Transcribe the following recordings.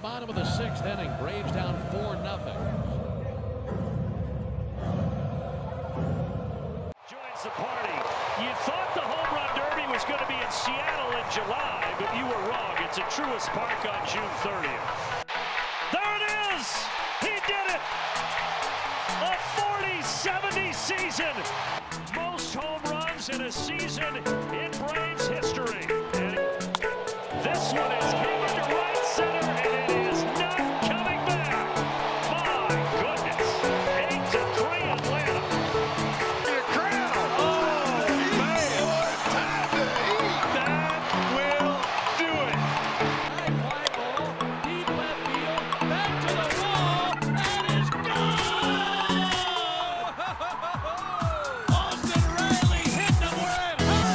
bottom of the 6th inning. Braves down 4-0. Joins the party. You thought the home run derby was going to be in Seattle in July, but you were wrong. It's at Truist Park on June 30th. There it is! He did it! A 40-70 season! Most home runs in a season in Braves history. And this one is hit into right center, and it is not coming back. My goodness. 8-3 Atlanta. The crowd. Oh, man. What time to eat. That will do it. High fly ball, deep left field, back to the wall, and it's gone! Austin Riley hit them where it hurts!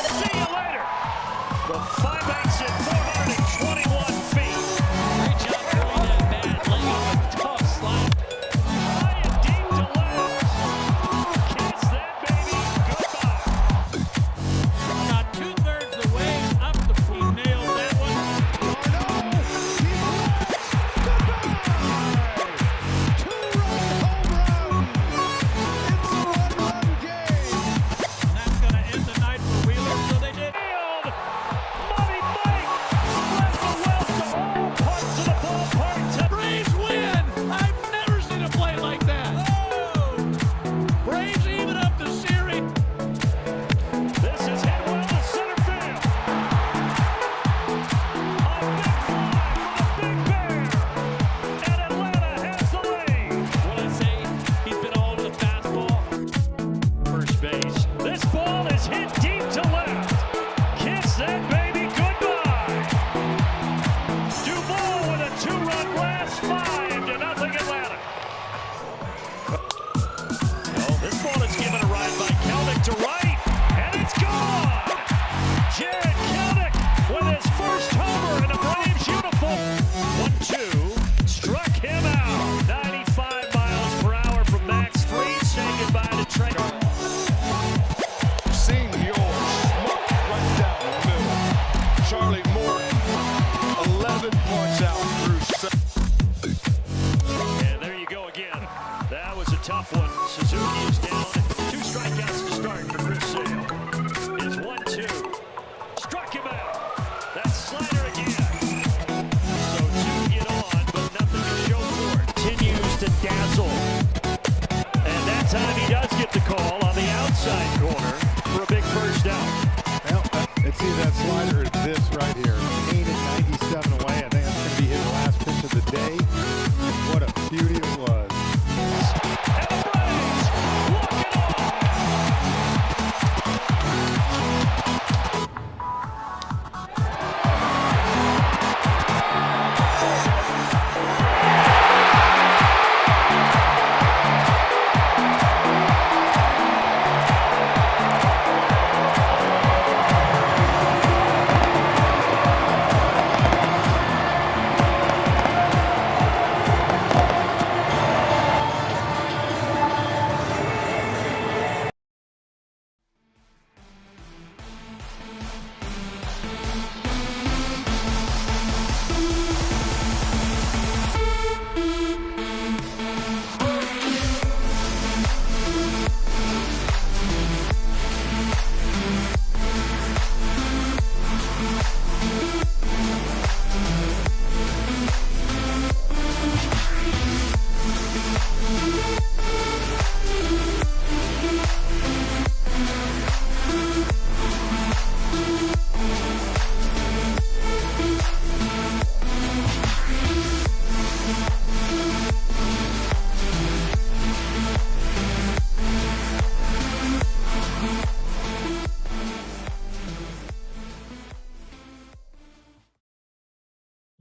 See you later. The 5/8 at 421 feet. Great job throwing that bat, laying off a tough slide. High and deep to left. Kiss that baby goodbye. About 2/3 the way up the he nailed that one. And that's going to end the night for Wheeler, so they did. Field. Money Mike spread the wealth to all parts of the ballpark. Braves win! I've never seen a play like that. Oh! Braves even up the series. This is hit well to center field. A big fly for the Big Bear. And Atlanta has the lead. What I say, he's been all over the fastball. First base. This ball is hit deep to left. Kiss that baby goodbye. Duval with a 2-run blast, 5-0 Atlanta. Oh, this ball is given a ride by Kelnick to right, and it's gone. Jared Kelnick with his first homer in a Braves uniform. 1-2, struck him out. 95 miles per hour from Max Fried. Say goodbye to Trey. Senior smoke right down the middle. Charlie Morton, 11 points out through 7. And there you go again. That was a tough one. Suzuki is down. 2 strikeouts to start for Chris Sale. Is 1-2. Struck him out. That slider again. So 2 get on, but nothing to show for it. Continues to dazzle. And that time he does get the call on the outside corner for a big first down. Well, it's either that slider or this right here. 8-97 away. I think that's going to be his last pitch of the day. What a beauty it was. And the Braves walk it off.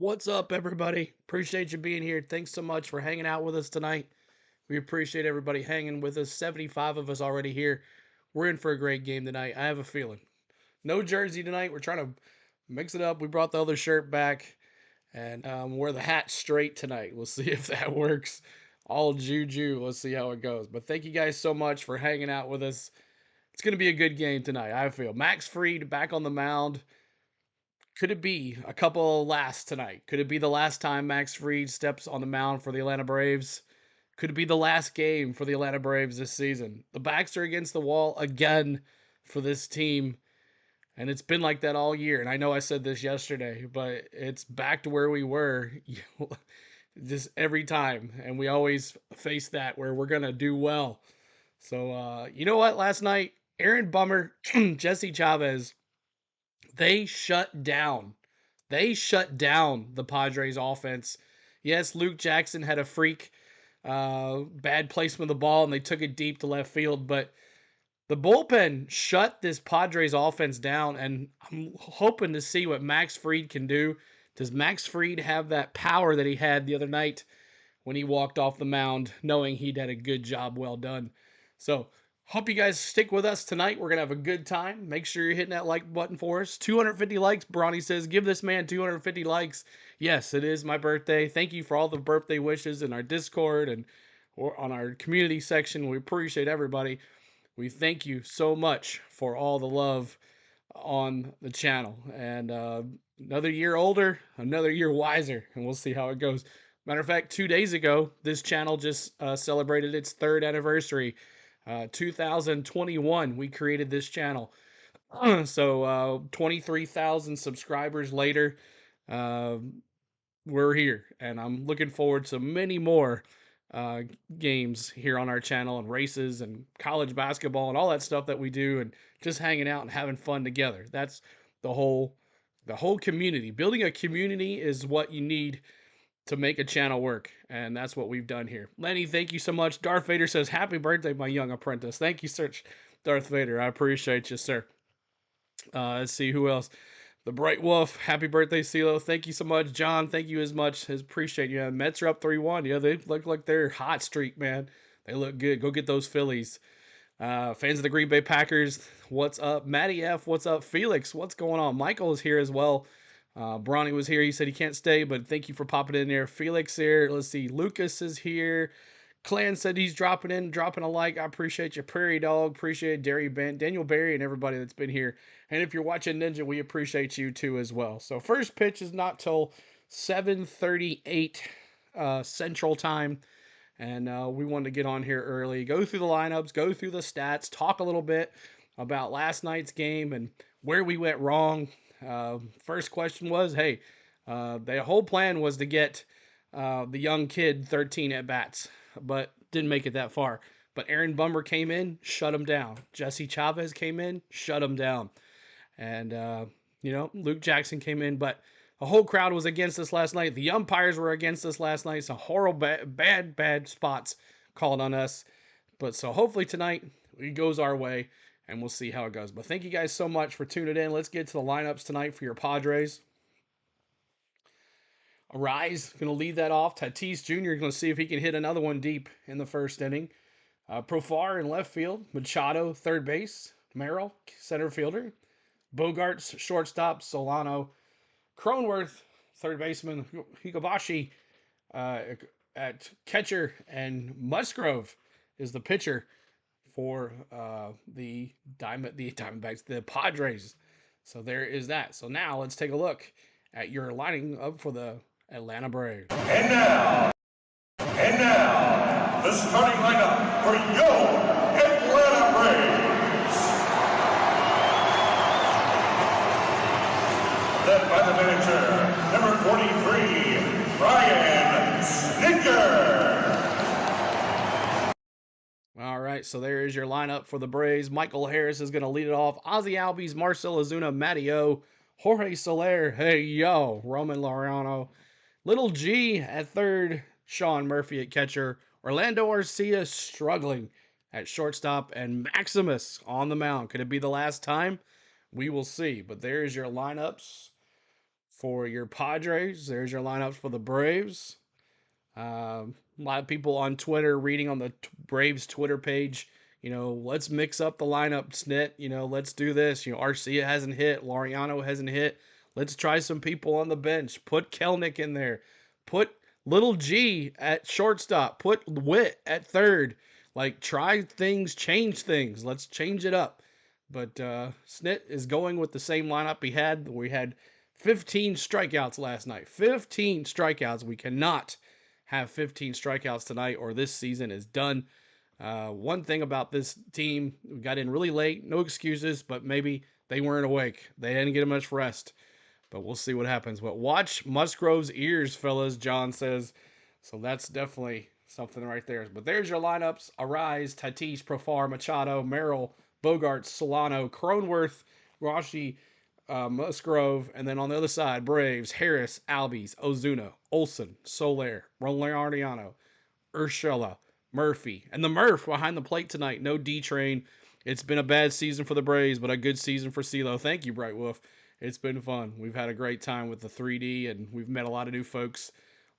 What's up, everybody? Appreciate you being here. Thanks so much for hanging out with us tonight. We appreciate everybody hanging with us. 75 of us already here. We're in for a great game tonight. I have a feeling. No jersey tonight. We're trying to mix it up. We brought the other shirt back and wear the hat straight tonight. We'll see if that works. all juju. Let's see how it goes. But thank you guys so much for hanging out with us. It's going to be a good game tonight, I feel. Max Fried back on the mound. Could it be a couple last tonight? Could it be the last time Max Fried steps on the mound for the Atlanta Braves? Could it be the last game for the Atlanta Braves this season? The backs are against the wall again for this team. And it's been like that all year. And I know I said this yesterday, but it's back to where we were just every time. And we always face that where we're going to do well. So, you know what? Last night, Aaron Bummer, Jesse Chavez, they shut down. They shut down the Padres offense. Yes, Luke Jackson had a freak bad placement of the ball, and they took it deep to left field. But the bullpen shut this Padres offense down, and I'm hoping to see what Max Fried can do. Does Max Fried have that power that he had the other night when he walked off the mound, knowing he'd had a good job well done? So, hope you guys stick with us tonight. We're going to have a good time. Make sure you're hitting that like button for us. 250 likes, Bronny says. Give this man 250 likes. Yes, it is my birthday. Thank you for all the birthday wishes in our Discord and on our community section. We appreciate everybody. We thank you so much for all the love on the channel. And another year older, another year wiser, and we'll see how it goes. Matter of fact, 2 days ago, this channel just celebrated its 3rd anniversary. 2021, we created this channel. So 23,000 subscribers later, we're here, and I'm looking forward to many more games here on our channel, and races and college basketball and all that stuff that we do, and just hanging out and having fun together. That's the whole community. Building a community is what you need to make a channel work, and that's what we've done here. Lenny, thank you so much. Darth Vader says, happy birthday, my young apprentice. Thank you, sir. Darth Vader, I appreciate you, sir. Let's see who else. The Bright Wolf, happy birthday, CeeLo. Thank you so much. John, thank you as much. Appreciate you. Mets are up 3-1. Yeah, they look like they're hot streak, man. They look good. Go get those Phillies. Fans of the Green Bay Packers, what's up? Matty F, what's up? Felix, what's going on? Michael is here as well. Bronny was here. He said he can't stay, but thank you for popping in there. Felix here. Let's see. Lucas is here. Clan said he's dropping in, dropping a like. I appreciate you. Prairie Dog. Appreciate Daniel Barry, and everybody that's been here. And if you're watching Ninja, we appreciate you too as well. So first pitch is not till 7:38 Central Time. And we wanted to get on here early, go through the lineups, go through the stats, talk a little bit about last night's game and where we went wrong. First question was, hey, the whole plan was to get the young kid 13 at-bats, but didn't make it that far. But Aaron Bummer came in, shut him down. Jesse Chavez came in, shut him down. And, Luke Jackson came in, but the whole crowd was against us last night. The umpires were against us last night. Some horrible, bad spots called on us. But so hopefully tonight it goes our way, and we'll see how it goes. But thank you guys so much for tuning in. Let's get to the lineups tonight for your Padres. Arise, going to lead that off. Tatis Jr. going to see if he can hit another one deep in the first inning. Profar in left field. Machado, third base. Merrill, center fielder. Bogarts, shortstop. Solano. Cronenworth, third baseman. Higubashi at catcher. And Musgrave is the pitcher for the Diamondbacks, the Padres. So there is that. So now let's take a look at your lining up for the Atlanta Braves. And now, the starting lineup for your Atlanta Braves. Led by the manager, number 43, Brian Snitker. All right, so there is your lineup for the Braves. Michael Harris is going to lead it off. Ozzy Albies, Marcell Ozuna, Matty O, Jorge Soler, hey yo, Roman Laureano, Little G at third, Sean Murphy at catcher, Orlando Arcia struggling at shortstop, and Maximus on the mound. Could it be the last time? We will see. But there's your lineups for your Padres. There's your lineups for the Braves. A lot of people on Twitter reading on the Braves Twitter page, let's mix up the lineup, Snit. Let's do this. Arcia hasn't hit. Laureano hasn't hit. Let's try some people on the bench. Put Kelnick in there. Put Little G at shortstop. Put Witt at third. Like, try things, change things. Let's change it up. But Snit is going with the same lineup he had. We had 15 strikeouts last night. 15 strikeouts. We cannot have 15 strikeouts tonight or this season is done. One thing about this team, we got in really late. No excuses, but maybe they weren't awake. They didn't get much rest. But we'll see what happens. But watch Musgrove's ears, fellas, John says. So that's definitely something right there. But there's your lineups. Arise, Tatis, Profar, Machado, Merrill, Bogarts, Solano, Cronenworth, Rashi, Musgrove. And then on the other side, Braves, Harris, Albies, Ozuna, Olsen, Soler, Rolandiano, Urshela, Murphy. And the Murph behind the plate tonight. No D-Train. It's been a bad season for the Braves, but a good season for CeeLo. Thank you, Bright Wolf. It's been fun. We've had a great time with the 3D, and we've met a lot of new folks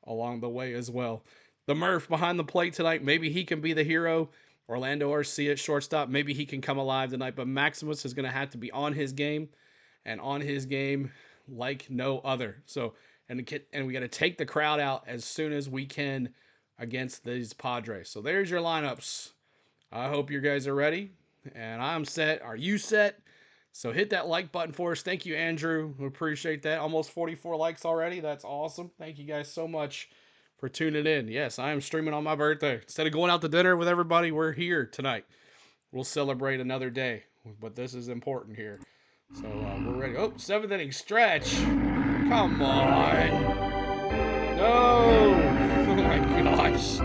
along the way as well. The Murph behind the plate tonight. Maybe he can be the hero. Orlando RC at shortstop. Maybe he can come alive tonight, but Maximus is going to have to be on his game, and on his game like no other. So, and we got to take the crowd out as soon as we can against these Padres. So there's your lineups. I hope you guys are ready, and I'm set. Are you set? So hit that like button for us. Thank you, Andrew. We appreciate that. Almost 44 likes already. That's awesome. Thank you guys so much for tuning in. Yes, I am streaming on my birthday. Instead of going out to dinner with everybody, we're here tonight. We'll celebrate another day, but this is important here. So we're ready. Oh, 7th inning stretch. Come on. No. Oh, my gosh.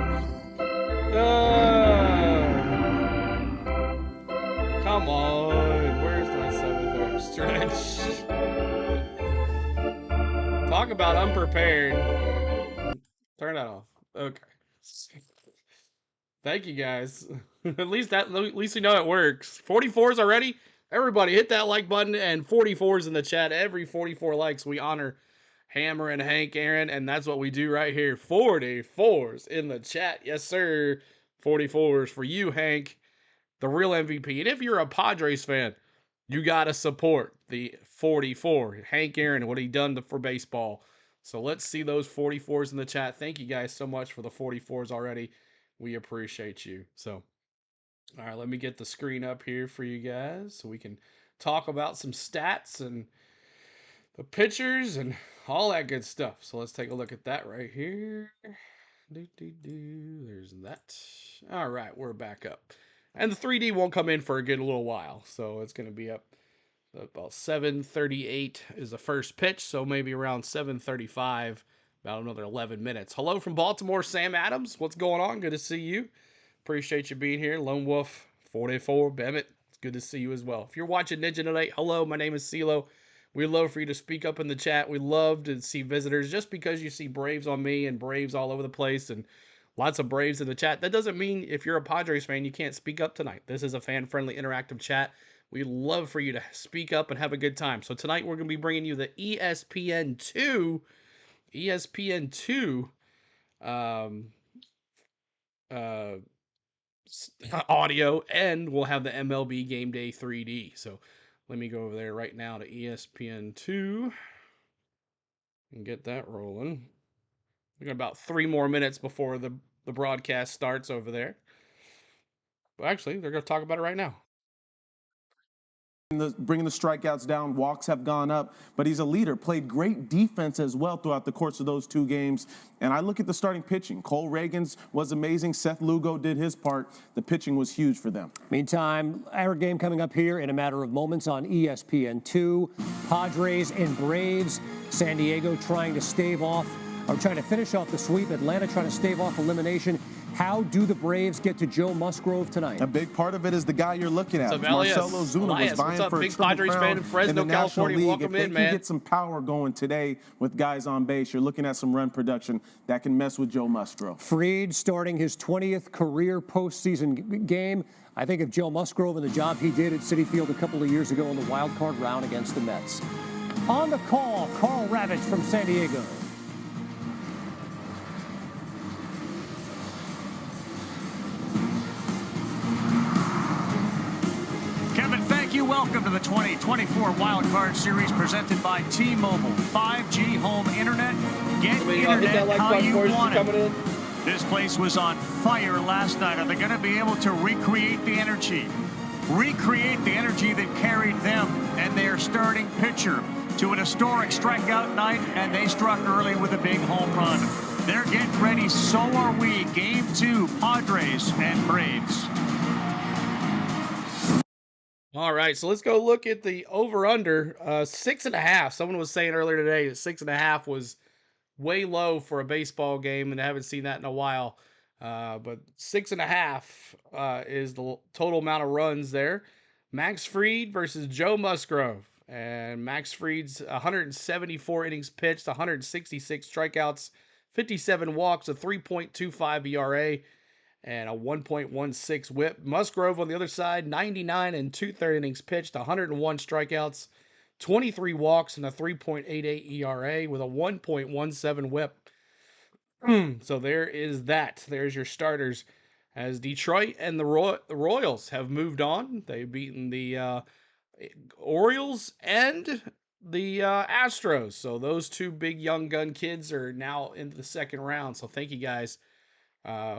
Come on. Stretch. Talk about unprepared. Turn that off. Okay. Thank you guys. At least we know it works. 44s already. Everybody hit that like button and 44s in the chat. Every 44 likes we honor Hammer and Hank Aaron, and that's what we do right here. 44s in the chat. Yes, sir. 44s for you, Hank, the real MVP. And if you're a Padres fan, you got to support the 44. Hank Aaron, what he done for baseball. So let's see those 44s in the chat. Thank you guys so much for the 44s already. We appreciate you. So, all right, let me get the screen up here for you guys so we can talk about some stats and the pitchers and all that good stuff. So let's take a look at that right here. There's that. All right, we're back up. And the 3D won't come in for a good little while, so it's going to be up about 7:38 is the first pitch, so maybe around 7:35, about another 11 minutes. Hello from Baltimore, Sam Adams. What's going on? Good to see you. Appreciate you being here. Lone Wolf 44, Bennett. It's good to see you as well. If you're watching Ninja tonight, hello, my name is CeeLo. We'd love for you to speak up in the chat. We love to see visitors. Just because you see Braves on me and Braves all over the place and lots of Braves in the chat, that doesn't mean if you're a Padres fan, you can't speak up tonight. This is a fan-friendly interactive chat. We'd love for you to speak up and have a good time. So tonight we're going to be bringing you the ESPN2 audio, and we'll have the MLB Game Day 3D. So let me go over there right now to ESPN2 and get that rolling. We got about 3 more minutes before the broadcast starts over there. But actually, they're going to talk about it right now. Bringing the strikeouts down, walks have gone up, but he's a leader, played great defense as well throughout the course of those 2 games. And I look at the starting pitching. Cole Reagans was amazing. Seth Lugo did his part. The pitching was huge for them. Meantime, our game coming up here in a matter of moments on ESPN2. Padres and Braves. San Diego trying to finish off the sweep. Atlanta trying to stave off elimination. How do the Braves get to Joe Musgrove tonight? A big part of it is the guy you're looking at. Marcell Ozuna was vying for a big Padres fan in Fresno, California. Welcome in, man. If they can get some power going today with guys on base, you're looking at some run production that can mess with Joe Musgrove. Fried starting his 20th career postseason game. I think of Joe Musgrove and the job he did at Citi Field a couple of years ago in the wild card round against the Mets. On the call, Carl Ravitch from San Diego. Welcome to the 2024 Wild Card Series presented by T-Mobile. 5G home internet. Get internet how you want it. This place was on fire last night. Are they going to be able to recreate the energy? Recreate the energy that carried them and their starting pitcher to an historic strikeout night, and they struck early with a big home run. They're getting ready. So are we. Game 2, Padres and Braves. All right, so let's go look at the over-under. 6.5. Someone was saying earlier today that 6.5 was way low for a baseball game, and I haven't seen that in a while. But 6.5 is the total amount of runs there. Max Fried versus Joe Musgrove. And Max Fried's 174 innings pitched, 166 strikeouts, 57 walks, a 3.25 ERA. And a 1.16 whip. Musgrove on the other side, 99 and 2/3 innings pitched, 101 strikeouts, 23 walks, and a 3.88 ERA with a 1.17 whip. So there is that. There's your starters. As Detroit and the Royals have moved on. They've beaten the Orioles and the Astros. So those two big young gun kids are now into the second round. So thank you guys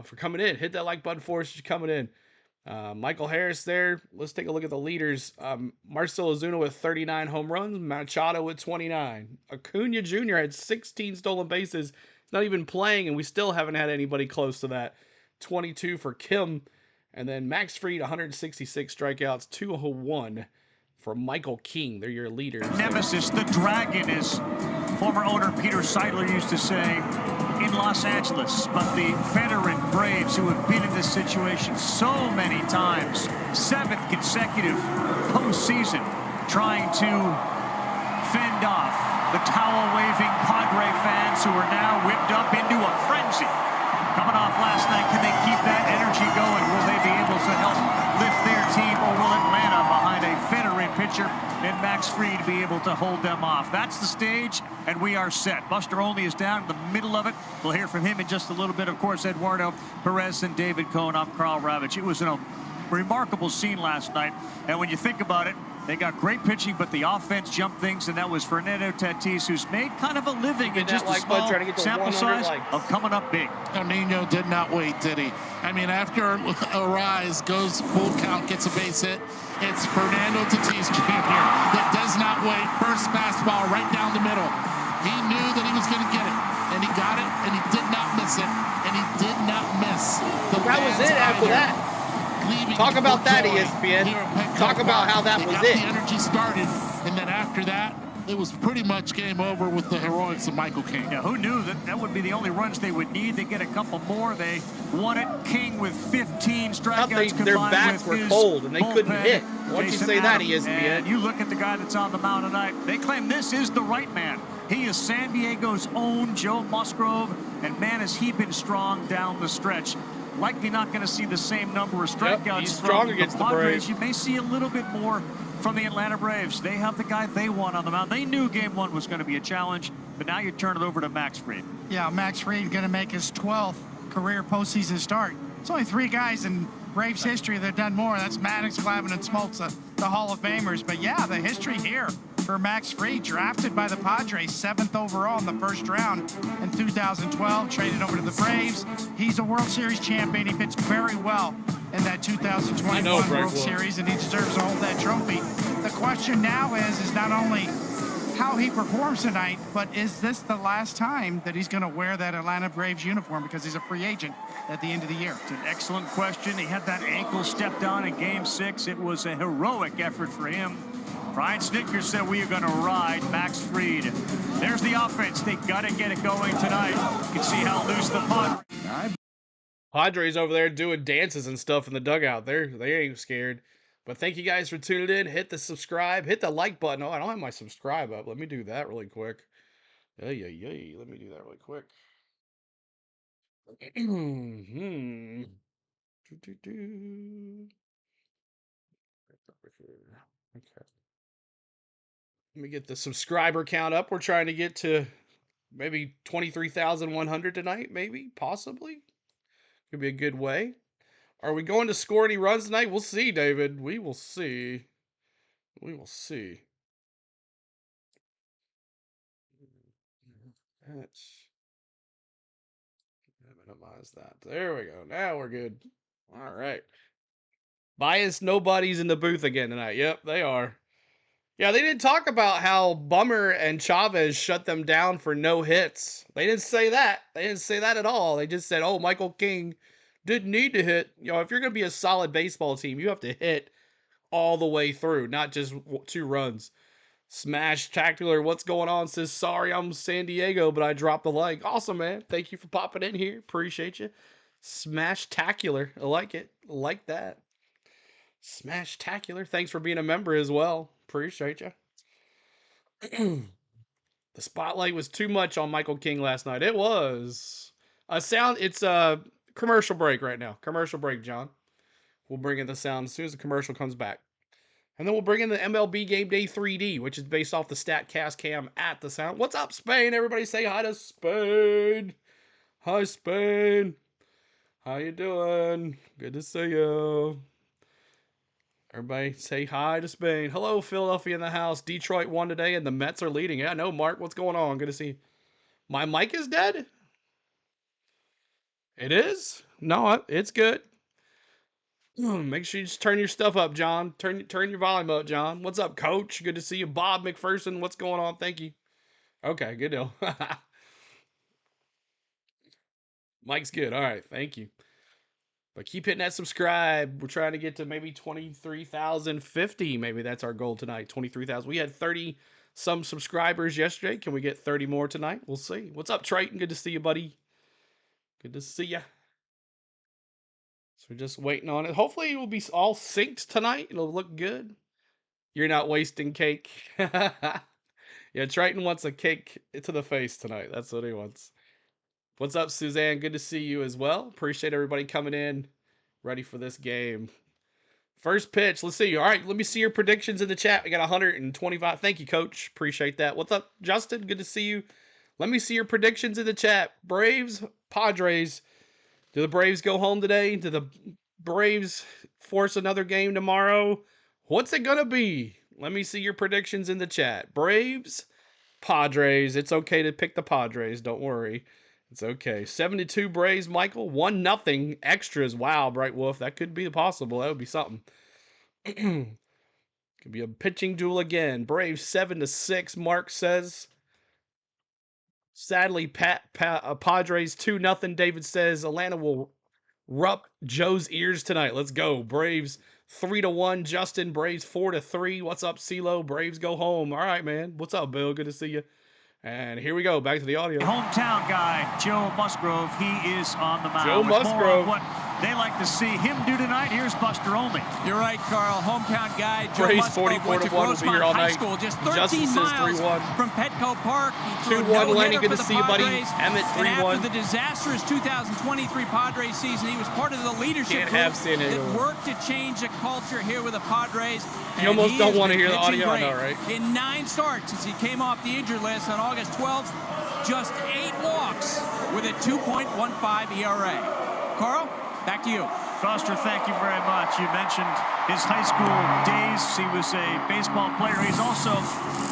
for coming in. Hit that like button for us. You're coming in. Michael Harris there. Let's take a look at the leaders. Marcell Ozuna with 39 home runs. Machado with 29. Acuna Jr. had 16 stolen bases. He's not even playing, and we still haven't had anybody close to that. 22 for Kim. And then Max Fried, 166 strikeouts, 201 for Michael King. They're your leaders. Nemesis, the dragon, as former owner Peter Seidler used to say, in Los Angeles. But the veteran Braves, who have been in this situation so many times, 7th consecutive postseason, trying to fend off the towel-waving Padre fans who are now whipped up into a frenzy. Coming off last night, can they keep that energy going? Will they be able to help lift their team, or will Atlanta, behind a veteran pitcher and Max Fried, be able to hold them off? That's the stage, and we are set. Buster Olney is down in the middle of it. We'll hear from him in just a little bit. Of course, Eduardo Perez and David Cohn. I'm Carl Ravitch. It was a remarkable scene last night, and when you think about it, they got great pitching, but the offense jumped things, and that was Fernando Tatis, who's made kind of a living in just a small sample size of coming up big. Nino did not wait, did he? I mean, after Arise goes full count, gets a base hit, it's Fernando Tatis Jr. that does not wait. First fastball right down the middle. He knew that he was going to get it, and he got it, and he did not miss it, and he did not miss. That was it after that. Talk about that, ESPN. Talk about how that was it. The energy started, and then after that, it was pretty much game over with the heroics of Michael King. Yeah, who knew that would be the only runs they would need? They get a couple more. They won it. King with 15 strikeouts. Their bats were cold, and they couldn't hit. Why'd you say that, ESPN? And you look at the guy that's on the mound tonight. They claim this is the right man. He is San Diego's own Joe Musgrove, and man, has he been strong down the stretch. Likely not going to see the same number of strikeouts he's strong against the Braves. You may see a little bit more from the Atlanta Braves. They have the guy they want on the mound. They knew game 1 was going to be a challenge, but now you turn it over to Max Fried. Yeah, Max Fried going to make his 12th career postseason start. It's only 3 guys in Braves history that have done more. That's Maddox, Glavine, and Smoltz, the Hall of Famers. But yeah, the history here for Max Fried, drafted by the Padres, 7th overall in the first round in 2012, traded over to the Braves. He's a World Series champion. He pitched very well in that 2021 World Series, and he deserves to hold that trophy. The question now is not only how he performs tonight, but is this the last time that he's going to wear that Atlanta Braves uniform, because he's a free agent at the end of the year? It's an excellent question. He had that ankle step down in Game 6. It was a heroic effort for him. Brian Snitker said we are going to ride Max Fried. There's the offense. They got to get it going tonight. You can see how loose the Padres over there doing dances and stuff in the dugout. They ain't scared. But thank you guys for tuning in. Hit the subscribe. Hit the like button. Oh, I don't have my subscribe up. Let me do that really quick. Let me do that really quick. Okay. Let me get the subscriber count up. We're trying to get to maybe 23,100 tonight, maybe, possibly. Could be a good way. Are we going to score any runs tonight? We'll see, David. We will see. We will see. Minimize that. There we go. Now we're good. All right. Biased nobodies in the booth again tonight. Yep, they are. Yeah, they didn't talk about how Bummer and Chavez shut them down for no hits. They didn't say that. They didn't say that at all. They just said, oh, Michael King didn't need to hit. You know, if you're going to be a solid baseball team, you have to hit all the way through, not just 2 runs. Smash Tacular, what's going on? Says, sorry, I'm San Diego, but I dropped the like. Awesome, man. Thank you for popping in here. Appreciate you. Smash Tacular. I like it. I like that. Smash Tacular. Thanks for being a member as well. Appreciate you. The spotlight was too much on Michael King last night. It was. It's a commercial break right now. Commercial break, John. We'll bring in the sound as soon as the commercial comes back. And then we'll bring in the MLB Game Day 3D, which is based off the StatCast cam at the sound. What's up, Spain? Everybody say hi to Spain. Hi, Spain. How you doing? Good to see you. Everybody say hi to Spain. Hello, Philadelphia in the house. Detroit won today, and the Mets are leading. Yeah, I know, Mark. What's going on? Good to see you. My mic is dead? It is? No, it's good. Make sure you just turn your stuff up, John. Turn your volume up, John. What's up, Coach? Good to see you. Bob McPherson, what's going on? Thank you. Okay, good deal. Mike's good. All right, thank you. But keep hitting that subscribe. We're trying to get to maybe 23,050. Maybe that's our goal tonight, 23,000. We had 30-some subscribers yesterday. Can we get 30 more tonight? We'll see. What's up, Triton? Good to see you, buddy. Good to see you. So we're just waiting on it. Hopefully it will be all synced tonight. It'll look good. You're not wasting cake. Yeah, Triton wants a cake to the face tonight. That's what he wants. What's up, Suzanne? Good to see you as well. Appreciate everybody coming in. Ready for this game. First pitch. Let's see. All right, let me see your predictions in the chat. We got 125. Thank you, Coach. Appreciate that. What's up, Justin? Good to see you. Let me see your predictions in the chat. Braves, Padres. Do the Braves go home today? Do the Braves force another game tomorrow? What's it going to be? Let me see your predictions in the chat. Braves, Padres. It's okay to pick the Padres. Don't worry. It's okay. 72 Braves, Michael. 1-0 extras. Wow, Bright Wolf. That could be possible. That would be something. Could be a pitching duel again. Braves 7-6, Mark says. Sadly, Padres 2-0. David says Atlanta will rupt Joe's ears tonight. Let's go. Braves 3-1. Justin, Braves 4-3. What's up, CeeLo? Braves go home. All right, man. What's up, Bill? Good to see you. And here we go. Back to the audio. Hometown guy, Joe Musgrove. He is on the mound. Joe Musgrove. What they like to see him do tonight. Here's Buster Olney. You're right, Carl. Hometown guy, Joe Braves Musgrove, 44-1 went to will be here all High night. School, just 13 miles from Petco Park. 2-1, Lenny. Good to see you, buddy. Emmett 3-1. And after the disastrous 2023 Padres season, he was part of the leadership group that worked to change the culture here with the Padres. You almost don't want to hear the audio, I know, right? In 9 starts since he came off the injured list on August 12th, just 8 walks with a 2.15 ERA. Carl, back to you. Buster, thank you very much. You mentioned his high school days. He was a baseball player. He's also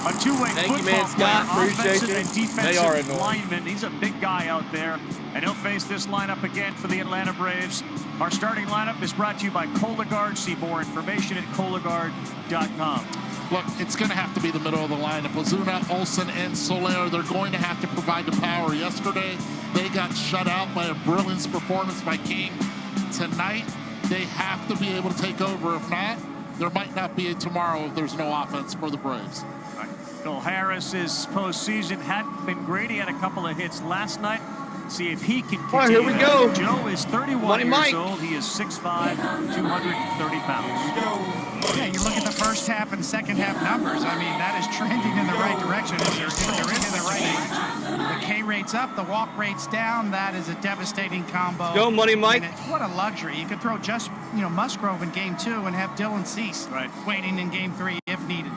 a two-way football player, offensive and defensive lineman. He's a big guy out there, and he'll face this lineup again for the Atlanta Braves. Our starting lineup is brought to you by Cologuard. See more information at Cologuard.com. Look, it's going to have to be the middle of the lineup. Ozuna, Olsen, and Soler, they're going to have to provide the power. Yesterday, they got shut out by a brilliant performance by King. Tonight, they have to be able to take over. If not, there might not be a tomorrow if there's no offense for the Braves. Phil Harris's postseason hadn't been great. He had a couple of hits last night. See if he can continue. All right, here we go. Joe is 31 years old. He is 6'5", 230 pounds. Yeah, you look at the first half and second half numbers. I mean, that is trending in the right direction. They're in the right direction. The K rate's up, the walk rate's down. That is a devastating combo. Go, Money Mike. What a luxury. You could throw just, Musgrove in game 2 and have Dylan Cease waiting in game 3 if needed.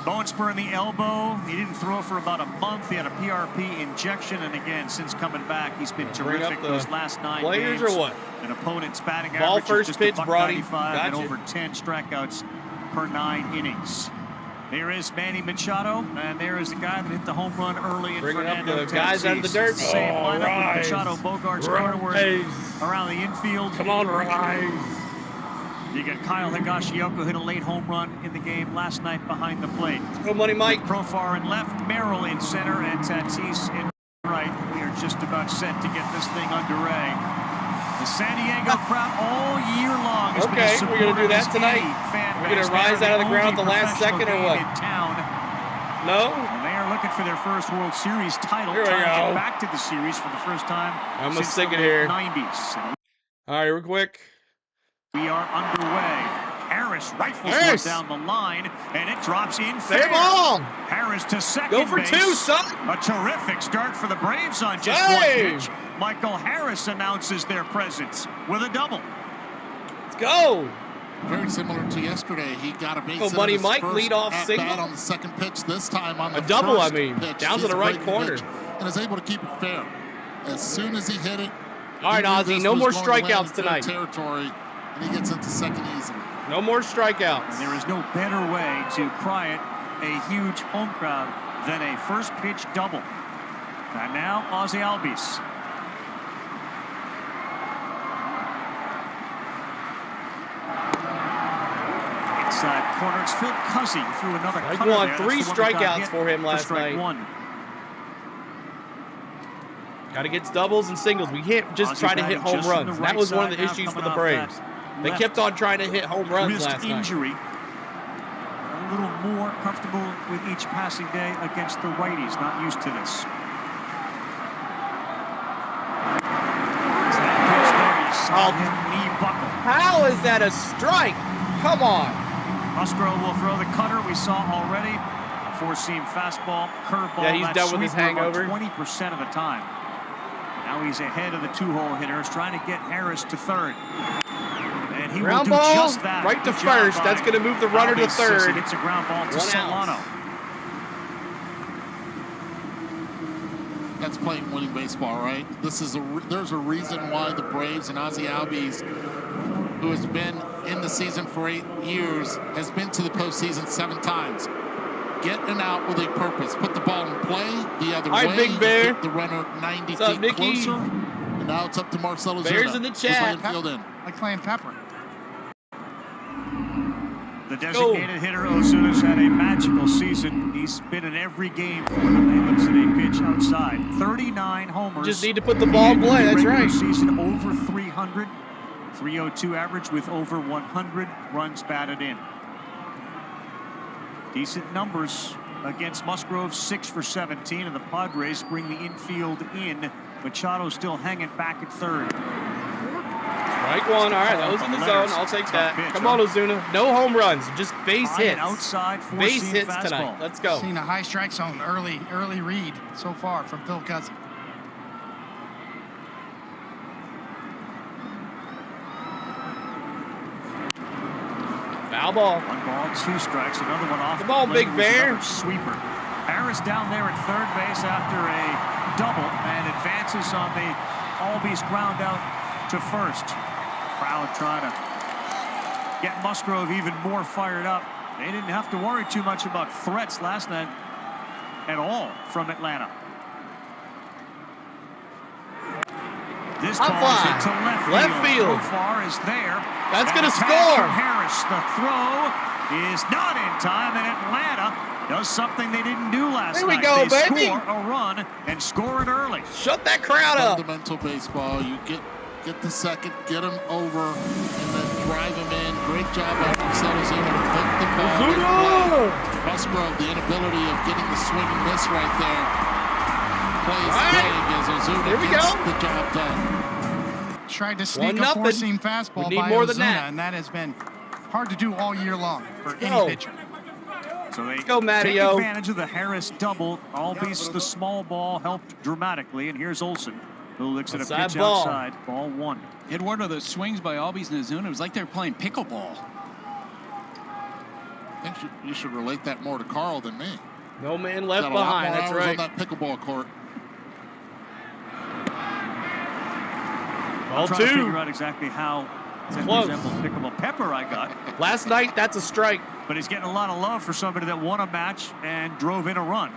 Bone spur in the elbow. He didn't throw for about a month. He had a PRP injection, and again, since coming back, he's been terrific those last 9 games. Or what? An opponent's batting Ball average first just pitch, Brody. $195 and over 10 strikeouts per 9 innings. There is Manny Machado, and there is the guy that hit the home run early in Bringing up Fernando the guys out of the dirt. Same Oh, lineup with Rise. Machado, Bogarts, Cronenworth around the infield. Come on, Rise. You got Kyle Higashioka hit a late home run in the game last night behind the plate. Go, Money Mike. Profar in left, Merrill in center, and Tatis in right. We are just about set to get this thing underway. The San Diego crowd all year long has been Okay, we're going to do that tonight. We're going to rise out of the ground at the last second or what? No? And they are looking for their first World Series title. Here we Trying to go. get back to the series for the first time I'm going to since stick the it here. 90s. All right, real quick. We are underway. Harris rifles one down the line, and it drops in fair. Save ball. Harris to second Go for base. two, son. A terrific start for the Braves on just one pitch. Michael Harris announces their presence with a double. Let's go. Very similar to yesterday. He got a base hit Money on his Mike, first lead off at single. bat on the second pitch. This time on the A double, first I mean. pitch. Down to He's the a right breaking corner. pitch and is able to keep it fair. As soon as he hit it, All right, Ozzy, no more strikeouts tonight. Territory, and he gets into second easily. No more strikeouts. And there is no better way to quiet a huge home crowd than a first pitch double. And now Ozzy Albies. Inside corner, it's Phil Cuzzy threw another Strike cutter one. there. 3 That's the one that got strikeouts hit for him last strike night. one. Got to get doubles and singles. We can't just Ozzy try to hit batting home just from runs. the That right was one of the side now, issues for coming the off Braves. that They left kept on trying to hit home runs wrist last night. injury. A little more comfortable with each passing day against the righties. Not used to this. Knee buckle. How is that a strike? Come on. Musgrave will throw the cutter we saw already. Four-seam fastball, curveball. Yeah, he's done with his hangover. 20% of the time. Now he's ahead of the two-hole hitters, trying to get Harris to third. And he Ground will do ball, just that. right to Good job first. by That's going to move the runner to Albies. third. He hits a ground ball to 1 Solano. out. That's playing winning baseball, right? This is there's a reason why the Braves and Ozzy Albies, who has been in the season for 8 years, has been to the postseason 7 times. Get an out with a purpose. Put the ball in play the other way. Big Bear. Get the runner 90 What's up, feet Nicky? closer. And now it's up to Marcelo Bears Zuna. in the Just chat. let him field in. Like playing Pepper. The designated hitter Ozuna's had a magical season. He's been in every game for them. He looks at a pitch outside. 39 homers. Just need to put the ball in play. That's Regular right. Season over 300. 302 average with over 100 runs batted in. Decent numbers against Musgrave, 6 for 17, and the Padres bring the infield in. Machado still hanging back at third. Strike one. All right, that was in the zone. I'll take that. Pitch, Come on, Ozuna. No home runs, just base High and hits. outside, Base four-seam hits fastball. tonight. Let's go. Seen a high strike zone early read so far from Phil Cuzzy. Foul ball. 1 ball, 2 strikes. Another one off. Come on, the Big plate was Bear. another sweeper. Harris down there at third base after a double and advances on the Albies ground out to first. Crowd trying to get Musgrave even more fired up. They didn't have to worry too much about threats last night at all from Atlanta. This ball is hit to left field. Profar is there. That's And going to a tag score. from Harris. The throw is not in time, and Atlanta does something they didn't do last There we night. go, They baby. score a run and score it early. Shut that crowd up. Fundamental baseball. You get the second, get him over, and then drive him in. Great job by Marcelo Zuna to put the ball in play. Musgrave, the inability of getting the swing and miss right there, plays big as Ozuna gets the job done. Tried to sneak a 1-0. four-seam fastball We need by more Ozuna, than that. and that has been hard to do all year long for Go. any pitcher. So they go, take Matteo. advantage of the Harris double. Albies, the small ball helped dramatically, and here's Olsen, who looks at a Outside pitch ball. outside. Ball 1. Eduardo, the swings by Albies and Ozuna, it was like they were playing pickleball. I think you should relate that more to Carl than me. No man left Got a lot behind. more That's hours right. on that pickleball court. Ball I'm trying to 2. figure out exactly how Close. Pickleball pepper I got. Last night, that's a strike. But he's getting a lot of love for somebody that won a match and drove in a run.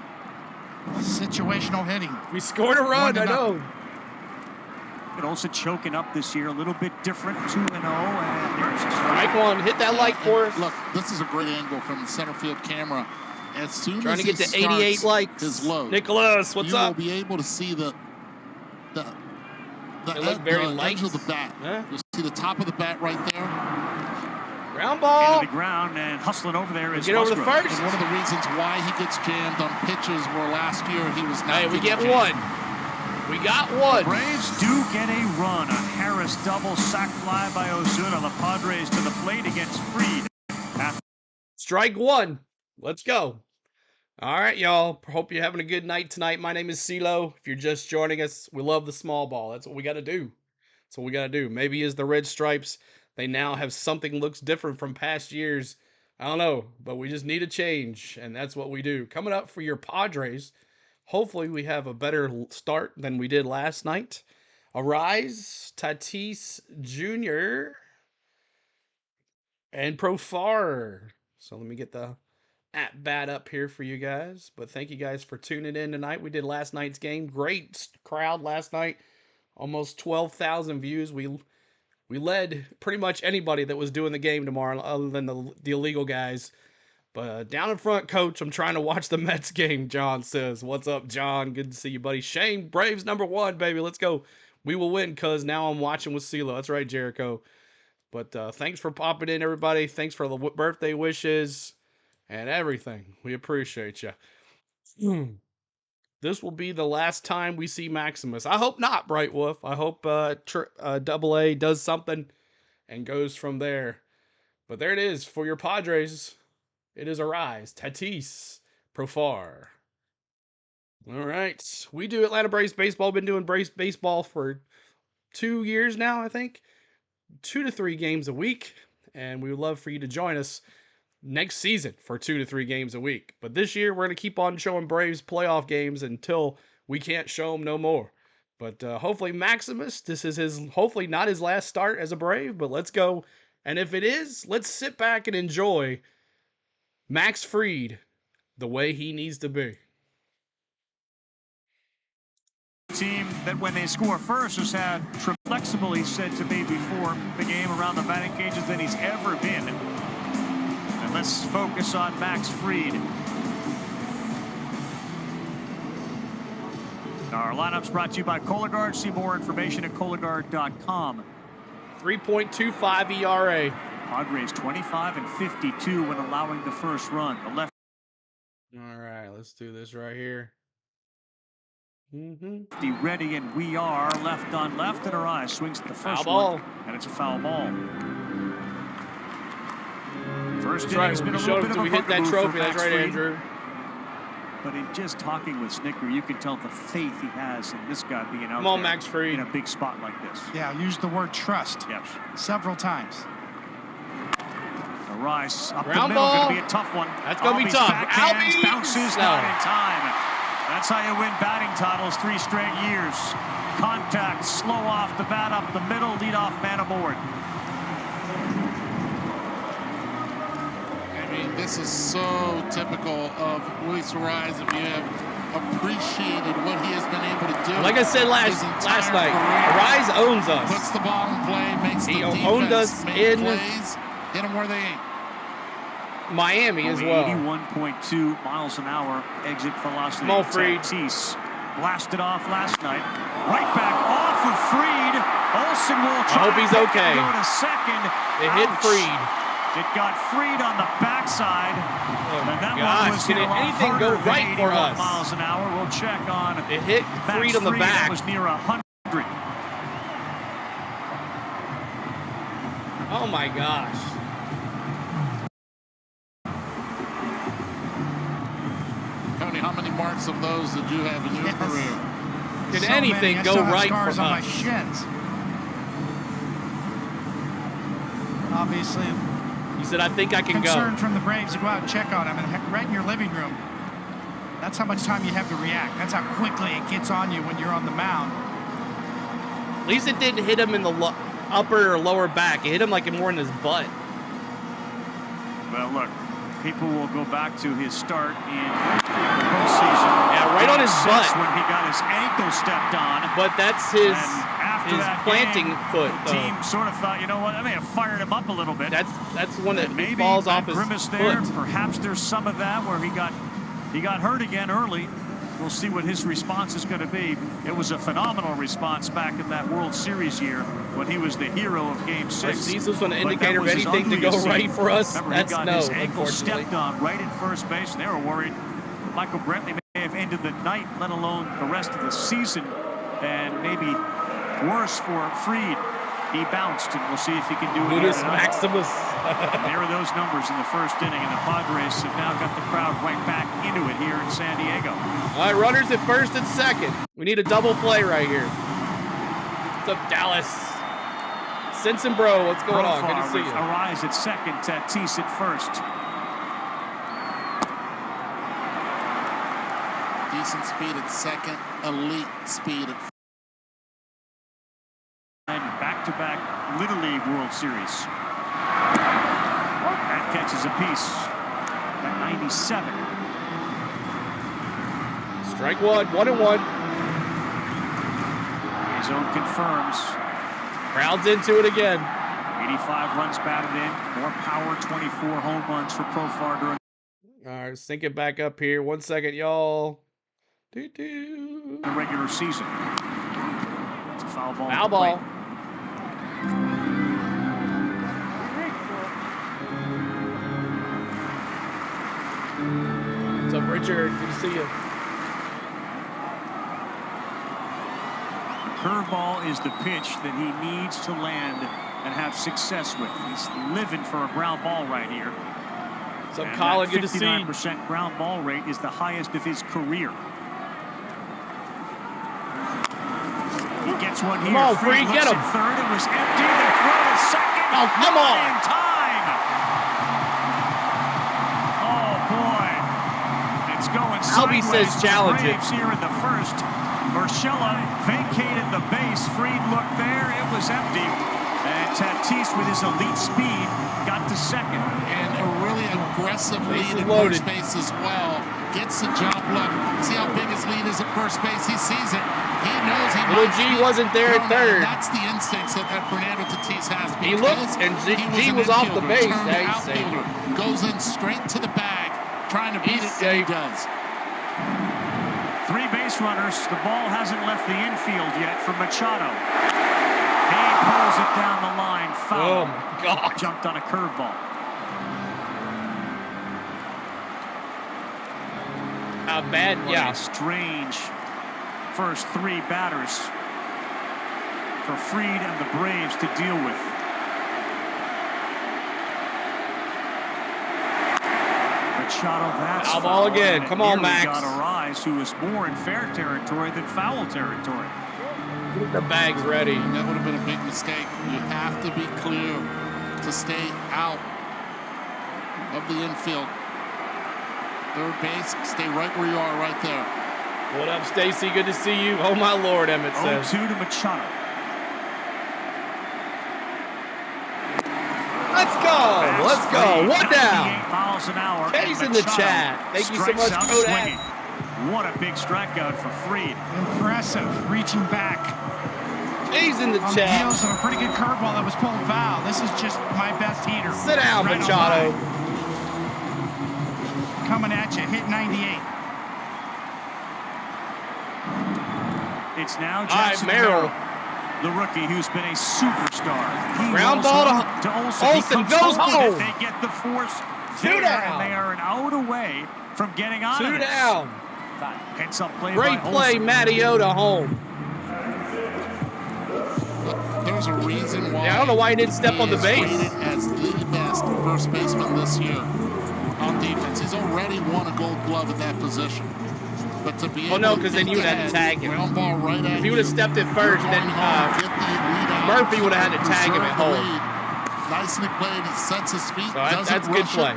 Situational hitting. We scored a run, I know. And also choking up this year, a little bit different, 2-0, and there's a strike. Mike one, hit that like for us. Look, this is a great angle from the center field camera. As soon Trying as to get to 88 likes. his load, Nicholas, what's up? You will be able to see the edge of the bat. Huh? You'll see the top of the bat right there. Ground ball. Into the ground and hustling over there is Get over the Musgrave. first. And one of the reasons why he gets jammed on pitches where last year he was not. Hey, we get jammed. one. We got one. Braves do get a run. A Harris double, sac fly by Ozuna. The Padres to the plate against Fried. Strike one. Let's go. All right, y'all. Hope you're having a good night tonight. My name is CeeLo. If you're just joining us, we love the small ball. That's what we got to do. That's what we got to do. Maybe as the red stripes, they now have something looks different from past years. I don't know, but we just need a change, and that's what we do. Coming up for your Padres, hopefully we have a better start than we did last night. Arise, Tatis Jr., and Profar. So let me get the at-bat up here for you guys. But thank you guys for tuning in tonight. We did last night's game. Great crowd last night. Almost 12,000 views. We led pretty much anybody that was doing the game tomorrow other than the illegal guys. But down in front, coach, I'm trying to watch the Mets game, John says. What's up, John? Good to see you, buddy. Shane, Braves #1, baby. Let's go. We will win because now I'm watching with CeeLo. That's right, Jericho. But thanks for popping in, everybody. Thanks for the birthday wishes and everything. We appreciate you. This will be the last time we see Maximus. I hope not, Bright Wolf. I hope AA does something and goes from there. But there it is for your Padres. It is Arise, Tatis, Profar. All right. We do Atlanta Braves baseball. Been doing Braves baseball for 2 years now, I think. 2 to 3 games a week. And we would love for you to join us next season for 2 to 3 games a week. But this year, we're going to keep on showing Braves playoff games until we can't show them no more. But hopefully Maximus, this is his, hopefully not his last start as a Brave, but let's go. And if it is, let's sit back and enjoy Max Fried the way he needs to be. Team that when they score first has had flexible, he said to me before the game, around the batting cages than he's ever been. And let's focus on Max Fried. Our lineup's brought to you by Cologuard. See more information at Cologuard.com. 3.25 ERA. Padres 25-52 when allowing the first run. The left. All right, let's do this right here. Ready, and we are left on left, and Arise swings at the first one, and it's a foul ball. First inning has been a little bit of a bugaboo for Max Fried. Andrew. But in just talking with Snicker, you can tell the faith he has in this guy being out there Max Fried. in a big spot like this. Yeah, use the word trust. Yes. Several times. Arise up Ground the middle, ball. going to be a tough one. That's going to be Albies tough. backhands, Albies! bounces, not in time. That's how you win batting titles 3 straight years. Contact, slow off the bat up the middle, lead off man aboard. I mean, this is so typical of Luis Arise. If you have appreciated what he has been able to do. Like I said last night, Arise owns us. Puts the ball in play, makes He the owned defense us make in plays, hit them where they ain't. Miami as well. 81.2 miles an hour exit velocity. Small Fried. Tatis blasted off last night. Right back off of Fried. Olsen will try. I hope he's okay. Go to second. It hit Fried. It got Fried on the backside. Oh my and that gosh, one was did hit a lot anything harder go than right for 81 us? miles an hour. We'll check on It hit Fried on the back. That was near 100. Oh my gosh. Tony, how many marks of those did you have in your career? Did So anything many. I go still have right scars for on my us? shins. Obviously, He said, I think I can concern go. from the Braves to go out and check on him, and right in your living room. That's how much time you have to react. That's how quickly it gets on you when you're on the mound. At least it didn't hit him in the upper or lower back. It hit him like more in his butt. Well, look, people will go back to his start in the postseason. Yeah, right on his butt. When he got his ankle stepped on. But that's his planting game, foot. The team sort of thought, you know what, I may have fired him up a little bit. That's when it maybe falls off his grimace foot. there. Perhaps there's some of that where he got hurt again early. We'll see what his response is going to be. It was a phenomenal response back in that World Series year when he was the hero of Game 6. Is this an indicator of anything to go right for us? Remember, That's he got no, his ankle unfortunately. stepped on right at first base, and they were worried Michael Brantley may have ended the night, let alone the rest of the season, and maybe worse for Fried. He bounced, and we'll see if he can do it Ludus tonight. Maximus. There are those numbers in the first inning, and the Padres have now got the crowd right back into it here in San Diego. All right, runners at first and second. We need a double play right here. What's up, Dallas? Simpson, bro, what's going on? Good to see you. Arise at second, Tatis at first. Decent speed at second, elite speed at first. And back-to-back Little League World Series. That catches a piece at 97. Strike one, 1-1. His zone confirms. Crowd's into it again. 85 runs batted in, more power, 24 home runs for Profar during. All right, sync it back up here. 1 second, y'all. Doo-doo. The regular season. It's a foul ball. Foul ball. What's up, Richard? Good to see you. Curveball is the pitch that he needs to land and have success with. He's living for a ground ball right here. What's up, Colin? Good to see you. 59% ground ball rate is the highest of his career. He gets one here. Come on, Free, get him. Third, it was empty. They throw to second. Oh, come on. In time. Oh, boy. It's going Albie sideways. says challenge it. Braves here in the first. Urshela vacated the base. Fried looked there. It was empty. And Tatis, with his elite speed, got to second. And a really aggressive lead at loaded. first base as well. Gets the job look. See how big his lead is at first base. He sees it. He knows he Little G wasn't there at third. That's the instincts that Fernando Tatis has. He looked, and G was off the base. Yeah, he's safe. Goes in straight to the bag, trying to beat it, and he does. 3 base runners. The ball hasn't left the infield yet for Machado. He pulls it down the line. Foul. Oh, my God. Jumped on a curveball. Bad, yeah. Strange first 3 batters for Fried and the Braves to deal with. Machado, that's foul ball again. Come on, Max. Got Arise, who was more in fair territory than foul territory. Get the bags ready. That would have been a big mistake. You have to be clear to stay out of the infield. Third base, stay right where you are, right there. What up, Stacy? Good to see you. Oh, my Lord, Emmett says. 0-2 to Machado. Let's go. Let's go. 1 down. 58 miles an hour. K's in the chat. Thank you so much, Kodak. What a big strikeout for Fried. Impressive, reaching back. K's in the On chat. the heels of a pretty good curveball that was pulled foul. This is just my best heater. Sit down, Right Machado. Coming at you, hit 98. It's now Jackson Merrill. the rookie who's been a superstar. He Ground rolls ball home to Olsen. Olsen goes home. They get the force 2 there, down. and they are an out away from getting out of 2 this. down. Heads up play Great by play, Olsen. Mattiota home. There's a reason why. Yeah, I don't know why he didn't step on the base. Rated as the best first baseman this year on defense. He's already won a Gold Glove at that position. But to be able because then you would have had to tag him. Ground ball right at If he would have stepped it first, then Murphy would have had to tag him at home. Nicely played. He sets his feet. So that's good play.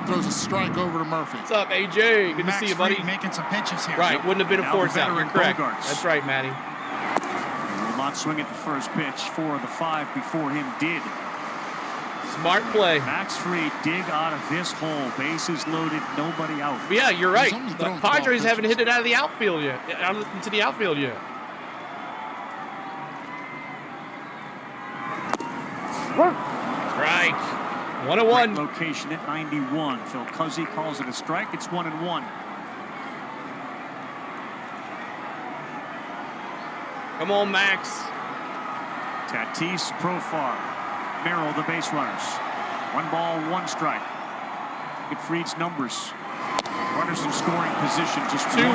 Throws a strike over to Murphy. What's up, AJ? Good Max to see you, buddy. Fried making some pitches here. Right, wouldn't have been a Now the force out. You're veteran correct. Bogarts. That's right, Matty. not swing at the first pitch. 4 of the 5 before him did. Smart play. Max Fried dig out of this hole. Bases loaded, nobody out. Yeah, you're right. The Padres haven't hit it out of the outfield yet. Into the outfield yet. Strike. 1-1. Location at 91. Phil Cuzzy calls it a strike. It's 1-1. Come on, Max. Tatis, Profar, Merrill, the base runners. 1 ball, 1 strike. Look at Fried's numbers. Runners in scoring position. Just 2-1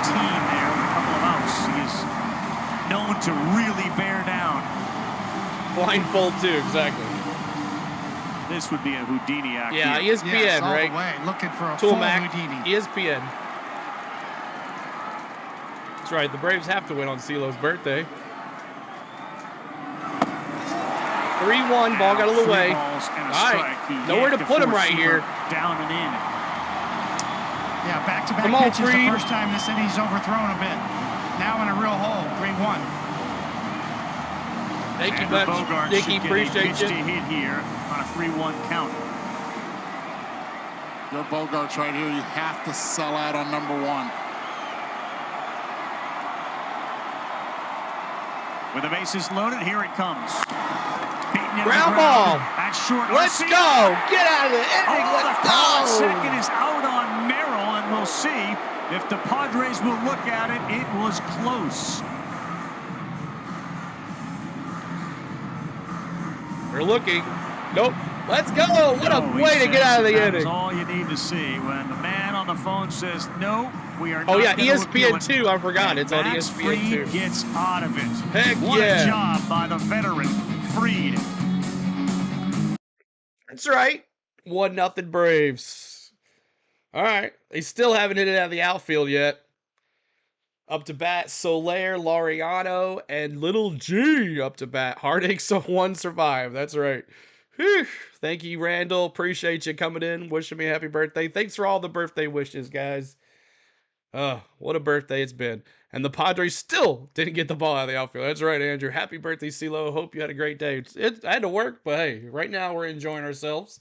team there with a couple of outs. He is known to really bear down. Blindfold too, exactly. This would be a Houdini act. Yeah, here. ESPN, yes, all right? The way. Looking for a Tool full Mac, Houdini. ESPN. That's right. The Braves have to win on CeeLo's birthday. 3-1. Ball got a little way. All right. Nowhere to put him right here. Down and in. Yeah, back-to-back pitches. The first time this inning's overthrown a bit. Now in a real hole. 3-1. Thank you much, Dickie. Appreciate you. Hit here on a 3-1 count. Your Bogarts right here. You have to sell out on number 1. With the bases loaded, here it comes. Ground ball. That's short. Let's go. Get out of the inning. Let's go. Second is out on Merrill, and we'll see if the Padres will look at it. It was close. They're looking. Nope. Let's go. What a way to get out of the inning. That's all you need to see when the man on the phone says, no, we are not. Oh, yeah, ESPN 2. I forgot. It's on ESPN 2. Fried gets out of it. Heck what yeah. a job by the veteran, Fried. That's right. 1-0 Braves. All right. They still haven't hit it out of the outfield yet. Up to bat, Soler, Laureano, and Little G up to bat. Heartaches of 1 survive. That's right. Whew. Thank you, Randall. Appreciate you coming in, wishing me a happy birthday. Thanks for all the birthday wishes, guys. What a birthday it's been. And the Padres still didn't get the ball out of the outfield. That's right, Andrew. Happy birthday, CeeLo. Hope you had a great day. I had to work, but hey, right now we're enjoying ourselves.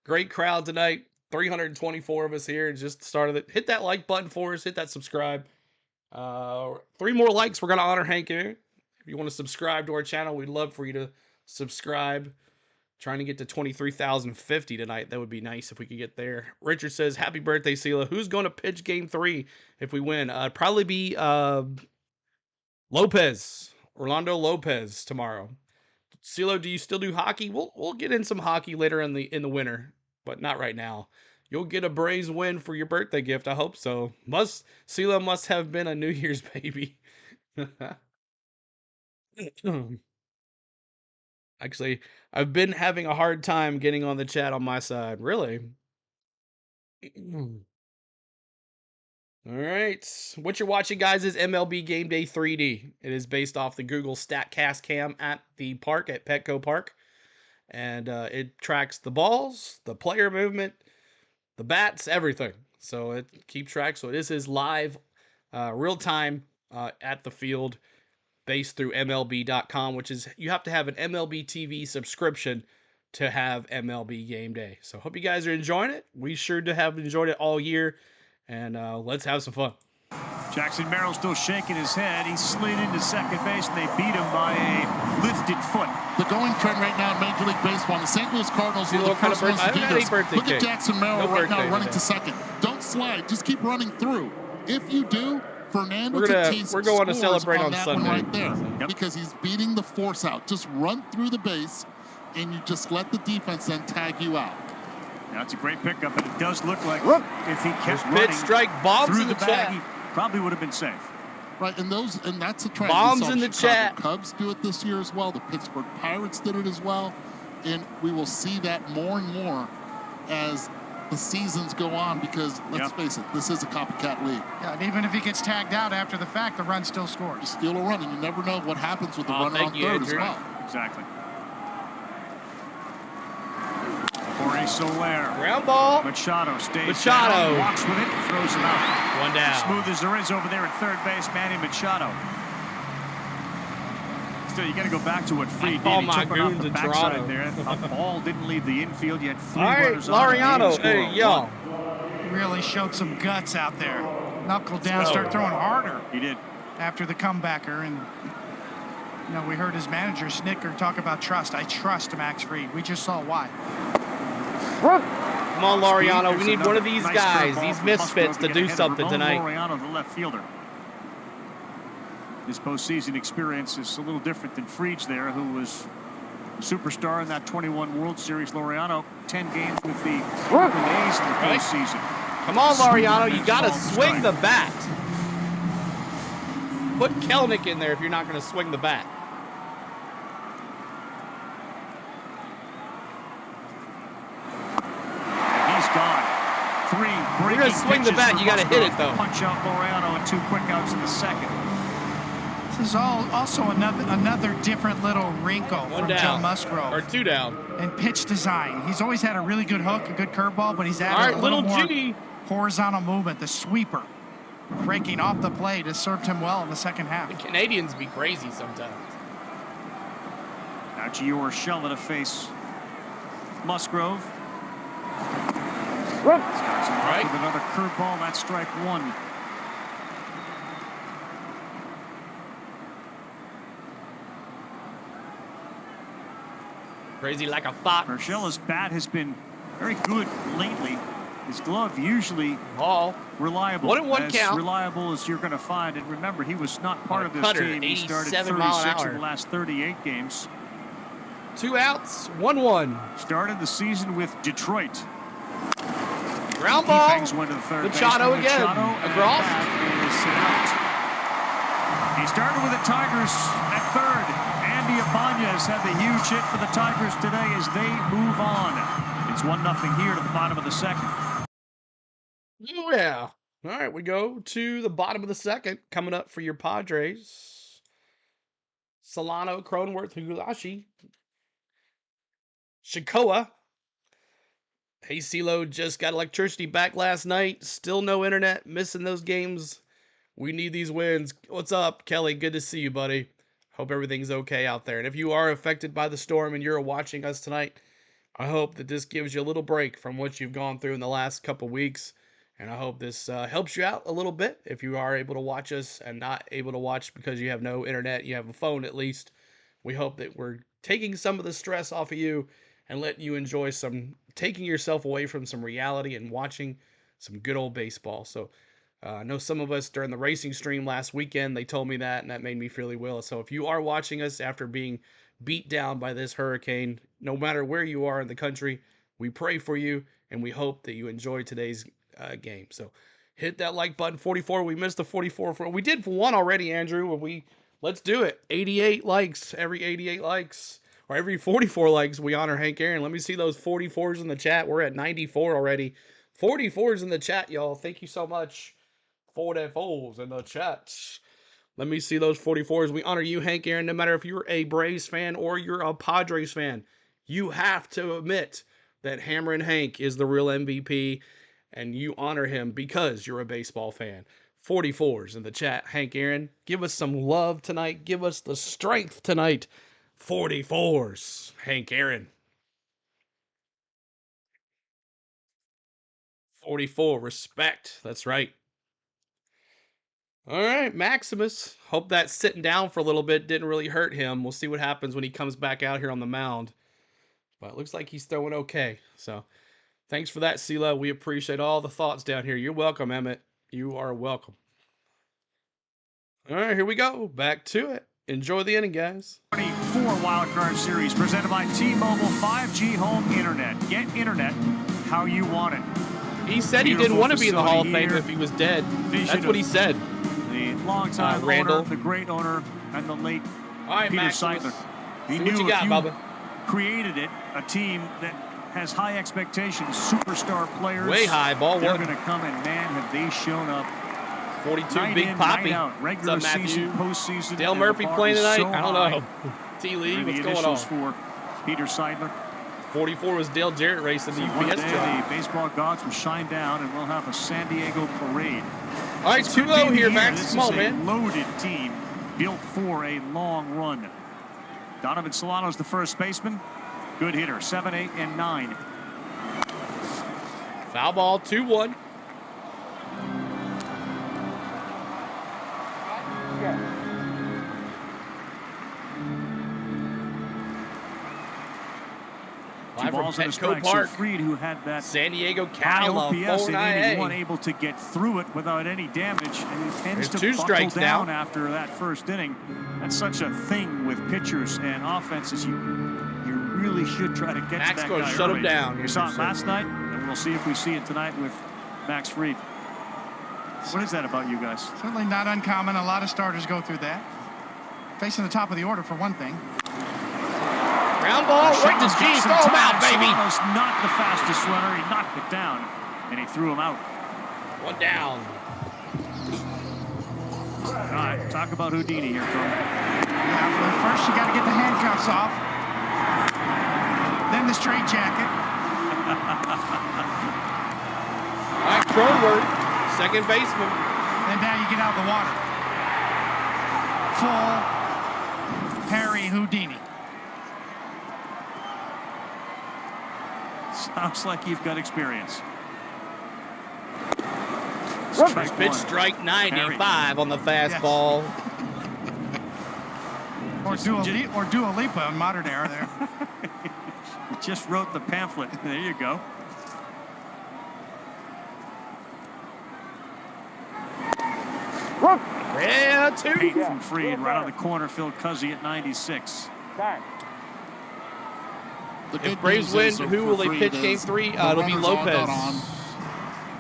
Great crowd tonight. 324 of us here. Just started it. Hit that like button for us. Hit that subscribe. 3 more likes. We're going to honor Hank here. If you want to subscribe to our channel, we'd love for you to subscribe. Trying to get to 23,050 tonight. That would be nice if we could get there. Richard says, happy birthday, CeeLo. Who's going to pitch game 3 if we win? Probably be Lopez. Orlando Lopez tomorrow. CeeLo, do you still do hockey? We'll get in some hockey later in the winter, but not right now. You'll get a Braves win for your birthday gift. I hope so. CeeLo must have been a New Year's baby. Actually, I've been having a hard time getting on the chat on my side. Really? All right. What you're watching, guys, is MLB Game Day 3D. It is based off the Google StatCast cam at the park, at Petco Park. And it tracks the balls, the player movement, the bats, everything. So it keeps track. So this is live, real time at the field, based through MLB.com, which is, you have to have an MLB TV subscription to have MLB Game Day. So hope you guys are enjoying it. We sure to have enjoyed it all year, and let's have some fun. Jackson Merrill still shaking his head. He slid into second base, and they beat him by a lifted foot. The going trend right now in Major League Baseball, the St. Louis Cardinals were the first ones to do this. Look at Jackson Merrill right now running to second. Don't slide. Just keep running through. If you do, Fernando Tatis we're going to celebrate on that Sunday. one right there, because he's beating the force out. Just run through the base, and you just let the defense then tag you out. Now it's a great pickup, and it does look like if he kept running pitch, strike, bombs through in the the bag, chat. he probably would have been safe. Right, and that's a trend. Bombs we saw in the chat. Cubs do it this year as well. The Pittsburgh Pirates did it as well, and we will see that more and more as the seasons go on, because let's face it, this is a copycat league. Yeah, and even if he gets tagged out after the fact, the run still scores. Steal a run, and you never know what happens with the runner on third as well. Exactly. Jorge Soler. Ground ball. Machado stays down, walks with it, and throws him out. One down. As smooth as there is over there at third base, Manny Machado. Still, you got to go back to what Fried did. All He my took it off goons the in backside Toronto. there. A ball didn't leave the infield. You had 3 All right, runners on it. Laureano. Hey, yo. Really showed some guts out there. Knuckled down, started throwing harder. He did. After the comebacker. And, you know, we heard his manager, Snicker, talk about trust. I trust Max Fried. We just saw why. Come on, Laureano. We need one of these guys, these misfits, to do something tonight. Laureano, the left fielder. His postseason experience is a little different than Fried's there, who was a superstar in that 21 World Series. Laureano, 10 games with the Oakland A's in the postseason. Come on, Laureano. You got to swing the bat. Put Kelnick in there if you're not going to swing the bat. He's gone. 3 breaking You're going to swing the bat. You got to hit it, though. Punch out Laureano and 2 quick outs in the second. This is also another different little wrinkle from Joe Musgrave. Or 2 down. And pitch design. He's always had a really good hook, a good curveball, but he's added a little more horizontal movement. The sweeper breaking off the plate has served him well in the second half. The Canadians be crazy sometimes. Now Gio Urshela to face Musgrave. With another curveball, that's strike 1. Crazy like a fox. Urshela's bat has been very good lately. His glove usually reliable. 1 and 1 as count. reliable as you're going to find. And remember, he was not part of this Cutter, team. He started 87 mile an 36 hour. in the last 38 games. 2 outs, 1-1. Started the season with Detroit. Ground ball. He bangs one to the third Machado baseman. again. Machado, he started with the Tigers at third. Andy Ibanez had the huge hit for the Tigers today as they move on. It's 1-0 here to the bottom of the second. Oh, yeah. All right, we go to the bottom of the second. Coming up for your Padres. Solano, Cronenworth, Higurashi, Shikoa. Hey, CeeLo, just got electricity back last night. Still no internet. Missing those games. We need these wins. What's up, Kelly? Good to see you, buddy. Hope everything's okay out there. And if you are affected by the storm and you're watching us tonight, I hope that this gives you a little break from what you've gone through in the last couple weeks. And I hope this helps you out a little bit if you are able to watch us and not able to watch because you have no internet. You have a phone at least. We hope that we're taking some of the stress off of you and letting you enjoy taking yourself away from some reality and watching some good old baseball. So I know some of us during the racing stream last weekend, they told me that, and that made me feel really well. So if you are watching us after being beat down by this hurricane, no matter where you are in the country, we pray for you, and we hope that you enjoy today's game. So hit that like button. 44, we missed the 44. We did 1 already, Andrew. Let's do it. 88 likes. Every 88 likes, or every 44 likes, we honor Hank Aaron. Let me see those 44s in the chat. We're at 94 already. 44s in the chat, y'all. Thank you so much. 44s in the chat. Let me see those 44s. We honor you, Hank Aaron. No matter if you're a Braves fan or you're a Padres fan, you have to admit that Hammerin' Hank is the real MVP, and you honor him because you're a baseball fan. 44s in the chat. Hank Aaron, give us some love tonight. Give us the strength tonight. 44s. Hank Aaron. 44, respect. That's right. All right, Maximus. Hope that sitting down for a little bit didn't really hurt him. We'll see what happens when he comes back out here on the mound. But it looks like he's throwing okay. So thanks for that, CeeLo. We appreciate all the thoughts down here. You're welcome, Emmett. You are welcome. All right, here we go. Back to it. Enjoy the inning, guys. 24 Wildcard Series presented by T-Mobile 5G Home Internet. Get internet how you want it. He said he didn't want to be in the Hall of Fame if he was dead. That's what he said. The longtime owner, the great owner, and the late Peter Seidler. He knew if you created it, a team that has high expectations, superstar players. Way high, ball they're one. going to come, and man, have they shown up. 42, night Big in, Poppy. night out. Regular What's up, season, postseason. Dale Murphy playing tonight? So I don't know. T-Lee, what's going on? For Peter Seidler. 44 was Dale Jarrett racing the One UPS day, job. the baseball gods will shine down, and we'll have a San Diego parade. All right, 2-0 here, Max. Come on, man. This is a loaded team built for a long run. Donovan Solano's the first baseman. Good hitter, 7, 8, and 9. Foul ball, 2-1. Two balls and a strike. Petco Park. So Fried, who had that San Diego high Padres, OPS in inning one, able to get through it without any damage, and he tends to buckle down after that first inning. That's such a thing with pitchers and offenses. You really should try to catch that guy shut early. him down. We saw it last night, and we'll see if we see it tonight with Max Fried. What is that about you guys? Certainly not uncommon. A lot of starters go through that. Facing the top of the order for one thing. Ground ball, right to G. Throw him out, baby. Solano's not the fastest runner. He knocked it down, and he threw him out. One down. All right, talk about Houdini here, Carl. Yeah, first you got to get the handcuffs off. Then the straight jacket. All right, Cronenworth, second baseman. And now you get out of the water. Full Harry Houdini. Sounds like you've got experience. First pitch, strike 95 on the fastball. Yes. Or Dua Lipa in modern era there. You just wrote the pamphlet. There you go. Yeah, 2. Pete from Fried right on the corner. Phil Cuzzy at 96. If Braves win, who will they pitch game 3? It'll be Lopez.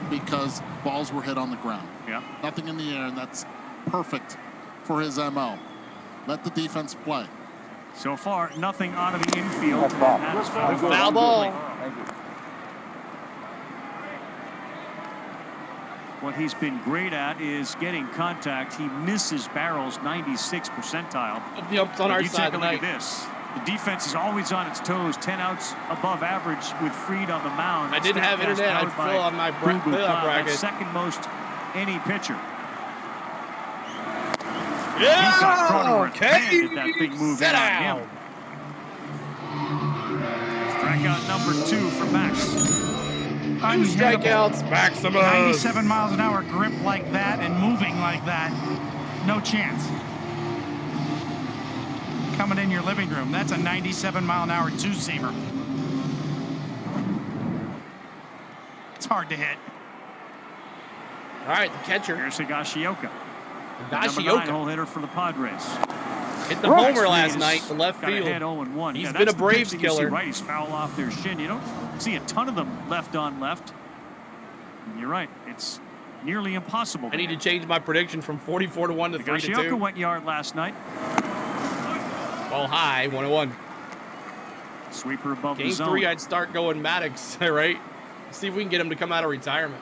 Because balls were hit on the ground. Yeah. Nothing in the air, and that's perfect for his MO. Let the defense play. So far, nothing out of the infield. That is foul ball. What he's been great at is getting contact. He misses barrels 96th percentile. On our you side take a look at this. The defense is always on its toes. 10 outs above average with Fried on the mound. I didn't have internet. I'd fill on my bracket. Second most any pitcher. Yeah! Okay. Did that big move in on him. Strikeout number 2 for Max. 2 strikeouts, Maximus. 97 miles an hour grip like that and moving like that. No chance. Coming in your living room. That's a 97 mile an hour two-seamer. It's hard to hit. All right, the catcher. Here's Higashioka. Number 9 hole hitter for the Padres. Hit the homer last night to left field. Head 0-1. He's been a Braves killer. Right, he's foul off their shin. You don't see a ton of them left on left. And you're right. It's nearly impossible. I need to change my prediction from 44-1 to 3-2. Higashioka went yard last night. Ball high, 1-1. Sweeper above Game the zone. 3, I'd start going Maddox, right? See if we can get him to come out of retirement.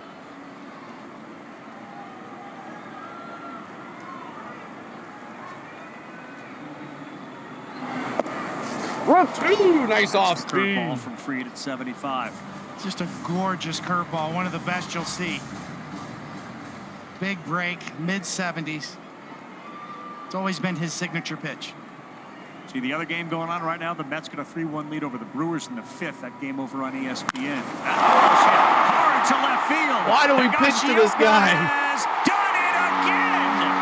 Two, nice off speed. Curveball from Fried at 75. Just a gorgeous curveball, one of the best you'll see. Big break, mid-70s. It's always been his signature pitch. See the other game going on right now. The Mets got a 3-1 lead over the Brewers in the 5th. That game over on ESPN. Hard to left field. Why do we pitch to this guy? Has done it again.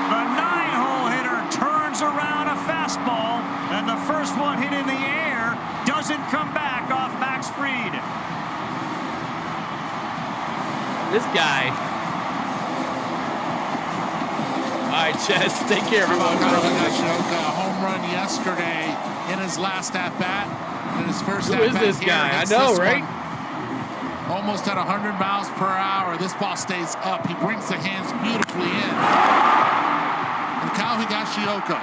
The 9-hole hitter turns around a fastball, and the first one hit in the air doesn't come back off Max Fried. This guy. All right, Chess, take care, everyone. Higashioka, a home run yesterday in his last at-bat. In his first Who is this guy? I know, right? Almost at 100 miles per hour. This ball stays up. He brings the hands beautifully in. And Kyle Higashioka,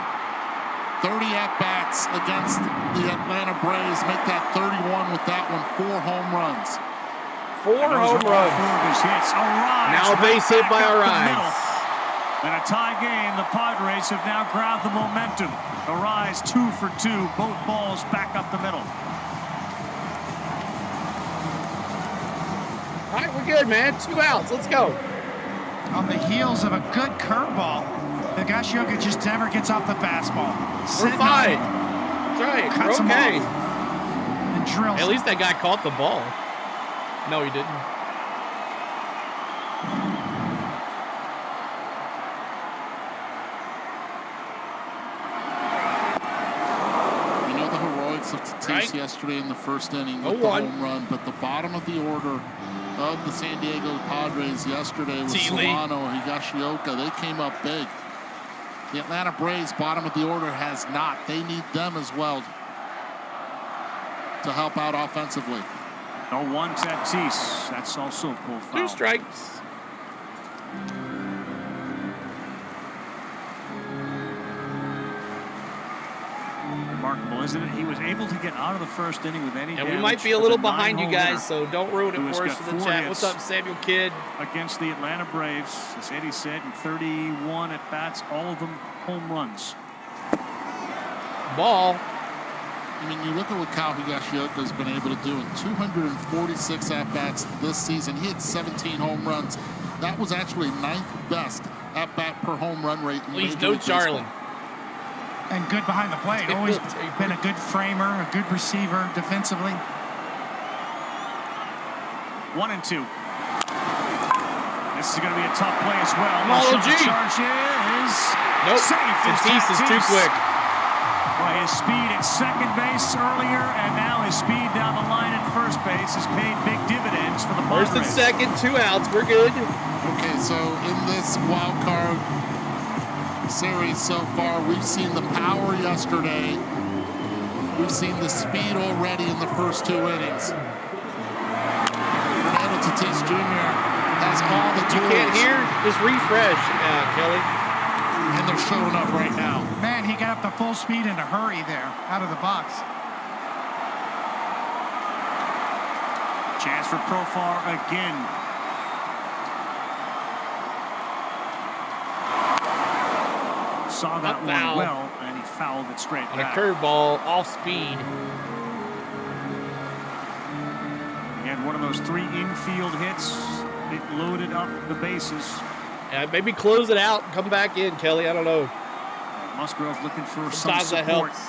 30 at-bats against the Atlanta Braves. Make that 31 with that one. 4 home runs. 4 home runs. 4 of his hits. Now a base hit by Arise. In a tie game, the Padres have now grabbed the momentum. Arise 2 for 2. Both balls back up the middle. All right, we're good, man. 2 outs. Let's go. On the heels of a good curveball, Higashioka just never gets off the fastball. We're fine. That's right. Cuts We're okay. him off and drills. At least that guy caught the ball. No, he didn't. Of Tatis yesterday in the first inning with the home run, but the bottom of the order of the San Diego Padres yesterday with Solano or Higashioka, they came up big. The Atlanta Braves bottom of the order has not. They need them as well to help out offensively. 0-1 Tatis. That's also a pull foul. 2 strikes. Remarkable, isn't it? He was able to get out of the first inning with any damage. And we might be a little behind you guys, so don't ruin it for us in the chat. What's up, Samuel Kidd? Against the Atlanta Braves, as Eddie said, in 31 at-bats, all of them home runs. Ball. I mean, you look at what Kyle Higashioka has been able to do in 246 at-bats this season. He had 17 home runs. That was actually 9th best at-bat per home run rate. Please, no Charlie. And good behind the plate. Always been a good framer, a good receiver defensively. 1-2. This is going to be a tough play as well. The charge is safe. Tatis is too quick. Well, his speed at second base earlier, and now his speed down the line at first base has paid big dividends for the Padres. First and second, 2 outs. We're good. Okay, so in this wild card series so far, we've seen the power yesterday. We've seen the speed already in the first 2 innings. Fernando Tatis Jr. has all the tools. You can't hear? Just refresh, Kelly. And they're showing up right now. Man, he got up to full speed in a hurry there, out of the box. Chance for Profar again. Saw that one well, and he fouled it straight on back. A curveball, off speed. He had one of those 3 infield hits. It loaded up the bases. Yeah, maybe close it out and come back in, Kelly. I don't know. Musgrave looking for some support. That helps.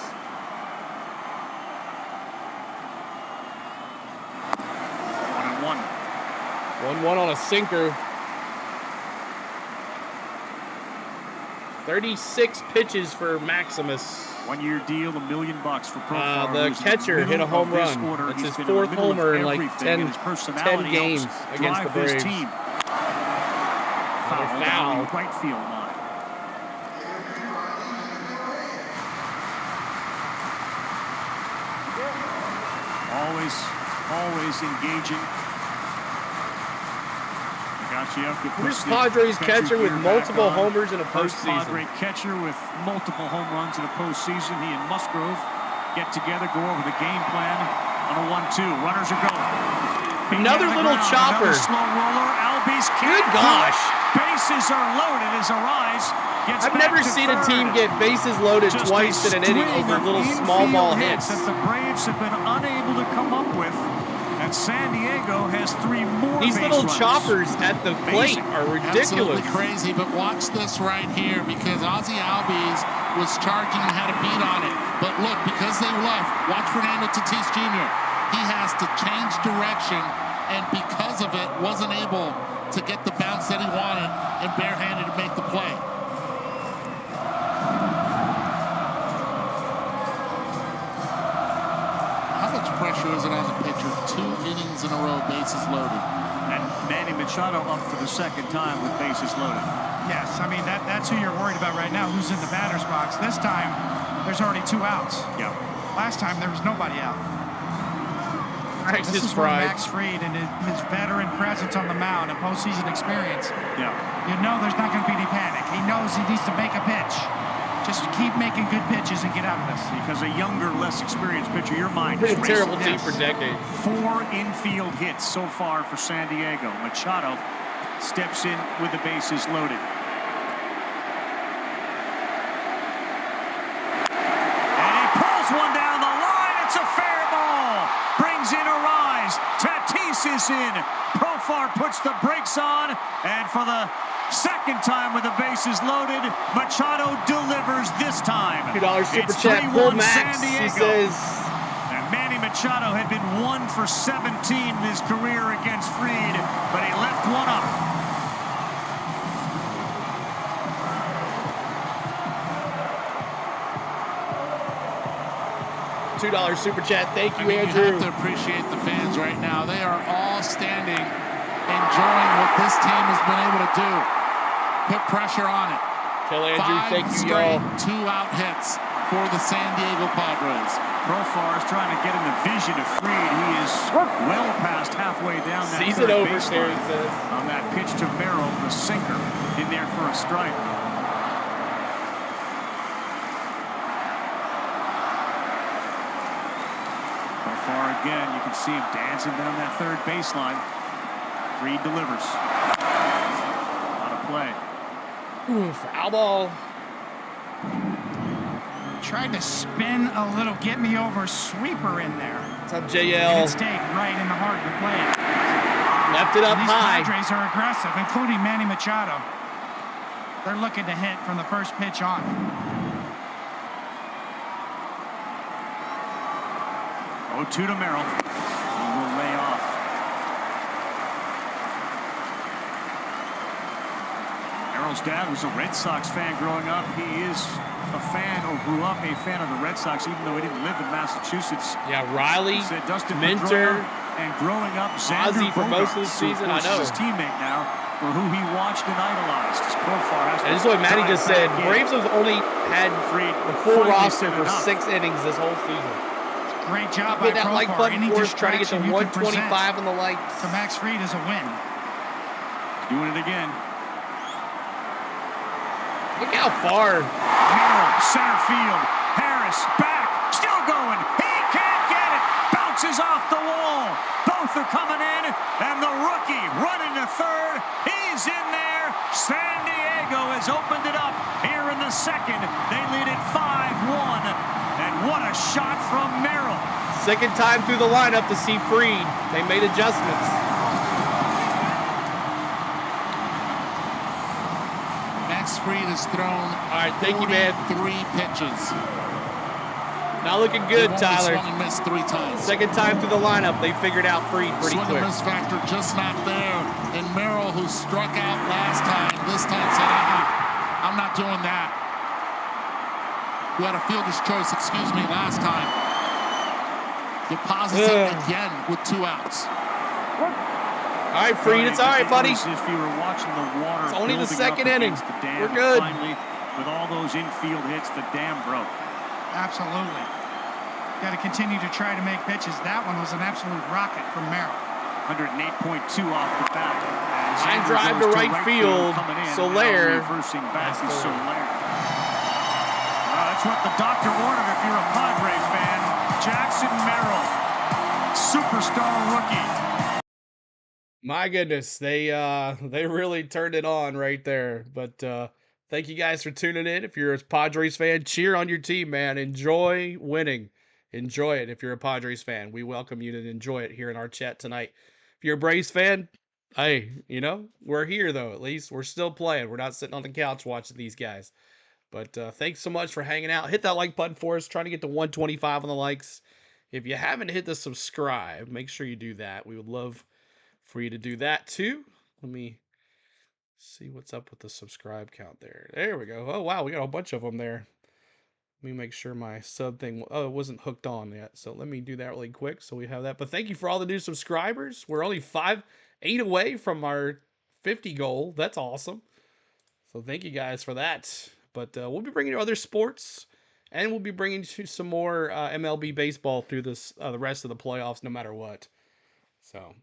1-1. 1-1 on a sinker. 36 pitches for Maximus. 1-year deal, $1 million for Profar. The catcher hit a home run. That's his 4th homer in like 10 games against the Braves. Team. Foul. Right field line. Always engaging. Bruce Padres catcher with multiple homers in a postseason. Padre catcher with multiple home runs in a postseason. He and Musgrave get together, go over the game plan on a 1-2. Runners are going. Another little chopper. Another slow roller. Albies Good gosh. Bases are loaded as Arise gets I've never seen a team get bases loaded twice in an inning over little small ball hits that the Braves have been unable to come up with. And San Diego has 3 more. These little choppers at the plate are ridiculous. Absolutely crazy, but watch this right here because Ozzie Albies was charging and had a beat on it. But look, because they left, watch Fernando Tatis Jr. He has to change direction, and because of it, wasn't able to get the bounce that he wanted and barehanded to make the play. How much pressure is it on the pitcher? 2 innings in a row, bases loaded. And Manny Machado up for the 2nd time with bases loaded. Yes, I mean, that's who you're worried about right now, who's in the batter's box. This time, there's already 2 outs. Yeah. Last time, there was nobody out. This is where Max Fried and his veteran presence on the mound and postseason experience. Yeah. You know there's not going to be any panic. He knows he needs to make a pitch. Just keep making good pitches and get out of this. Because a younger, less experienced pitcher, your mind is racing. Terrible team for decades. 4 infield hits so far for San Diego. Machado steps in with the bases loaded. And he pulls one down the line. It's a fair ball. Brings in Arise. Tatis is in. Profar puts the brakes on. And for the Second time with the bases loaded. Machado delivers this time. $2 super It's chat. 3-1 Bull Max, San Diego. he says. And Manny Machado had been 1 for 17 in his career against Fried, but he left one up. $2 super chat. Thank you, Andrew. You have to appreciate the fans right now. They are all standing, enjoying what this team has been able to do. Put pressure on it. Tell Andrew, thank you, straight y'all. 2-out hits for the San Diego Padres. Profar is trying to get in the vision of Fried. He is well past halfway down that Season third over, baseline Terry says. on that pitch to Merrill, the sinker, in there for a strike. Profar again, you can see him dancing down that third baseline. Fried delivers. Not a play. Ooh, foul ball. Tried to spin a little get me over sweeper in there. What's up, And JL? it stayed right in the heart of the plate. Left it up These high. Padres are aggressive, including Manny Machado. They're looking to hit from the first pitch on. Oh, 2 to Merrill. He will lay off. Merrill's dad was a Red Sox fan growing up. He is a fan, or grew up a fan of the Red Sox, even though he didn't live in Massachusetts. Yeah, Riley, He said Dustin Minter, Pedroia, and growing up, Xander Ozzie for most of the Bogaerts, who, season, of course, I know. is his teammate now, for who he watched and idolized. His profile has And this is what Matty just said. Braves have only had the full roster for 6 innings this whole season. Great job by Hit that like Profar. button Any for us, try to get to distraction you can present 125 on the lights. to Max Fried is a win. Doing it again. Look how far. Merrill, center field. Harris back, still going. He can't get it. Bounces off the wall. Both are coming in, and the rookie running to third. He's in there. San Diego has opened it up here in the second. They lead it 5-1, and what a shot from Merrill. Second time through the lineup to see Fried. They made adjustments. Max Fried has thrown All right, thank you, man. 3 pitches. Not looking good, He only Tyler. swung and missed 3 times. Second time through the lineup, they figured out Fried pretty Swing quick. and miss factor just not there. And Merrill, who struck out last time, this time said, I'm not doing that. Who had a fielder's choice, excuse me, last time. Deposits it again with 2 outs. All right, Fried, it's all right, buddy. If you were watching the water, It's only the building second up inning. against the dam, We're good. Finally, with all those infield hits, the dam broke. Absolutely. Got to continue to try to make pitches. That one was an absolute rocket from Merrill. 108.2 off the bat. As Line Andrew drive goes to right field. coming in. Soler. Now reversing back is Soler. That's what the doctor ordered if you're a Padres fan. Jackson Merrill, superstar rookie. My goodness, they really turned it on right there. But thank you guys for tuning in. If you're a Padres fan, cheer on your team, man. Enjoy winning. Enjoy it. If you're a Padres fan, we welcome you to enjoy it here in our chat tonight. If you're a Braves fan, hey, we're here though. At least we're still playing. We're not sitting on the couch watching these guys. But thanks so much for hanging out. Hit that like button for us. Trying to get to 125 on the likes. If you haven't hit the subscribe, make sure you do that. We would love for you to do that too. Let me see what's up with the subscribe count there. There we go. Oh, wow. We got a bunch of them there. Let me make sure my sub thing, it wasn't hooked on yet. So let me do that really quick so we have that. But thank you for all the new subscribers. We're only 8 away from our 50 goal. That's awesome. So thank you guys for that. But we'll be bringing you other sports, and we'll be bringing you some more MLB baseball through this the rest of the playoffs, no matter what. So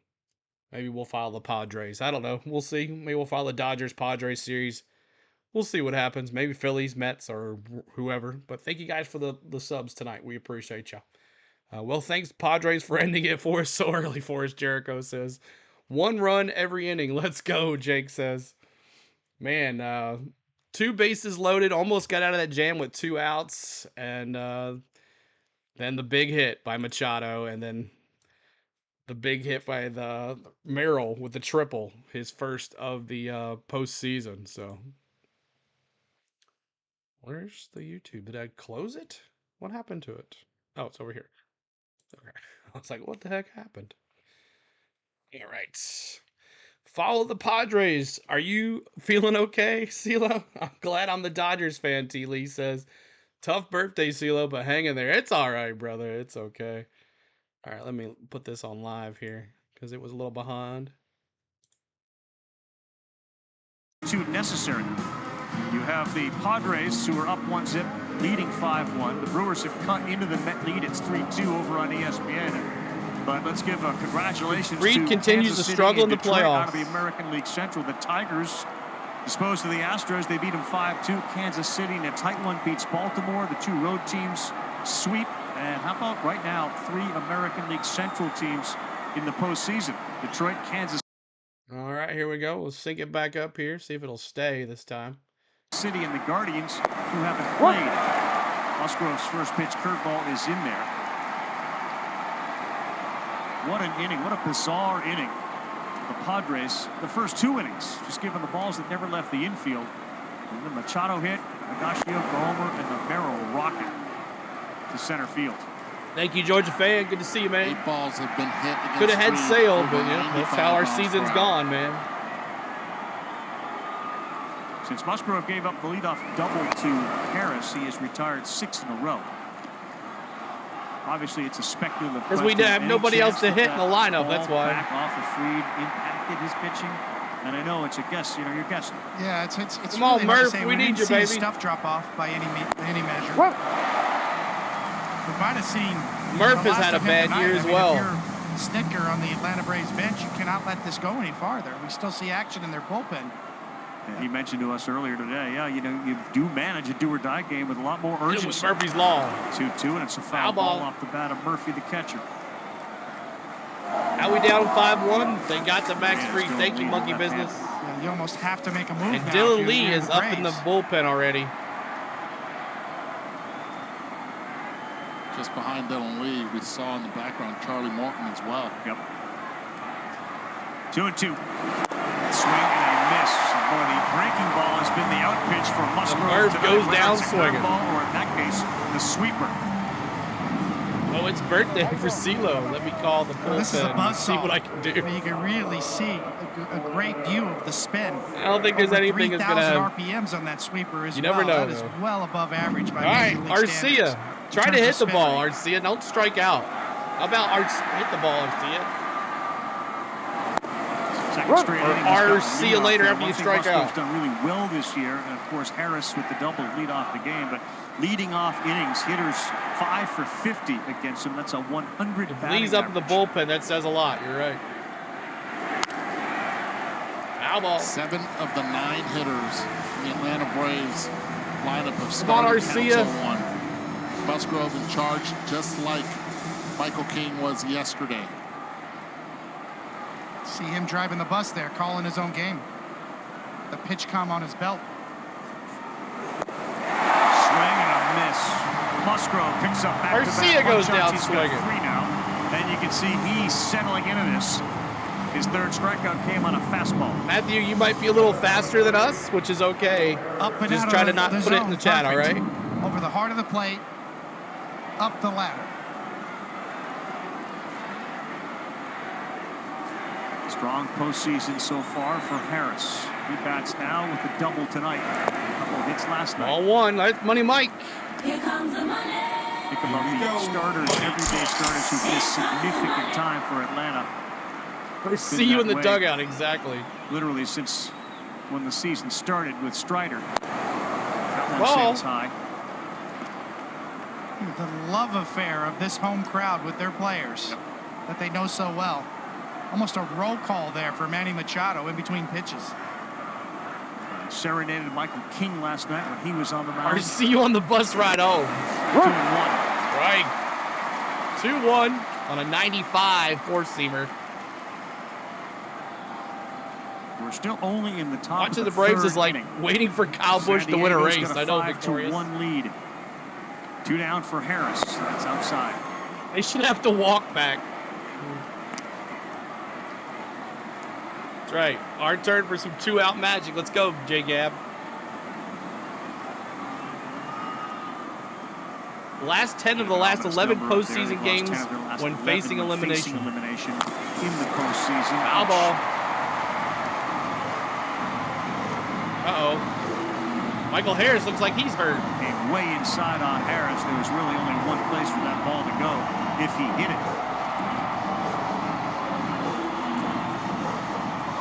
maybe we'll follow the Padres. I don't know. We'll see. Maybe we'll follow the Dodgers-Padres series. We'll see what happens. Maybe Phillies, Mets, or whoever. But thank you guys for the subs tonight. We appreciate you. Well, thanks, Padres, for ending it for us so early for us, Jericho says. 1 run every inning. Let's go, Jake says. Man, 2 bases loaded. Almost got out of that jam with 2 outs. And then the big hit by Machado. And then the big hit by the Merrill with the triple, his first of the postseason. So, where's the YouTube? Did I close it? What happened to it? Oh, it's over here. Okay. I was like, what the heck happened? All right. Follow the Padres. Are you feeling okay, CeeLo? I'm glad I'm the Dodgers fan, T. Lee says. Tough birthday, CeeLo, but hang in there. It's all right, brother. It's okay. All right, let me put this on live here because it was a little behind. Necessary. You have the Padres, who are up 1-0, leading 5-1. The Brewers have cut into the Met lead. It's 3-2 over on ESPN. But let's give a congratulations Reed to continues Kansas to City struggle in the Detroit playoffs. out of the American League Central. The Tigers disposed of the Astros. They beat them 5-2. Kansas City in a tight one beats Baltimore. The two road teams sweep. And how about right now, 3 American League Central teams in the postseason? Detroit, Kansas All right, here we go. We'll sync it back up here. See if it'll stay this time. City and the Guardians, who haven't played. Musgrove's first pitch curveball is in there. What an inning. What a bizarre inning. The Padres, the first 2 innings, just giving the balls that never left the infield. And the Machado hit, Nagashio, Gomer, and the Merrill rocket to center field. Thank you, Georgia fan. Good to see you, man. 8 balls have been hit against Could have had Sale, over but yeah, that's 95 how our miles per season's hour. gone, man. Since Musgrave gave up the leadoff double to Harris, he has retired 6 in a row. Obviously, it's a speculative Because we question. have Any nobody else chance to hit in the that lineup, that's ball why. Back off of Fried impacted his pitching, and I know it's a guess. You know, you're guessing. Yeah, it's Come really on, hard to Murph, say. we need didn't you, see his baby. stuff drop off by any measure. Whoa. We might have seen. Murph the has last had a of him bad tonight. year I as mean, well. If you're Snicker on the Atlanta Braves bench, you cannot let this go any farther. We still see action in their bullpen. And he mentioned to us earlier today, yeah, you know, you do manage a do-or-die game with a lot more Hit him with urgency. Murphy's Law. 2-2, and it's a foul ball off the bat of Murphy, the catcher. How we down 5-1? They got the max Yeah, free. still Thank you, lead Monkey on that Business. Yeah, you almost have to make a move And now. Dylan Lee is up in the bullpen already. Just behind Dylan Lee, we saw in the background Charlie Morton as well. Yep. 2-2. Swing and a miss. Boy, the breaking ball has been the out pitch for Musgrave. Murph tonight, goes whether down it's a swinging. curveball, or in that case, the sweeper. Oh, it's birthday for CeeLo. Let me call the Well, this is a bullpen and buzz see saw. what I can do. You can really see a great view of the spin. I don't think there's Over anything that's going to 3,000 have... RPMs on that sweeper as You well. never know, That is though. well above average by All right, Major League standards. Arcia. in Try to terms hit of the spin ball, rate. Arcia. Don't strike out. How about hit the ball, Arcia? Second straight Or inning, he's got Arcia leadoff later there. after you One thing strike Musgrove's out. done really well this year, and of course Harris with the double lead off the game, but leading off innings, hitters 5 for 50 against him. That's a 100 batting Lee's up in the average. bullpen. That says a lot. You're right. Foul ball. 7 of the 9 hitters in the Atlanta Braves lineup have Come on, started Arcia. 0-1. Musgrove in charge, just like Michael King was yesterday. See him driving the bus there, calling his own game. The pitch com on his belt. Swing and a miss. Musgrove picks up back-to-back Arcia goes punch-outs. down He's got swinging. 3 now. And you can see he's settling into this. His third strikeout came on a fastball. Matthew, you might be a little faster than us, which is okay. Up and Just out try of to not the put it in the zone. chat, all Perfect. right? Over the heart of the plate, up the ladder. Strong postseason so far for Harris. He bats now with a double tonight. A couple of hits last night. All one. That's Money Mike. Think about the starters, everyday starters who missed significant time for Atlanta. Or see you in the way. dugout, exactly. Literally since when the season started with Strider. That one Ball. sails high. The love affair of this home crowd with their players that they know so well. Almost a roll call there for Manny Machado in between pitches. Serenaded Michael King last night when he was on the mound. Or see you on the bus ride home. 2-1. Right. 2-1 on a 95 four-seamer. We're still only in the top Watching of the the Braves third is like inning. waiting for Kyle Busch San to win a Diego's race. got I know, 5-1 Victorious. lead. 2 down for Harris. That's outside. They should have to walk back. That's right. Our turn for some 2-out magic. Let's go, J-Gab. Last 10 of the last 11 postseason games when facing elimination. In the postseason. Foul ball. Uh-oh. Michael Harris looks like he's hurt. Came way inside on Harris. There was really only one place for that ball to go if he hit it.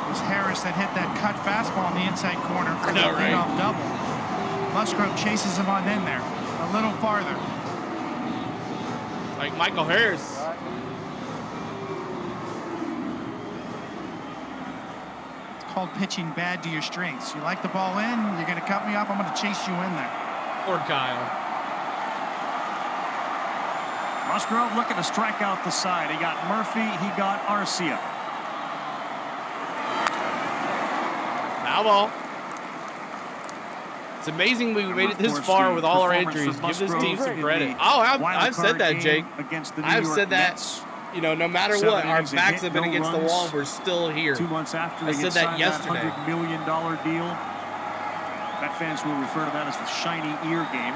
It was Harris that hit that cut fastball in the inside corner for the leadoff double. Musgrave chases him on in there a little farther. Like Michael Harris. It's called pitching bad to your strengths. You like the ball in, you're going to cut me off, I'm going to chase you in there. Poor Kyle. Musgrave looking to strike out the side. He got Murphy, he got Arcia. Foul ball. It's amazing we made it this far with all our injuries. Give this team some credit. Oh, I've said that, Jake. I've said that, you know, no matter what, our backs have been against the wall, we're still here. 2 months after I said that yesterday. $100 million deal. Met fans will refer to that as the shiny ear game.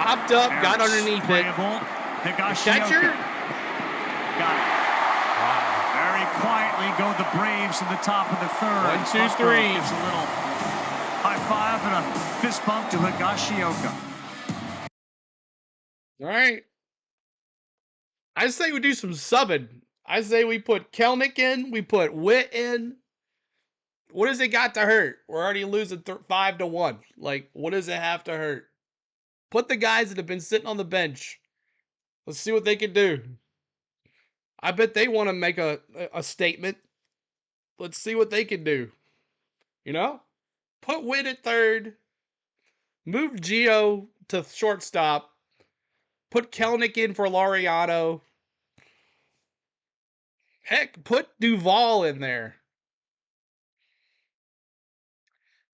Hopped up, got underneath it. The catcher got it. Very quietly go the Braves in the top of the third. 1, 2, 3. Gives a little high five and a fist bump to Higashioka. All right. I say we do some subbing. I say we put Kelnick in. We put Witt in. What does it got to hurt? We're already losing 5-1. Like, what does it have to hurt? Put the guys that have been sitting on the bench. Let's see what they can do. I bet they want to make a statement. Let's see what they can do. You know? Put Witt at third. Move Gio to shortstop. Put Kelnick in for Laureano. Heck, put Duvall in there.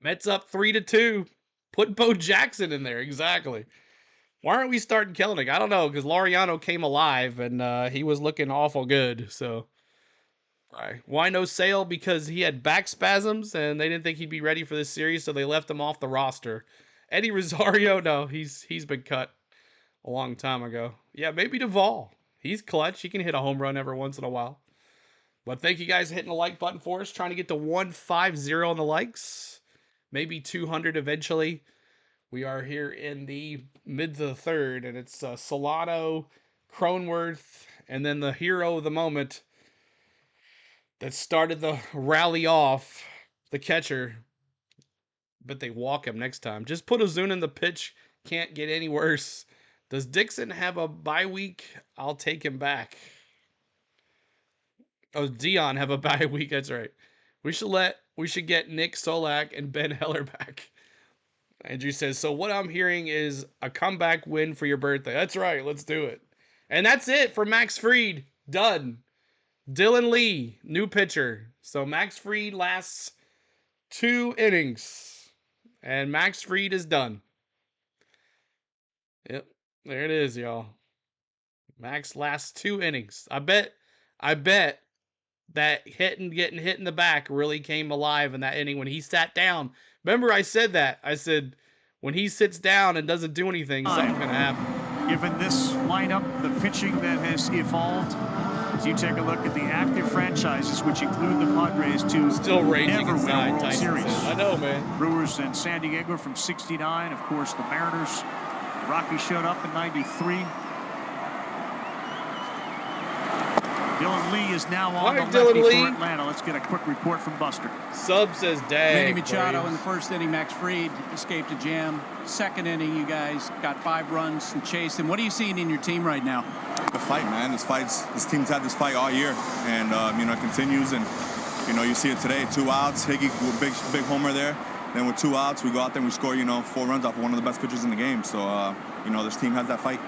Mets up 3-2. Put Bo Jackson in there. Exactly. Why aren't we starting Kelnick? I don't know, because Laureano came alive, and he was looking awful good. So, right. Why no Sale? Because he had back spasms, and they didn't think he'd be ready for this series, so they left him off the roster. Eddie Rosario, no, he's been cut a long time ago. Yeah, maybe Duvall. He's clutch. He can hit a home run every once in a while. But thank you guys for hitting the like button for us. Trying to get to 150 on the likes. Maybe 200 eventually. We are here in the mid to the third, and it's Solano, Cronenworth, and then the hero of the moment that started the rally off, the catcher. But they walk him next time. Just put Ozuna in the pitch. Can't get any worse. Does Dixon have a bye week? I'll take him back. Oh, Dion have a bye week. That's right. We should get Nick Solak and Ben Heller back. Andrew says, so what I'm hearing is a comeback win for your birthday. That's right. Let's do it. And that's it for Max Fried. Done. Dylan Lee, new pitcher. So Max Fried lasts 2 innings. And Max Fried is done. Yep. There it is, y'all. Max lasts 2 innings. I bet that getting hit in the back really came alive in that inning when he sat down. Remember I said that. I said, when he sits down and doesn't do anything, something's going to happen. Given this lineup, the pitching that has evolved, as you take a look at the active franchises, which include the Padres, to still raging never win a World Tyson Series. says. I know, man. Brewers and San Diego from 69. Of course, the Mariners. Rocky showed up in 93. Dylan Lee is now on the lefty for Atlanta. Let's get a quick report from Buster. Sub says, dang. Manny Machado in the first inning. Max Fried escaped a jam. Second inning, you guys got 5 runs and chased him. What are you seeing in your team right now? The fight, man. This team's had this fight all year, and you know, it continues. And you know, you see it today. 2 outs. Higgy with big homer there. Then with 2 outs, we go out there and we score, you know, 4 runs off of one of the best pitchers in the game. So you know, this team has that fight.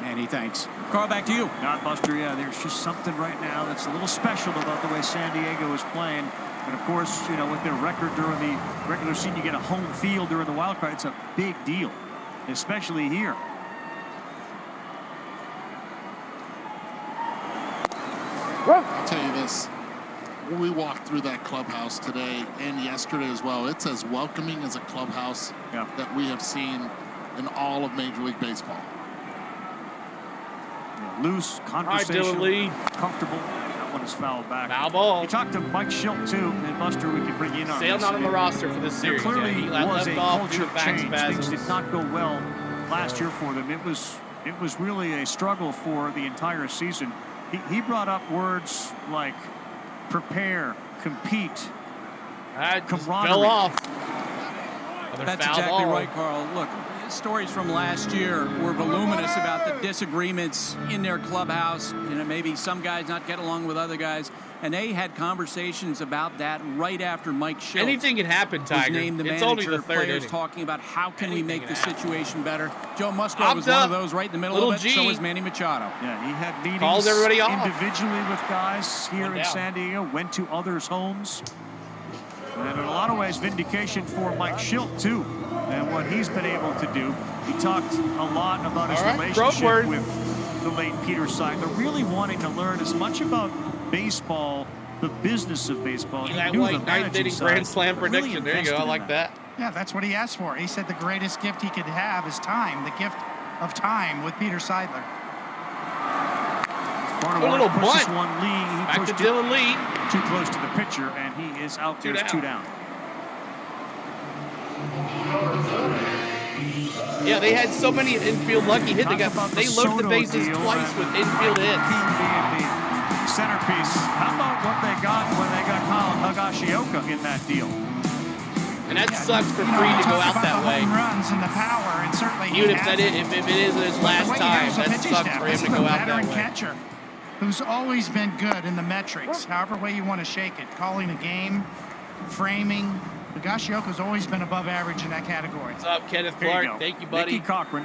Manny, thanks. Carl, back to you. God, Buster, yeah, there's just something right now that's a little special about the way San Diego is playing. And, of course, you know, with their record during the regular season, you get a home field during the wild card. It's a big deal, especially here. I'll tell you this. We walked through that clubhouse today and yesterday as well. It's as welcoming as a clubhouse that we have seen in all of Major League Baseball. Loose, conversational, comfortable. That one is fouled back. Foul ball. You talked to Mike Schilt, too, and Buster, we can bring you in on Sale this. not on the roster for this series. There clearly he was left a off culture change. spasms. Things did not go well last year for them. It was really a struggle for the entire season. He brought up words like prepare, compete, camaraderie. Fell off. That's exactly right, Carl. Look, stories from last year were voluminous about the disagreements in their clubhouse. You know, maybe some guys not get along with other guys. And they had conversations about that right after Mike Schilt Anything can happen, Tiger. was named the It's manager. only the third Players inning. talking about how can we make the situation better. Joe Musgrave Popped was one of up. those right in the middle Little of it. G. So was Manny Machado. Yeah, he had meetings Calls everybody off. individually with guys here One in down. San Diego, went to others' homes. And in a lot of ways, vindication for Mike Schilt, too, and what he's been able to do. He talked a lot about his relationship with the late Peter Seidler, really wanting to learn as much about baseball, the business of baseball. He That knew white the ninth managing inning side, grand slam but really prediction. There you go. I invested in like that. Yeah, that's what he asked for. He said the greatest gift he could have is time, the gift of time with Peter Seidler. Barnard A little pushes bunt. one Lee. He Back to pushed Dylan Lee. too close to the pitcher, and he is out. There's two down. Yeah, they had so many infield lucky hits. They loaded the bases twice with infield hits. Being the centerpiece. How about what they got when they got Kyle Higashioka in that deal? And that sucks for Freed to go out that way. Home runs and the power, and certainly Even if it isn't his last time, that sucks for him to go out that way. Catcher who's always been good in the metrics, however way you want to shake it, calling a game, framing. Higashioka's always been above average in that category. What's up, Kenneth Here you Clark? go. Thank you, buddy. Nicky Cochran,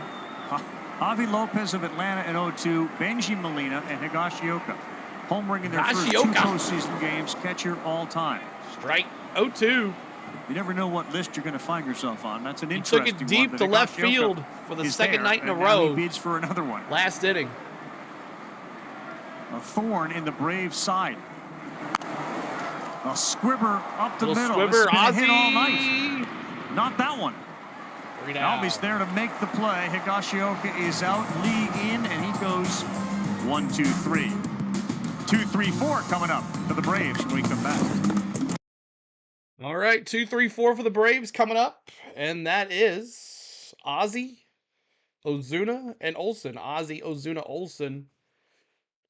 Javi Lopez of Atlanta in 02, Benji Molina, and Higashioka. Homering in their first two postseason games, catcher all time. Strike 0-2. You never know what list you're going to find yourself on. That's an He interesting took it deep one. to left field for the second night in a row. He bids for another one. Last inning. A thorn in the Braves side. A squibber up the middle. Squibber, This has been a hit all Ozzie. night. Not that one. Albies there to make the play. Higashioka is out. Lee in, and he goes 1, 2, 3. 2, 3, 4 coming up for the Braves when we come back. All right, 2, 3, 4 for the Braves coming up, and that is Ozzie, Ozuna, and Olsen. Ozzie, Ozuna, Olsen.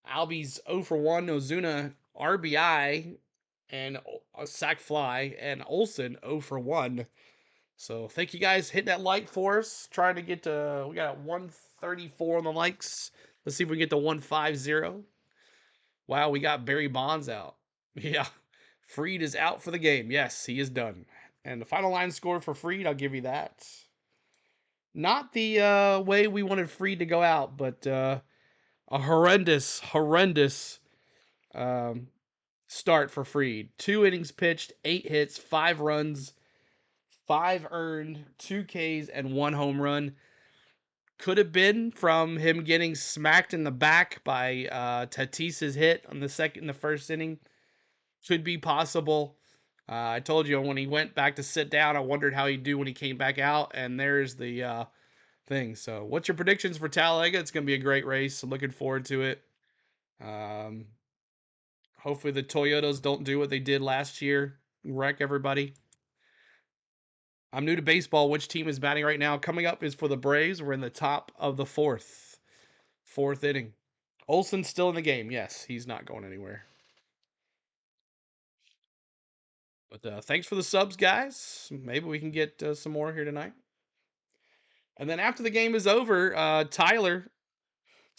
Albies 0 for 1. Ozuna RBI and a sac fly, and Olsen 0 for 1. So thank you guys. Hit that like for us. Trying to get to, we got 134 on the likes. Let's see if we can get to 150. Wow, we got Barry Bonds out. Yeah. Freed is out for the game. Yes, he is done. And the final line score for Freed, I'll give you that. Not the way we wanted Freed to go out, but a horrendous start for Freed. 2 innings pitched, 8 hits, 5 runs, 5 earned, 2 Ks, and 1 home run. Could have been from him getting smacked in the back by Tatis's hit on the first inning. Could be possible. I told you when he went back to sit down, I wondered how he'd do when he came back out, and there's the thing. So what's your predictions for Talladega? It's going to be a great race. I'm looking forward to it. Hopefully the Toyotas don't do what they did last year, wreck everybody. I'm new to baseball. Which team is batting right now? Coming up is for the Braves. We're in the top of the fourth inning. Olsen's still in the game. Yes, he's not going anywhere. But thanks for the subs, guys. Maybe we can get some more here tonight. And then after the game is over, Tyler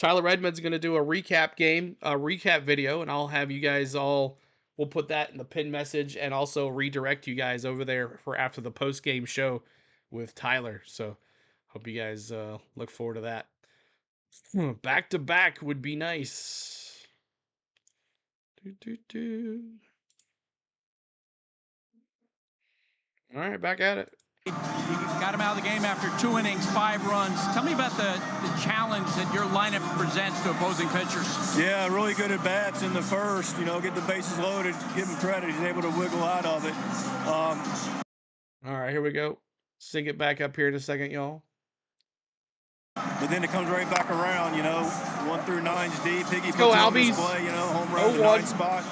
Redmond's going to do a recap video, and I'll have you guys all, we'll put that in the pin message and also redirect you guys over there for after the post-game show with Tyler. So hope you guys look forward to that. Back-to-back would be nice. All right, back at it. You got him out of the game after 2 innings, 5 runs. Tell me about the challenge that your lineup presents to opposing pitchers. Yeah, really good at bats in the first. You know, get the bases loaded, give him credit. He's able to wiggle out of it. All right, here we go. Sync it back up here in a second, y'all. But then it comes right back around, you know. 1 through 9's deep. Higgy puts go, it on Albies. display, you know, home run, the 9th spot.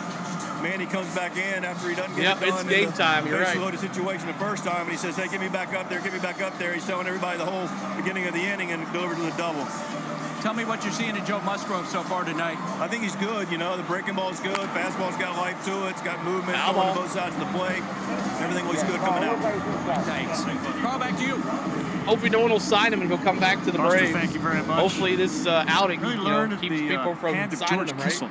Manny comes back in after he doesn't get it done. It's game time. You're right. Loaded situation the first time, and he says, "Hey, get me back up there, get me back up there." He's telling everybody the whole beginning of the inning and delivered to the double. Tell me what you're seeing in Joe Musgrave so far tonight. I think he's good. You know, the breaking ball's good. Fastball's got life to it. It's got movement going to both sides of the plate. Everything looks good coming out. Thanks. Carl, back to you. Hopefully no one will sign him and he'll come back to the Braves. Thank you very much. Hopefully this outing really keeps people from signing him, right?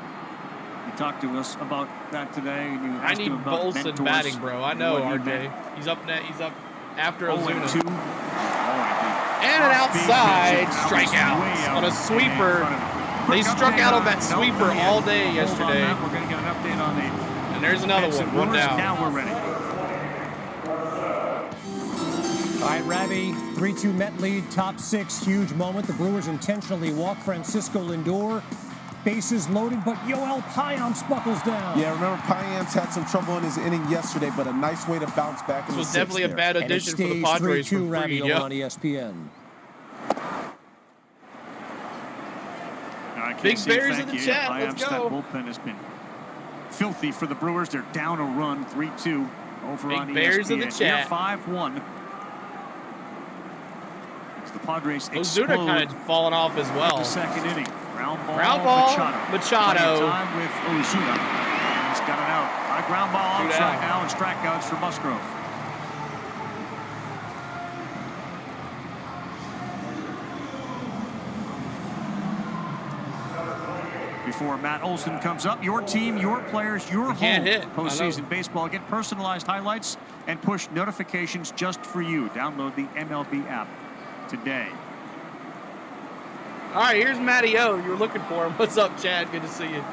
He talked to us about that today. And you I need Bolson batting, bro. I know, RJ. He's up after Ozuna. And an outside strikeout on a sweeper. They struck out on that sweeper all day yesterday. We're going to get an update on the. And there's another one down. Now we're ready. All right, Ravi, 3-2 Met lead, top 6, huge moment. The Brewers intentionally walk Francisco Lindor. Bases loaded, but Yoel Payamps buckles down. Yeah, remember Payamps had some trouble in his inning yesterday, but a nice way to bounce back. This was definitely a bad addition for the Padres. 3-2 Ravi on ESPN. Big Bears in the chat. Let's go. That bullpen has been filthy for the Brewers. They're down a run, 3-2 over on ESPN. Big Bears in the chat. 5-1. The Padres Ozuna kind of falling off as well. The second inning. Ground ball, Machado. Time with Ozuna. He's got it out. A ground ball outside now and strikeouts for Musgrave. Before Matt Olson comes up, your team, your players, your home. Postseason baseball. Get personalized highlights and push notifications just for you. Download the MLB app today. All right, here's Matty O. You were looking for him. What's up, Chad? Good to see you.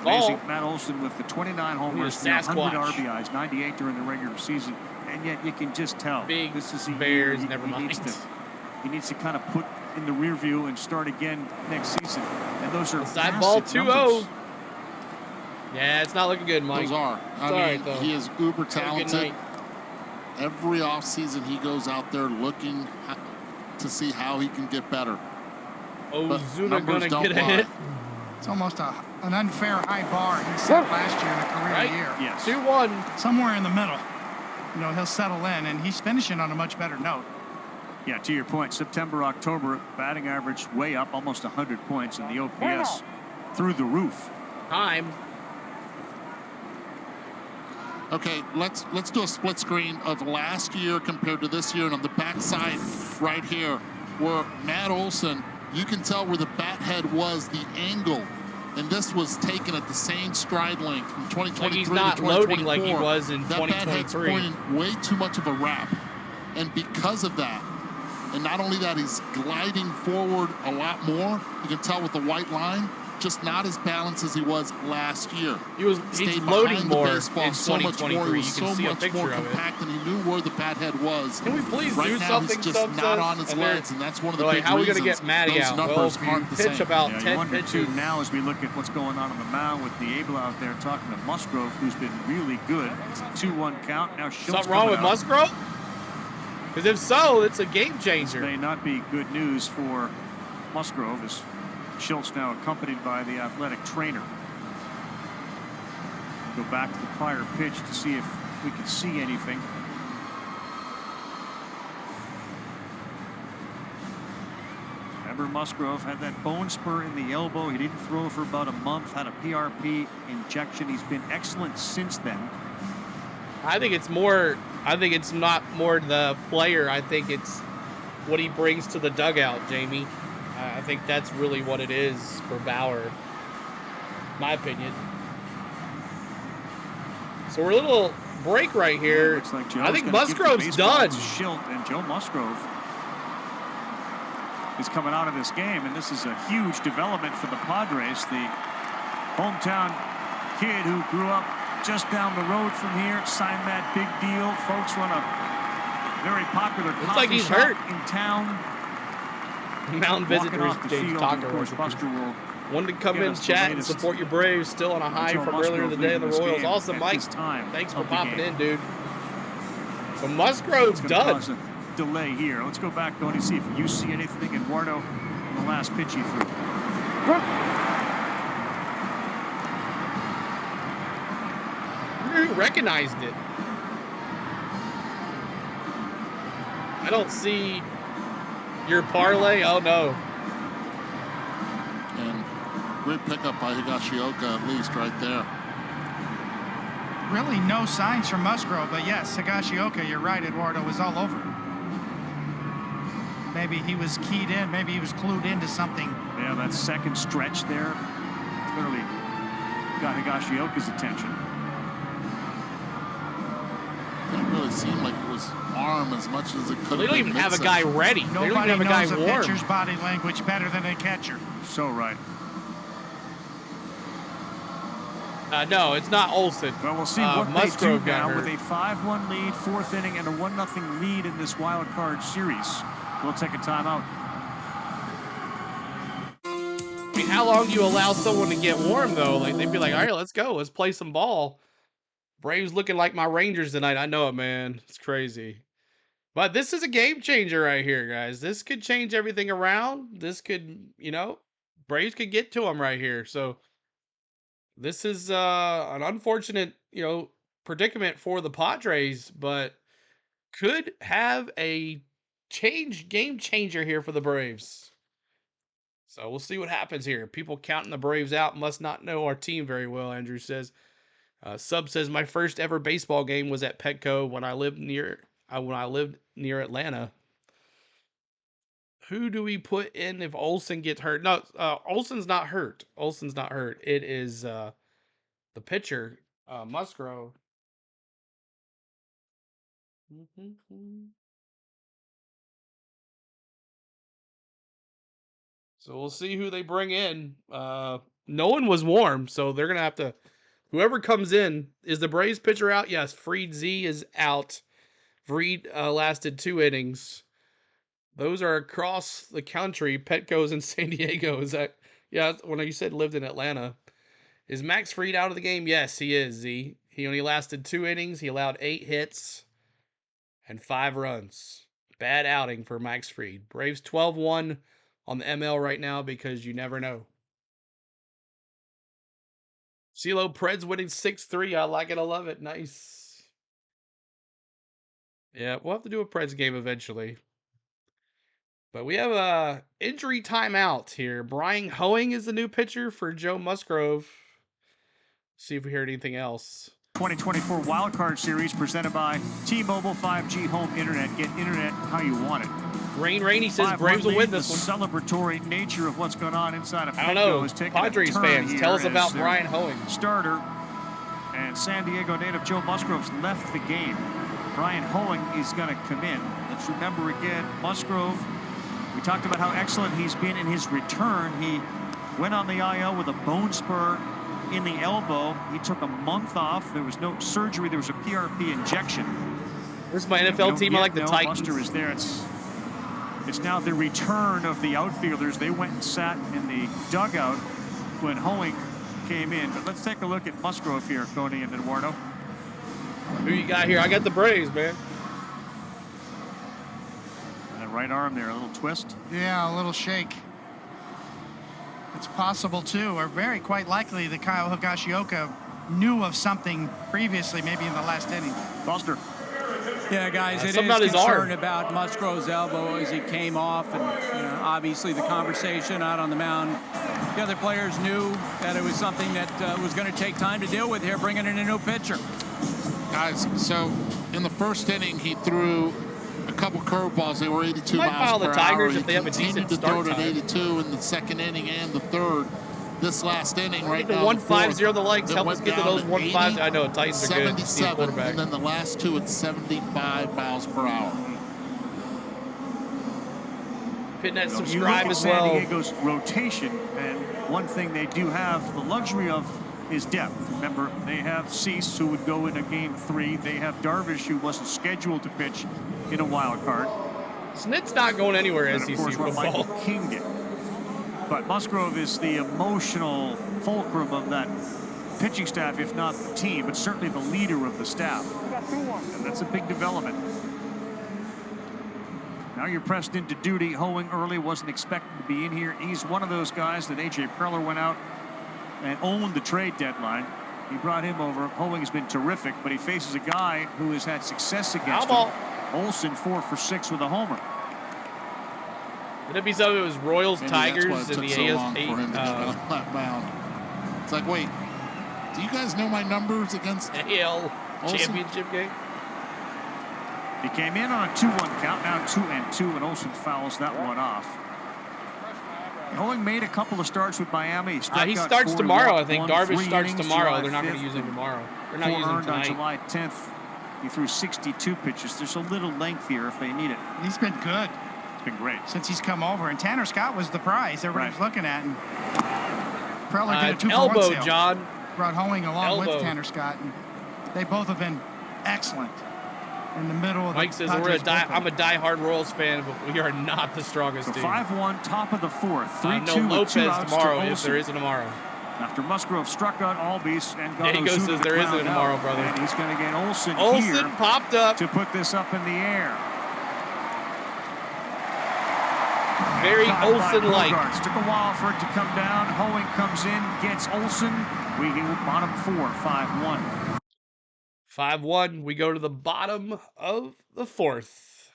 Amazing. Matt Olson with the 29 homers, 100 RBIs, 98 during the regular season, and yet you can just tell this is a Bears. year Never mind. He needs to kind of put in the rear view and start again next season. And those are side ball 2-0. Yeah, it's not looking good, Mike. Those are. I mean, he is uber talented. Every offseason he goes out there looking to see how he can get better. Ozuna gonna get a hit. It's almost an unfair high bar he set last year in a career year. Yes. 2-1. Somewhere in the middle. You know, he'll settle in, and he's finishing on a much better note. Yeah, to your point, September, October, batting average way up, almost 100 points, and the OPS through the roof. Time. Okay, let's do a split screen of last year compared to this year, and on the backside right here, where Matt Olson, you can tell where the bat head was, the angle, and this was taken at the same stride length from 2023 like he's not to 2024. loading like he was in that 2023. That bat head's pointing way too much of a wrap, and because of that, and not only that, he's gliding forward a lot more. You can tell with the white line, just not as balanced as he was last year. He's loading more in so much 2023. more. He was You can so see a much picture more of it. compact, and he knew where the bat head was. Can we please right do now, something? he's just not on his legs, and that's one of the big how are we reasons gonna get Matty those out? Well, numbers if you aren't the pitch same. about Yeah, 10 you wonder pitches. too now as we look at what's going on the mound with the Abel out there talking to Musgrave, who's been really good. It's a 2-1 count. Now Schultz Something wrong with Musgrave? Because if so, it's a game changer. This may not be good news for Musgrave, as Schultz now accompanied by the athletic trainer. Go back to the prior pitch to see if we can see anything. Remember, Musgrave had that bone spur in the elbow. He didn't throw for about a month, had a PRP injection. He's been excellent since then. I think it's not more the player. I think it's what he brings to the dugout, Jamie. I think that's really what it is for Bauer, my opinion. So we're a little break right here. Looks like I think Musgrove's done. Schilt, and Joe Musgrave is coming out of this game, and this is a huge development for the Padres. The hometown kid who grew up just down the road from here. Sign that big deal. Folks run a very popular coffee shop in town. Mountain visitors, James Tucker. Wanted to come in, chat, and support your Braves. Still on a high from earlier in the day in the Royals. Awesome, Mike. Thanks for popping in, dude. So Musgrove's done. Delay here. Let's go back, Tony, see if you see anything. Eduardo on the last pitch he threw. Who recognized it? I don't see your parlay. Oh no. And great pickup by Higashioka, at least right there. Really no signs from Musgrave, but yes, Higashioka, you're right, Eduardo was all over. Maybe he was keyed in, maybe he was clued into something. Yeah, that second stretch there clearly got Higashioka's attention. It really seemed like it was arm as much as it could have been. They don't even have a guy ready. Nobody knows a warm. pitcher's body language better than a catcher. So right. No, it's not Olsen. Well, we'll see what they do now hurt. with a 5-1 lead, 4th inning, and a 1-0 lead in this wild card series. We'll take a timeout. I mean, how long do you allow someone to get warm, though? Like, they'd be like, all right, let's go. Let's play some ball. Braves looking like my Rangers tonight. I know it, man. It's crazy. But this is a game changer right here, guys. This could change everything around. This could, you know, Braves could get to them right here. So this is an unfortunate, you know, predicament for the Padres, but could have a game changer here for the Braves. So we'll see what happens here. People counting the Braves out must not know our team very well, Andrew says. Sub says, my first ever baseball game was at Petco when I lived near Atlanta. Who do we put in if Olsen gets hurt? No, Olsen's not hurt. Olsen's not hurt. It is the pitcher, Musgrave. So we'll see who they bring in. No one was warm, so they're going to have to... Whoever comes in, is the Braves pitcher out? Yes, Fried Z is out. Fried lasted 2 innings. Those are across the country. Petco's in San Diego. Is that... Yeah, when you said lived in Atlanta. Is Max Fried out of the game? Yes, he is, Z. He only lasted 2 innings. He allowed 8 hits and 5 runs. Bad outing for Max Fried. Braves 12-1 on the ML right now because you never know. CeeLo Preds winning 6-3. I like it. I love it. Nice. Yeah, we'll have to do a Preds game eventually. But we have a injury timeout here. Brian Hoeing is the new pitcher for Joe Musgrove. See if we hear anything else. 2024 Wildcard Series presented by T-Mobile 5G Home Internet. Get internet how you want it. Rainey says Braves will win this one. The celebratory nature of what's going on inside of Petco I don't know. is taking Padres fans, tell us about Brian Hoeing. Starter and San Diego native Joe Musgrove's left the game. Brian Hoeing is going to come in. Let's remember again, Musgrave, we talked about how excellent he's been in his return. He went on the IL with a bone spur in the elbow. He took a month off. There was no surgery. There was a PRP injection. This is my NFL team. I like the Titans. Buster is there. It's now the return of the outfielders. They went and sat in the dugout when Hoeing came in. But let's take a look at Musgrave here, Tony and Eduardo. Who you got here? I got the Braves, man. And that right arm there, a little twist. Yeah, a little shake. It's possible, too, or very quite likely that Kyle Higashioka knew of something previously, maybe in the last inning. Buster. Yeah, guys, it is concern about Musgrove's elbow as he came off, and obviously the conversation out on the mound. The other players knew that it was something that was going to take time to deal with here, bringing in a new pitcher. Guys, so in the first inning, he threw a couple curveballs. They were 82 miles per hour. If they have a decent start at 82 in the second inning and the third. This last inning right now. 150 the legs. Help us get to those 150. I know Titans are good. 77, and then the last 2 at 75 miles per hour. Hitting that subscribe as well. San Diego's rotation, and one thing they do have the luxury of is depth. Remember, they have Cease, who would go in a game 3. They have Darvish, who wasn't scheduled to pitch in a wild card. Snit's not going anywhere, as you see football. football. Michael King did. But Musgrave is the emotional fulcrum of that pitching staff, if not the team, but certainly the leader of the staff. And that's a big development. Now you're pressed into duty. Hoeing early, wasn't expected to be in here. He's one of those guys that A.J. Preller went out and owned the trade deadline. He brought him over. Hoeing has been terrific, but he faces a guy who has had success against him. Olsen 4 for 6 with a homer. Would it be something? It was Royals, Maybe Tigers, that's why it and took the so long for him to get on that mound. It's like, wait, do you guys know my numbers against AL championship game? He came in on a 2-1 count, now 2-2, and Olsen fouls that one off. Hoeing made a couple of starts with Miami. He starts tomorrow, I think. Darvish starts tomorrow. They're not going to use him tomorrow. They're not using him tonight. On July 10th. He threw 62 pitches. There's a little length here if they need it. He's been good. It's been great. Since he's come over. And Tanner Scott was the prize everybody was looking at. And Preller did a 2-for-1 elbow, sale. John. Brought Hoeing along with Tanner Scott. And they both have been excellent in the middle of Mike says, I'm a diehard Royals fan, but we are not the strongest team. 5-1, top of the 4th. 3-2 no Lopez tomorrow, if there is a tomorrow. After Musgrave struck out Albies and got Diego says there isn't a tomorrow, brother. And he's going to get Olsen here popped up to put this up in the air. Very Olsen-like. Took a while for it to come down. Hoeing comes in, gets Olsen. We get bottom 4, 5-1. 5-1. We go to the bottom of the 4th.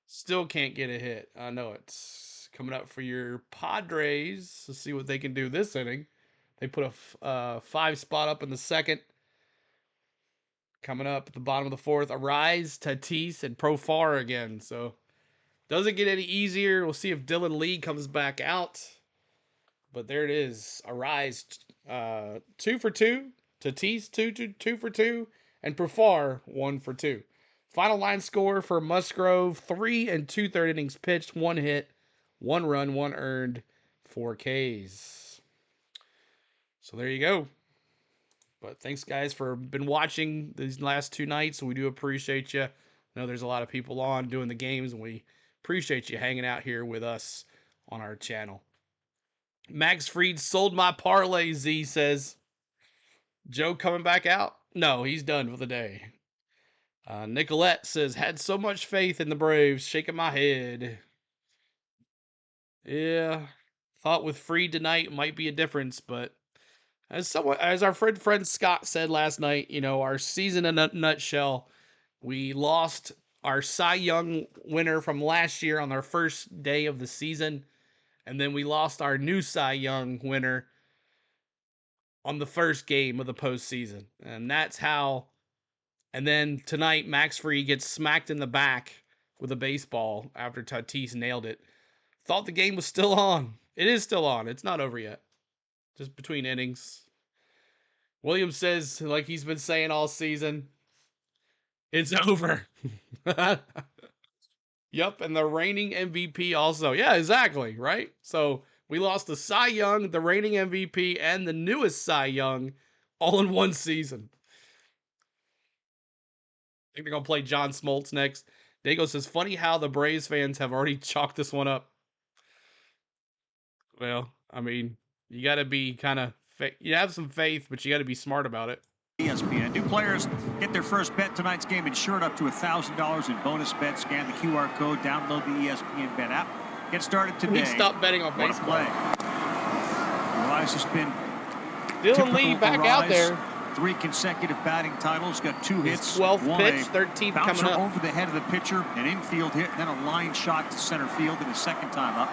Still can't get a hit. I know it's coming up for your Padres. Let's see what they can do this inning. They put a 5 spot up in the 2nd. Coming up at the bottom of the 4th, Arise, Tatis, and Profar again. So doesn't get any easier. We'll see if Dylan Lee comes back out. But there it is. Arise 2 for 2. Tatis 2 for 2. And Profar 1 for 2. Final line score for Musgrave: 3 2/3 innings pitched, 1 hit, 1 run, 1 earned, 4 Ks. So there you go. But thanks, guys, for been watching these last 2 nights. We do appreciate you. I know there's a lot of people on doing the games, and we appreciate you hanging out here with us on our channel. Max Fried sold my parlay, Z says. Joe coming back out? No, he's done for the day. Nicolette says, had so much faith in the Braves, shaking my head. Yeah, thought with Fried tonight might be a difference, but as our friend Scott said last night, you know, our season in a nutshell, we lost our Cy Young winner from last year on our first day of the season, and then we lost our new Cy Young winner on the first game of the postseason. And that's how. And then tonight, Max Fried gets smacked in the back with a baseball after Tatis nailed it. Thought the game was still on. It is still on. It's not over yet. Just between innings. Williams says, like he's been saying all season, it's over. Yup, and the reigning MVP also. Yeah, exactly, right? So we lost the Cy Young, the reigning MVP, and the newest Cy Young all in one season. I think they're going to play John Smoltz next. Dago says, funny how the Braves fans have already chalked this one up. Well, I mean, you got to be kind of, you have some faith, but you got to be smart about it. ESPN. New players get their first bet tonight's game insured up to $1,000 in bonus bets. Scan the QR code, download the ESPN Bet app. Get started today. We stop betting on baseball. Play. Rise has been Dylan Lee back out there. 3 consecutive batting titles, got 2 hits. 12th pitch, 13th coming up. Over the head of the pitcher, an infield hit, and then a line shot to center field in his second time up.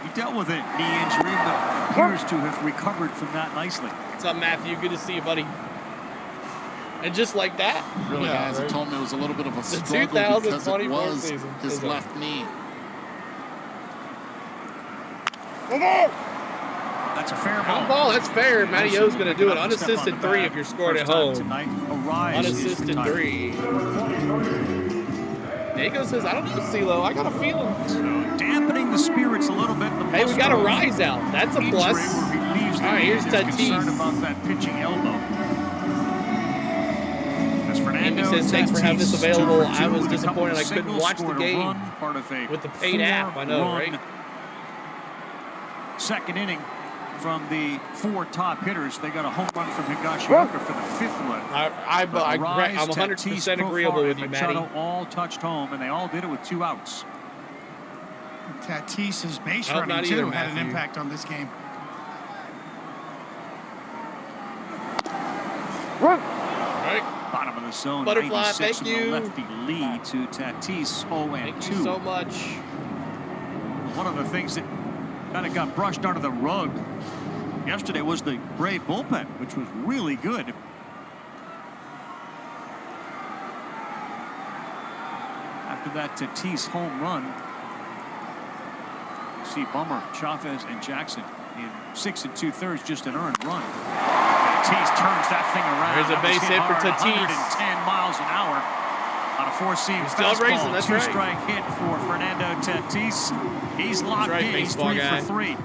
He dealt with a knee injury, but appears to have recovered from that nicely. What's up, Matthew? Good to see you, buddy. And just like that, really, guys, right? Told me it was a little bit of a struggle because it was his left knee. That's a fair ball. Ball, that's fair. Matty O's going to do it. Unassisted 3 if you're scored at home. Unassisted 3. Dago says, I don't know, CeeLo. I got a feeling. So dampening the spirits a little bit. Hey, we got a Rise out. That's a plus. Houston here's is Tatis. concerned about that pitching elbow. As Fernando Amy says, thanks for having this Tatis, available. 2 for 2 I was with a couple disappointed of I couldn't singles, watch the scored a game run, part of a with the paid app. I know, right? Second inning from the 4 top hitters. They got a home run from Higashioka for the 5th one. I'm 100% agreeable with you, Matty. Machado all touched home, and they all did it with 2 outs. Tatis's base Oh, running, not too, either, had an Matthew. impact on this game. Right. Bottom of the zone, Butterfly, 96 thank from you. the lefty lead to Tatis, 0-2. Thank you so much. One of the things that kind of got brushed under the rug yesterday was the Brave bullpen, which was really good. After that Tatis home run, you see Bummer, Chavez, and Jackson in 6 2/3, just an earned run. Tatis turns that thing around. There's a base hit for Tatis. 110 miles an hour on a 4-seam still fastball. racing, that's right. 2-strike hit for Fernando Tatis. He's locked right, in. He's baseball 3 guy. for 3.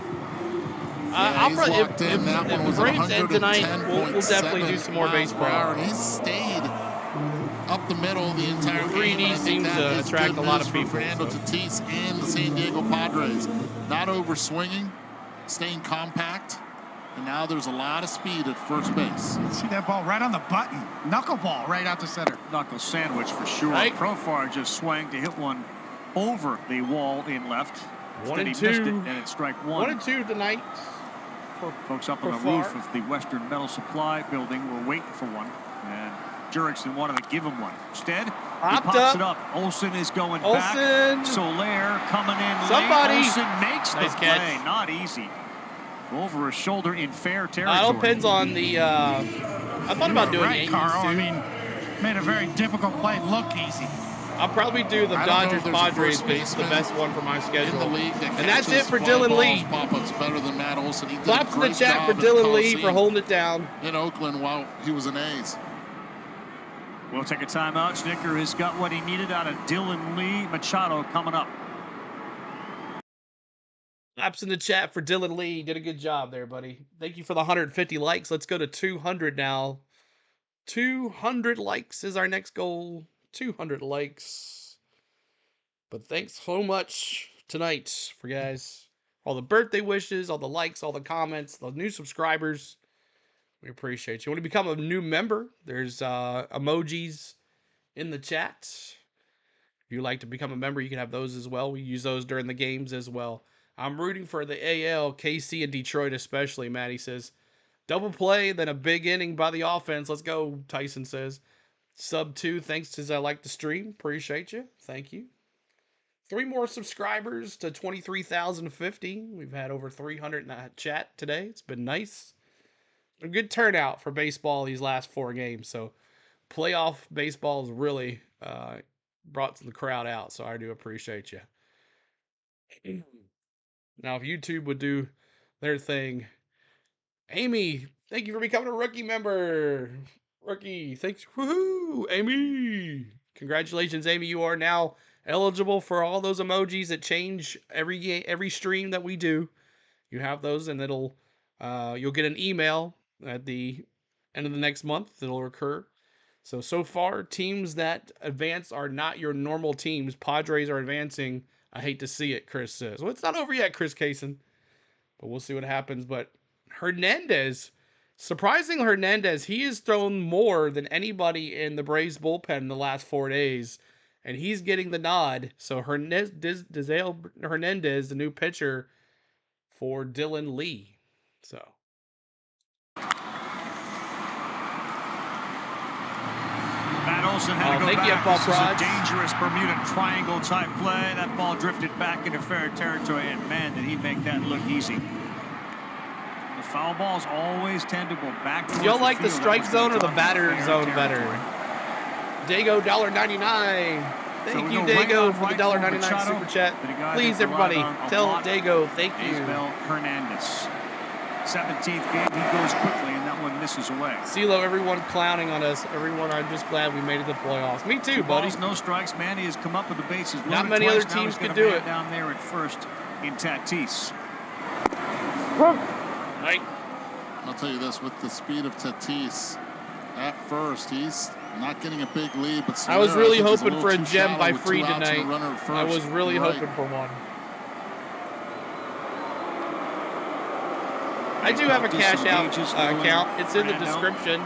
I'll he's probably, locked in. That one if was the Braves end tonight, we'll 110.7 definitely do some more miles per hour, baseball. and he stayed up the middle the entire 3D game. I think seems that to is attract good a lot news of for people, Fernando so. Tatis and the San Diego Padres. Not over-swinging, staying compact, and now there's a lot of speed at first base. See that ball right on the button. Knuckleball right out to center. Knuckle sandwich for sure. Right. Profar just swung to hit one over the wall in left. 1 Instead and he missed 2. it, and it's strike 1. 1 and 2 tonight. Folks up on the Profar. roof of the Western Metal Supply building were waiting for one, and Jurickson wanted to give him one. Instead, he Popped pops up. it up. Olsen is going Olsen. back. Soler coming in Somebody. late. Olsen makes Nice the catch. play. Not easy. Over his shoulder in fair territory. It all depends on the. I thought about doing right, Yankees Carl. too. I mean, made a very difficult play look easy. I'll probably do the I don't know Dodgers if there's a Padres, first but it's the baseman best one for my in schedule. the league that And that's it catches for fly Dylan balls, Lee. pop-ups better than Matt Olson. He did a Claps in the great chat job for at Dylan Lee for Coliseum holding it down. in Oakland while he was an A's. We'll take a timeout. Snicker has got what he needed out of Dylan Lee. Machado coming up. Claps in the chat for Dylan Lee. Did a good job there, buddy. Thank you for the 150 likes. Let's go to 200 now. 200 likes is our next goal. 200 likes. But thanks so much tonight for guys. All the birthday wishes, all the likes, all the comments, the new subscribers. We appreciate you. Want to become a new member? There's emojis in the chat. If you'd like to become a member, you can have those as well. We use those during the games as well. I'm rooting for the AL, KC, and Detroit especially, Matty says. Double play, then a big inning by the offense. Let's go, Tyson says. Sub 2, thanks to I like the stream. Appreciate you. Thank you. 3 more subscribers to 23,050. We've had over 300 in the chat today. It's been nice. A good turnout for baseball these last 4 games. So playoff baseball has really brought the crowd out. So I do appreciate you. Now, if YouTube would do their thing. Amy, thank you for becoming a rookie member. Rookie, thanks. Woohoo, Amy. Congratulations, Amy. You are now eligible for all those emojis that change every stream that we do. You have those, and it'll you'll get an email at the end of the next month that'll occur. So far, teams that advance are not your normal teams. Padres are advancing. I hate to see it, Chris says. Well, it's not over yet, Chris Kaysen. But we'll see what happens. But Hernandez, surprising Hernandez, he has thrown more than anybody in the Braves bullpen in the last 4 days. And he's getting the nod. So Hernandez, the new pitcher for Dylan Lee. So. Matt Olson had to go back. This is a dangerous Bermuda Triangle type play. That ball drifted back into fair territory, and man, did he make that look easy. The foul balls always tend to go back. Y'all like the strike zone or the batter zone better? Dago $1.99. Thank you, Dago, for the $1.99 super chat. Please, everybody, tell Dago thank you. Isabel Hernandez. 17th game, he goes quickly, and that one misses away. CeeLo, everyone clowning on us. Everyone, I'm just glad we made it to the playoffs. Me too, buddy. Balls, no strikes. Manny has come up with the bases. Not many other teams could do it. Down there at first in Tatis. Right. I'll tell you this, with the speed of Tatis, at first, he's not getting a big lead, but I was Solera, really I think, is hoping for a little too gem shallow by with Fried 2 outs and a tonight. runner at I was first. really You're right. hoping for one. I do have a cash out account. It's in the description.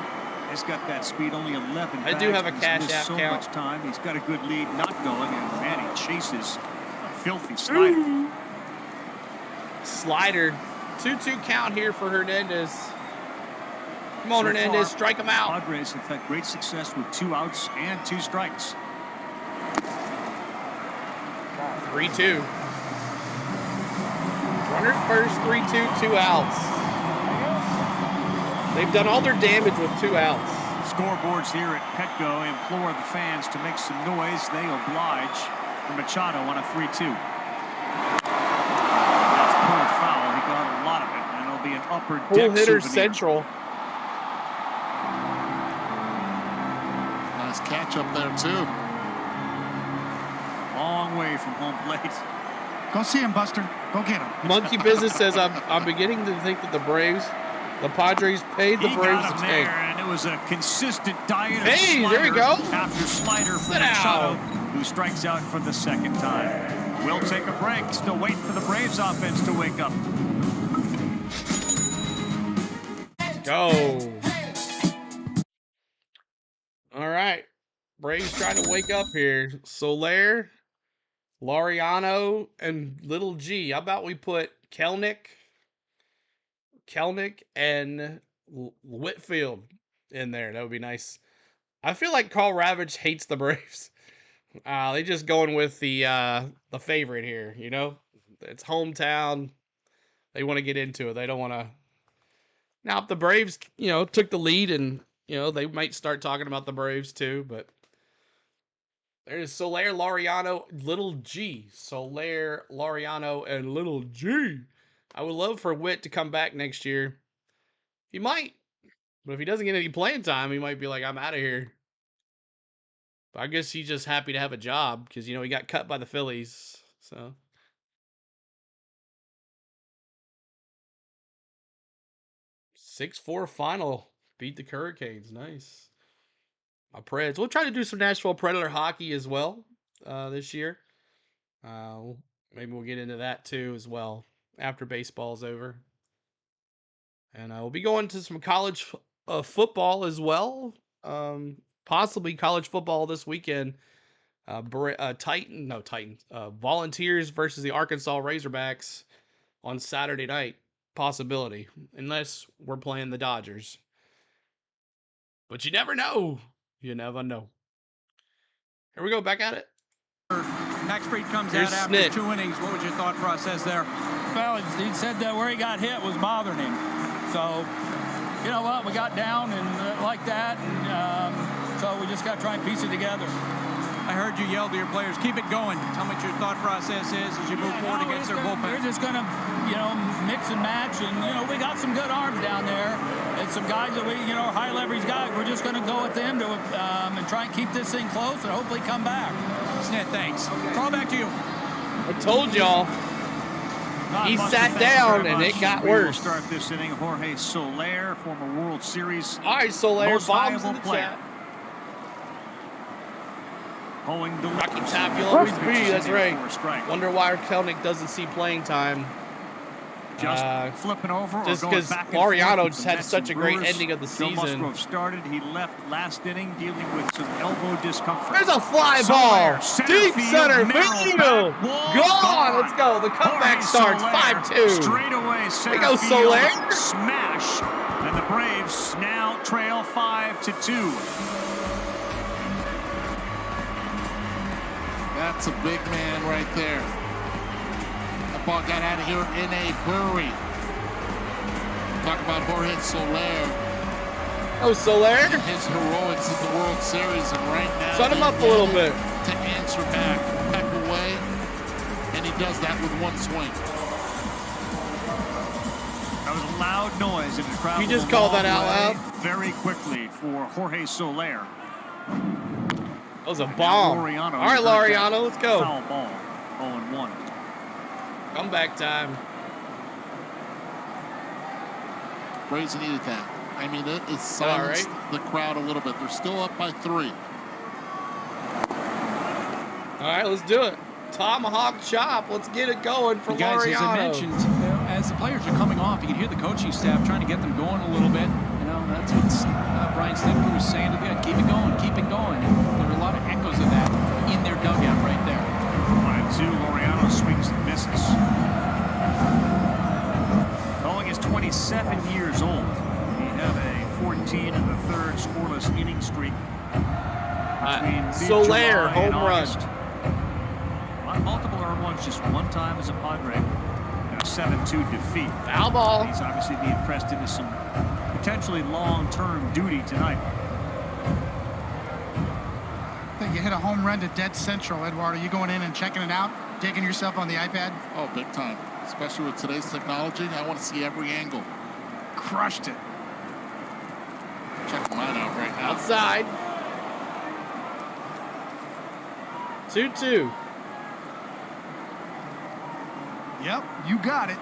He's got that speed, only 11. I do have a cash missed out so count. much time. He's got a good lead, not going, and man, he chases a filthy slider. Slider. 2-2 count here for Hernandez. Come on, Hernandez, strike him out. Padres have had great success with 2 outs and 2 strikes. 3-2. Runner at first, 3-2, 2 outs. They've done all their damage with 2 outs. Scoreboards here at Petco implore the fans to make some noise. They oblige for Machado on a 3-2. That's pulled foul. He got a lot of it, and it'll be an upper deck Pull hitter souvenir. central. Nice catch up there, too. Long way from home plate. Go see him, Buster. Go get him. Monkey Business says, I'm beginning to think that the Padres paid the He Braves got to him tank. there, and it was a consistent diet of Hey, slider there we go. after slider for Sit Machado, down. who strikes out for the 2nd time. We'll take a break. Still waiting for the Braves offense to wake up. Go. All right. Braves trying to wake up here. Soler, Laureano, and Little G. How about we put Kelnick and Whitfield in there? That would be nice. I feel like Carl Ravage hates the Braves. They just going with the favorite here, you know? It's hometown. They want to get into it. They don't want to. Now, if the Braves, took the lead and, they might start talking about the Braves too, but there's Soler, Laureano, Little G. Soler, Laureano, and Little G. I would love for Witt to come back next year. He might. But if he doesn't get any playing time, he might be like, I'm out of here. But I guess he's just happy to have a job because, he got cut by the Phillies. So. "6-4 final. Beat the Hurricanes. Nice. My Preds. We'll try to do some Nashville Predator hockey as well this year. Maybe we'll get into that too as well after baseball's over. And we'll be going to some college football as well. Possibly college football this weekend. Volunteers versus the Arkansas Razorbacks on Saturday night. Possibility. Unless we're playing the Dodgers. But you never know. You never know. Here we go, back at it. Max Fried comes Here's out after Snit. 2 innings. What was your thought process there? Well, he said that where he got hit was bothering him. So, you know what? We got down and like that, and so we just got to try and piece it together. I heard you yell to your players, keep it going. Tell me what your thought process is as you move forward against their bullpen. We're just going to, mix and match, and, we got some good arms down there, and some guys that we, high leverage guys. We're just going to go at them and try and keep this thing close and hopefully come back. Snit, thanks. Carl, back to you. I told y'all. He sat down and it got worse. We'll start this inning. Jorge Soler, former World Series. All right, Soler, most bombs in valuable the player. chat. Owing the Rocky Tap, you'll always be. That's right. Strike. Wonder why Kelnick doesn't see playing time. Just flipping over just or going because back and forth Laureano with just the had Mets such a and great Brewers. ending of the Joe season. Musgrave started. He left last inning dealing with some elbow discomfort. There's a fly Soler, ball. center Deep field, center narrow field. back wall, Gone. Let's go. The comeback starts 5-2. Straight away center There goes field. Soler. Smash. And the Braves now trail 5-2. That's a big man right there. That ball got out of here in a hurry. Talk about Jorge Soler. Oh, Soler. His heroics in the World Series, and right now Set him up a little bit. to answer back away, and he does that with one swing. That was a loud noise in the crowd. You just called that out loud? Very quickly for Jorge Soler. That was a bomb. All right, Laureano, let's go. Foul ball, 0-1. Comeback time. Braves needed that. I mean, it silenced the crowd a little bit. They're still up by 3. All right, let's do it. Tomahawk chop. Let's get it going for guys, Laureano. as I mentioned, as the players are coming off, you can hear the coaching staff trying to get them going a little bit. That's what Brian Snitker was saying to the guys. Keep it going, keep it going. And there were a lot of echoes of that in their dugout right there. 1-2, Laureano swings and misses. Calling is 27 years old. We have a 14 and a third scoreless inning streak between Soler, home August. run. Multiple earned ones just one time as a Padre. And a 7-2 defeat. Foul ball. He's obviously being pressed into some potentially long-term duty tonight. I think you hit a home run to dead central, Eduardo. Are you going in and checking it out, digging yourself on the iPad? Oh, big time. Especially with today's technology, I want to see every angle. Crushed it. Checking mine out right now. Outside. 2-2. Yep, you got it.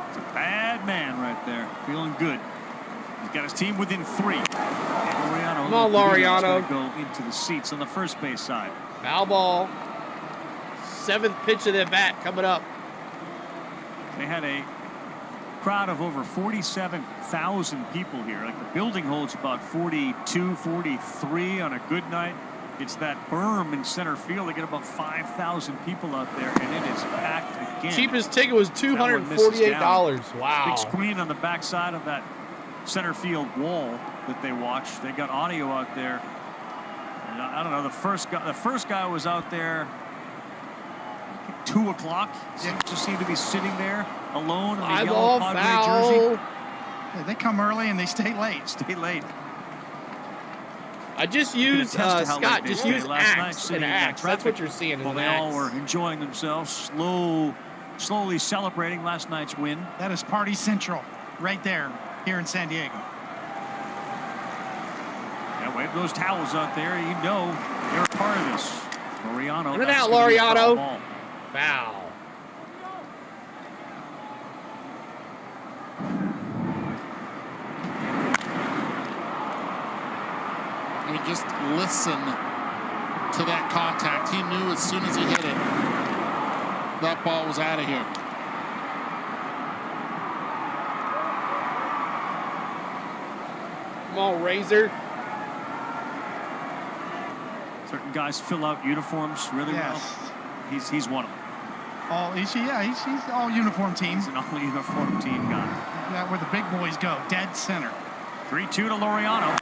It's a bad man right there. Feeling good. He's got his team within 3. And Laureano, come on, Laureano. Go into the seats on the first base side. Foul ball. 7th pitch of their bat coming up. They had a crowd of over 47,000 people here. Like the building holds about 42, 43 on a good night. It's that berm in center field. They get about 5,000 people out there, and it is packed again. Cheapest ticket was $248. Wow. Big screen on the backside of that center field wall that they watched. They got audio out there. And I don't know. The first guy was out there 2 o'clock. Seemed to be sitting there alone in the yellow Padre jersey. Yeah, they come early and they stay late. Stay late. I just used Scott. Just use axe and axe. That's what you're seeing. Well, they all were enjoying themselves, slowly celebrating last night's win. That is Party Central, right there, here in San Diego. Yeah, wave those towels out there. You know you're a part of this. Laureano. In and out, Laureano. Foul. I mean, just listen to that contact. He knew as soon as he hit it, that ball was out of here. Come on, Razor. Certain guys fill out uniforms really well. He's one of them. Oh, he's all uniform team. He's an all uniform team guy. Yeah, where the big boys go, dead center. 3-2 to Laureano.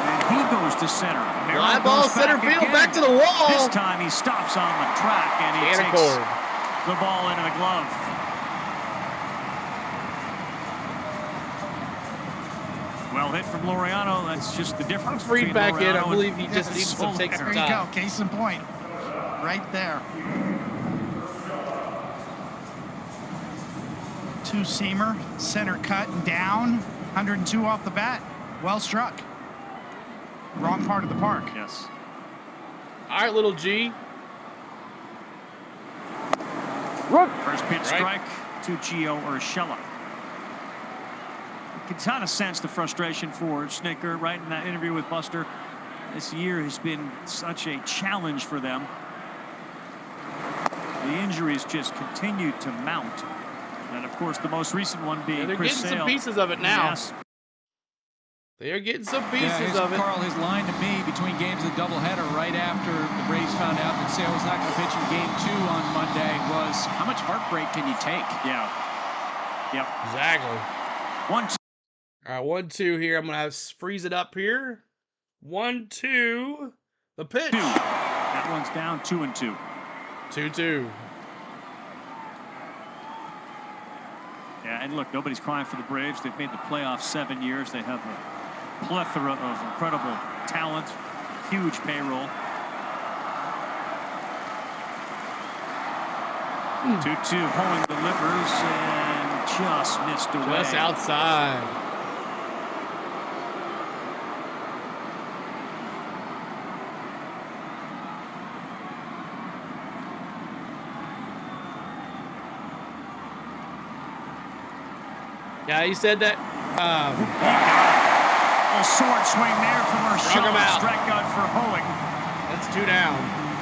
And he goes to center. Fly ball, center field, back to the wall. This time he stops on the track and he takes the ball into the glove. Well hit from Laureano. That's just the difference. Freed back in. I believe he just needs to take some time. There you go. Case in point. Right there. 2-seamer, center cut and down. 102 off the bat. Well struck. Wrong part of the park. Yes. All right, little G. First pitch strike to Gio Urshela. You can kind of sense the frustration for Snitker right in that interview with Buster. This year has been such a challenge for them. The injuries just continue to mount. And of course, the most recent one being Chris Sale. They're getting some pieces of it now. Yes. They are getting some pieces of it. Carl, his line to me between games of the doubleheader right after the Braves found out that Sale was not going to pitch in Game 2 on Monday was, how much heartbreak can you take? Yeah. Yep. Exactly. 1-2. All right, 1-2 here. I'm going to freeze it up here. 1-2. The pitch. That one's down 2-2. 2-2. Yeah, and look, nobody's crying for the Braves. They've made the playoffs 7 years. They have a plethora of incredible talent, huge payroll. 2-2, Hoeing delivers and just missed away. Just outside. Yeah, he said that. A sword swing there from Urshela. Strikeout for Hoeing. That's 2 down.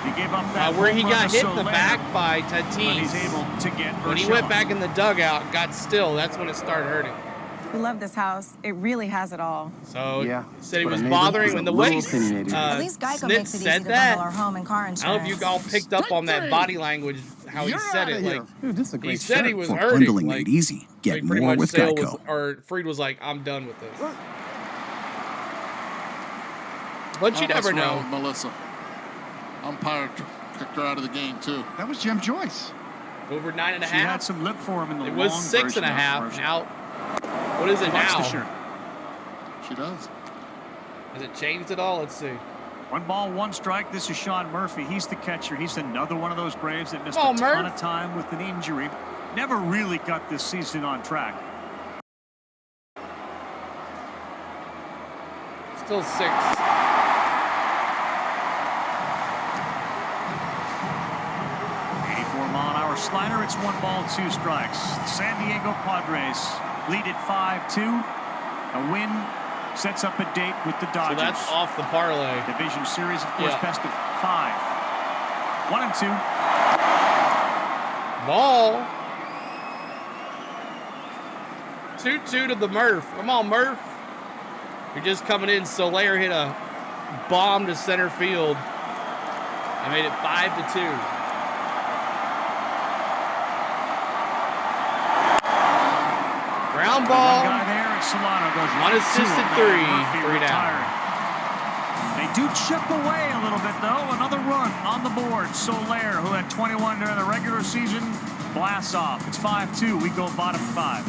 He gave up that where he home run got to hit in the Soler, back by but he's Tatis. able to get When he Urshela. went back in the dugout and got still, that's when it started hurting. We love this house. It really has it all. So yeah, said he was bothering when the way At least Geico makes it easy said to that. bundle our home and car insurance. I don't know if you all picked up on that body language, how he said it. Like Dude, this is a he great said shirt. he was For hurting. bundling Like, made easy. Get pretty more much with Sale Geico. or Freed was like, I'm done with this. But you never know. Melissa. Umpire kicked her out of the game too. That was Jim Joyce. Over 9.5. She had some lip for him in the It was long 6.5. Now, what is it now? She does. Has it changed at all? Let's see. 1 ball, 1 strike. This is Sean Murphy. He's the catcher. He's another one of those Braves that missed a ton of time with an injury. Never really got this season on track. Still 6. Mile-an-hour slider. It's 1 ball, 2 strikes. The San Diego Padres lead at 5-2. A win sets up a date with the Dodgers. So that's off the parlay. Division series, of course, best of 5. 1-2. Ball. 2-2 to the Murph. Come on, Murph. You're just coming in. Soler hit a bomb to center field. I made it 5-2. Ground ball. One guy there, and Solano goes unassisted 3 down. They do chip away a little bit, though. Another run on the board. Soler, who had 21 during the regular season, blasts off. It's 5-2. We go bottom 5.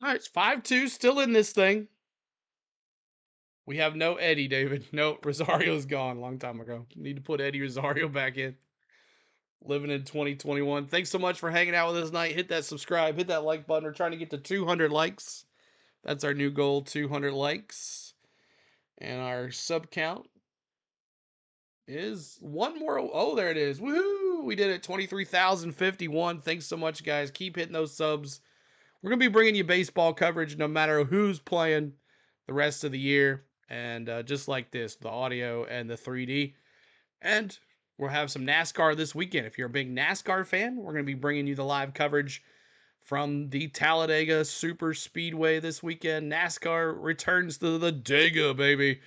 All right, it's 5-2. Still in this thing. We have no Eddie, David. No, Rosario's gone a long time ago. Need to put Eddie Rosario back in. Living in 2021. Thanks so much for hanging out with us tonight. Hit that subscribe, hit that like button. We're trying to get to 200 likes. That's our new goal, 200 likes. And our sub count is 1 more. Oh, there it is. Woohoo! We did it, 23,051. Thanks so much, guys. Keep hitting those subs. We're going to be bringing you baseball coverage no matter who's playing the rest of the year. And just like this, the audio and the 3D. And we'll have some NASCAR this weekend. If you're a big NASCAR fan, we're going to be bringing you the live coverage from the Talladega Super Speedway this weekend. NASCAR returns to the Dega, baby,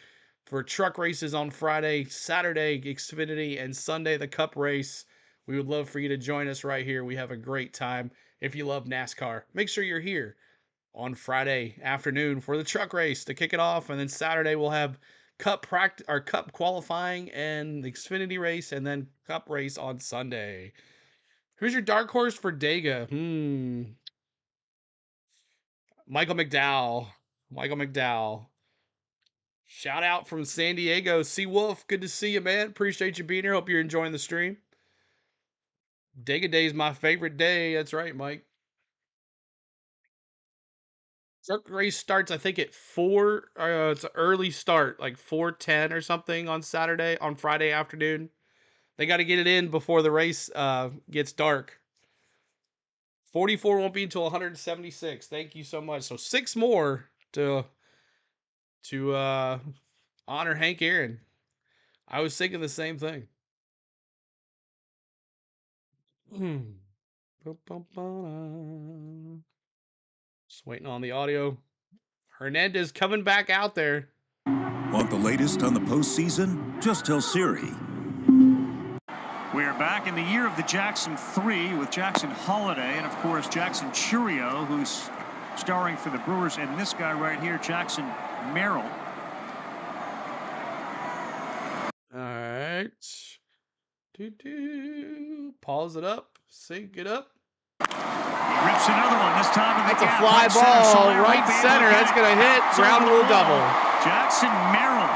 for truck races on Friday, Saturday, Xfinity, and Sunday, the Cup race. We would love for you to join us right here. We have a great time. If you love NASCAR, make sure you're here on Friday afternoon for the truck race to kick it off, and then Saturday we'll have Cup qualifying and the Xfinity race, and then Cup race on Sunday. Who's your dark horse for Dega? Michael McDowell. Shout out from San Diego. C Wolf, good to see you, man. Appreciate you being here. Hope you're enjoying the stream. Dega Day is my favorite day. That's right, Mike. Truck race starts, I think, at 4. It's an early start, like 4:10 or something on Friday afternoon. They got to get it in before the race gets dark. 44 won't be until 176. Thank you so much. So 6 more to honor Hank Aaron. I was thinking the same thing. Just waiting on the audio. Hernandez coming back out there. Want the latest on the postseason? Just tell Siri. We're back in the year of the Jackson 3 with Jackson Holiday and, of course, Jackson Churio, who's starring for the Brewers, and this guy right here, Jackson Merrill. All right. Pause it up. Sync it up. He rips another one, this time in the That's a gap. fly ball, right center. That's going to hit. Ground rule double. Jackson Merrill.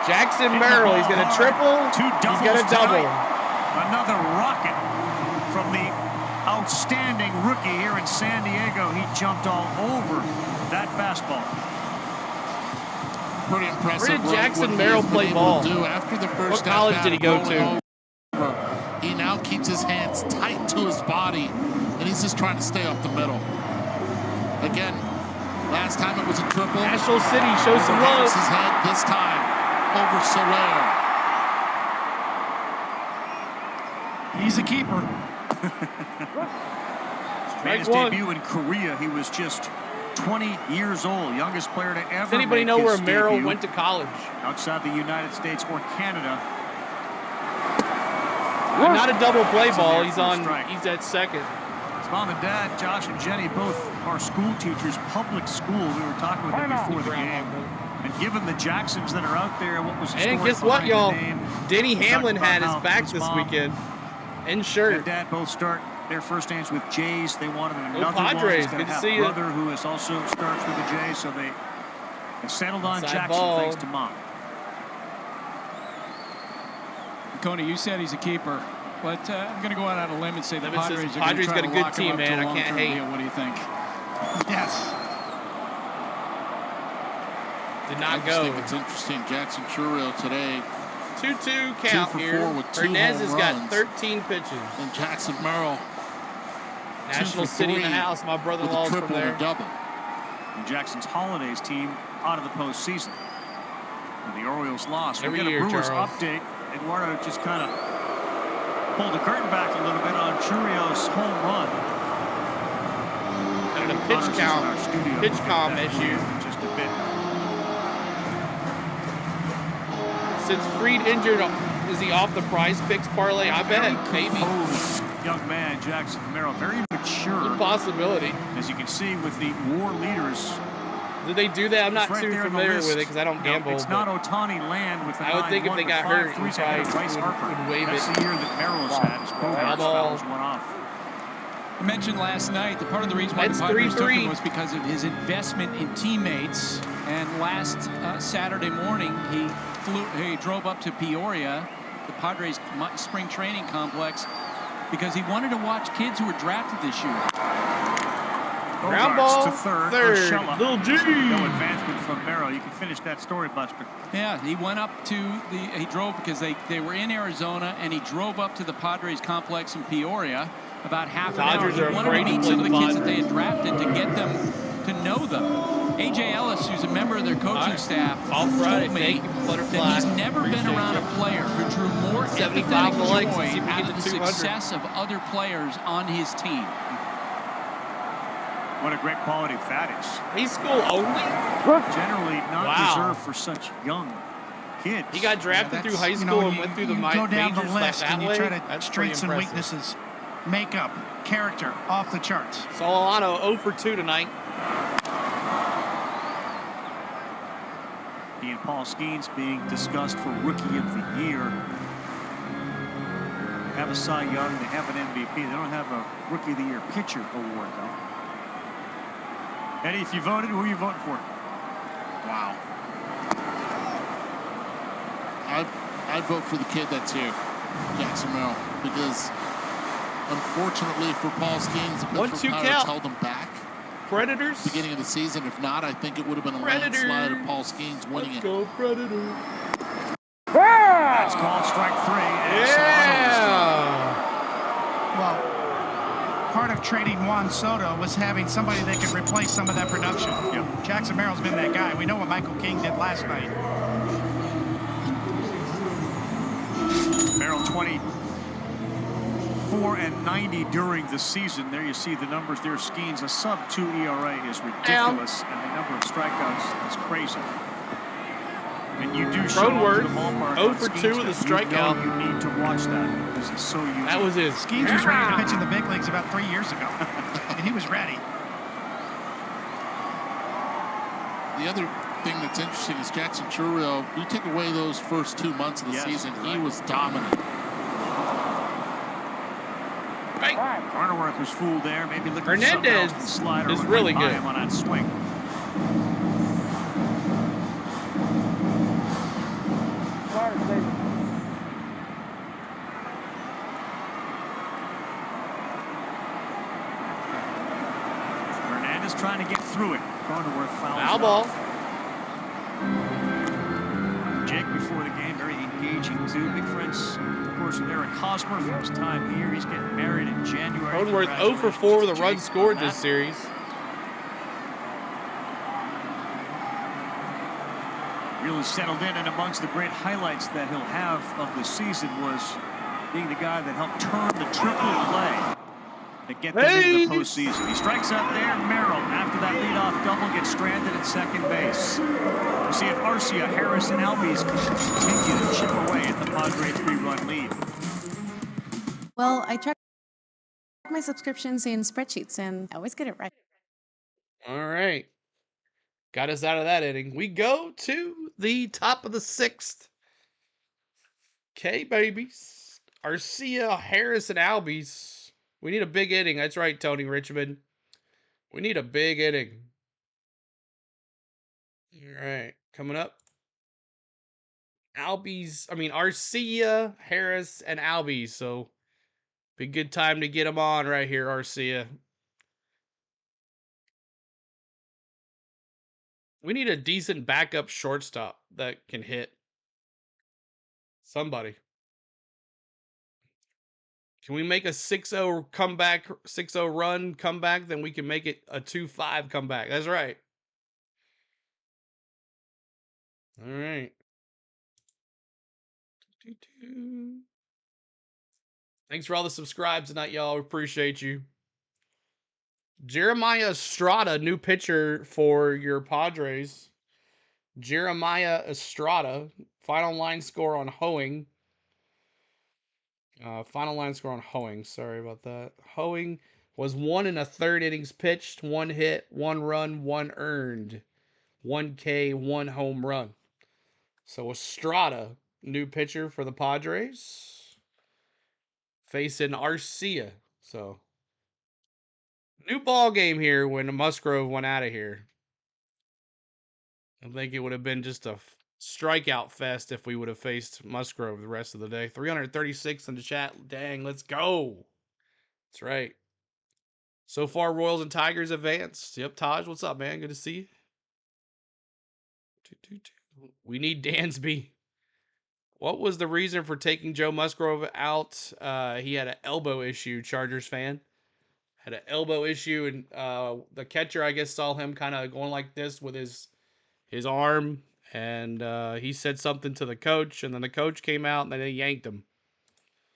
He's going to triple. He's going to double. Another rocket from the outstanding rookie here in San Diego. He jumped all over that fastball. Pretty impressive. Where did Jackson Merrill play ball? After the first what college did he go to? He now keeps his hands tight to his body, and he's just trying to stay up the middle. Again, last time it was a triple. National City shows some love. His head this time over Soler. He's a keeper. Made his debut in Korea. He was just 20 years old, youngest player to ever. Does anybody know where Merrill went to college? Outside the United States or Canada. Not a double play ball. He's at second. His mom and dad, Josh and Jenny, both are school teachers, public school. We were talking with them before the game. And given the Jacksons that are out there, what was the story? And guess what, y'all? Denny Hamlin had his back this weekend. And shirt. And dad both start their first games with Jays. They wanted another Padres. one. Good to see you. Brother who is also starts with the Jays, so they settled on Inside Jackson ball. thanks to mom. Coney, you said he's a keeper, but I'm going to go out on a limb and say the Padres are going to try got to a good lock him team, up to man. a I can't long-term hate. deal. What do you think? Yes. Did I not just go. think it's interesting. Jackson Churrill today. 2-2 count 2 for here. 4 with 2 Hernandez has home got runs. 13 pitches. And Jackson Merrill. National 2 for City in 3 the house. My with brother-in-law's a from triple there. and a double. And Jackson's Holidays team out of the postseason. And the Orioles lost. Every We'll get year, a Brewers Charles. update. Eduardo just kind of pulled the curtain back a little bit on Churrio's home run. And a pitch count, pitch calm issue. Just a bit. Since Fried injured, is he off the prize picks parlay? I bet, maybe. Young man, Jackson Merrill, very mature. Good possibility. As you can see with the WAR leaders. Did they do that? I'm not Right too there on the familiar list. with it because I don't No, gamble. it's not Ohtani land with the I would think if 9-1, they got but hurt, 5-3's he ahead of probably Bryce Harper. would waive That's it. the year that Merrill's had. His Bogarts fouls one off. I mentioned last night that part of the reason why the That's Padres took 3-3. him was because of his investment in teammates. And last Saturday morning, he drove up to Peoria, the Padres spring training complex, because he wanted to watch kids who were drafted this year. Ground Bogarts ball, to third. Urshela. Little G. No advancement from Merrill. You can finish that story, Buster. Yeah, he went up to he drove because they were in Arizona, and he drove up to the Padres complex in Peoria about half an hour. Dodgers He are wanted afraid to to meet play some of the the kids that they Padres. had drafted to get them to know them. A.J. Ellis, who's a member of their coaching staff, All Friday, told me thank you, Butterfly. that he's never been Appreciate around you. a player who drew more 75 empathetic likes, joy see if we out get of to the 200. success of other players on his team. What a great quality that is. High school only? Generally not Wow. reserved for such young kids. He got drafted through high school and went through the you go down the majors list that and you way. try to That's strengths pretty and impressive. weaknesses, makeup, character, off the charts. Solano 0 for 2 tonight. He and Paul Skeens being discussed for Rookie of the Year. They have a Cy Young, they have an MVP. They don't have a Rookie of the Year pitcher award, though. Eddie, if you voted, who are you voting for? Wow. I vote for the kid that's here, Jackson Merrill, because unfortunately for Paul Skeens, the Pittsburgh Pirates held him back. Predators. Beginning of the season. If not, I think it would have been a Predators. landslide of Paul Skeens winning it. Go Predators. That's called strike 3. Well, part of trading Juan Soto was having somebody that could replace some of that production. Yep. Jackson Merrill's been that guy. We know what Michael King did last night. Merrill 24 and 90 during the season. There you see the numbers there. Skeens, a sub-2 ERA is ridiculous, and the number of strikeouts is crazy. And you do show up to the ballpark 0 on for Skeens 2 with a that strikeout. You need to watch that because it's so unique. That was his. Skeens was ready to pitch in the big leagues about 3 years ago, and he was ready. The other thing that's interesting is Jackson Churrill. You take away those first 2 months of the season, he was dominant. Arnoworth was fooled there. Maybe looking Hernandez for the slider is went really right by good. him on that swing. Hernandez trying to get through it. Arnoworth fouls Foul it ball. off. Jake before the game, very engaging too. Big friends, of course, with Eric Hosmer from his time here. He's getting married in January. Cronenworth 0 for 4 with a run scored this series. has settled in, and amongst the great highlights that he'll have of the season was being the guy that helped turn the triple play to get them into the postseason. He strikes out there. Merrill, after that leadoff double, gets stranded at second base. We'll see if Arcia, Harris, and Albies can continue to chip away at the Padres' 3-run lead. Well, I track my subscriptions in spreadsheets, and I always get it right. All right. Got us out of that inning. We go to the top of the 6th. Okay, babies. Arcia, Harris, and Albies. We need a big inning. That's right, Tony Richmond. We need a big inning. All right. Coming up. Arcia, Harris, and Albies. So, be a good time to get them on right here, Arcia. We need a decent backup shortstop that can hit. Somebody. Can we make a 6-0 comeback, 6-0 run comeback? Then we can make it a 2-5 comeback. That's right. All right. Thanks for all the subscribes tonight, y'all. We appreciate you. Jeremiah Estrada, new pitcher for your Padres. Jeremiah Estrada, final line score on Hoeing. Sorry about that. Hoeing was 1 1/3 innings pitched, 1 hit, 1 run, 1 earned, 1 K, 1 home run. So Estrada, new pitcher for the Padres, facing Arcia. So new ball game here when Musgrave went out of here. I think it would have been just a strikeout fest if we would have faced Musgrave the rest of the day. 336 in the chat. Dang, let's go. That's right. So far, Royals and Tigers advanced. Yep, Taj, what's up, man? Good to see you. We need Dansby. What was the reason for taking Joe Musgrove out? He had an elbow issue, Chargers fan. Had an elbow issue, and the catcher, I guess, saw him kind of going like this with his arm, and he said something to the coach, and then the coach came out, and then they yanked him.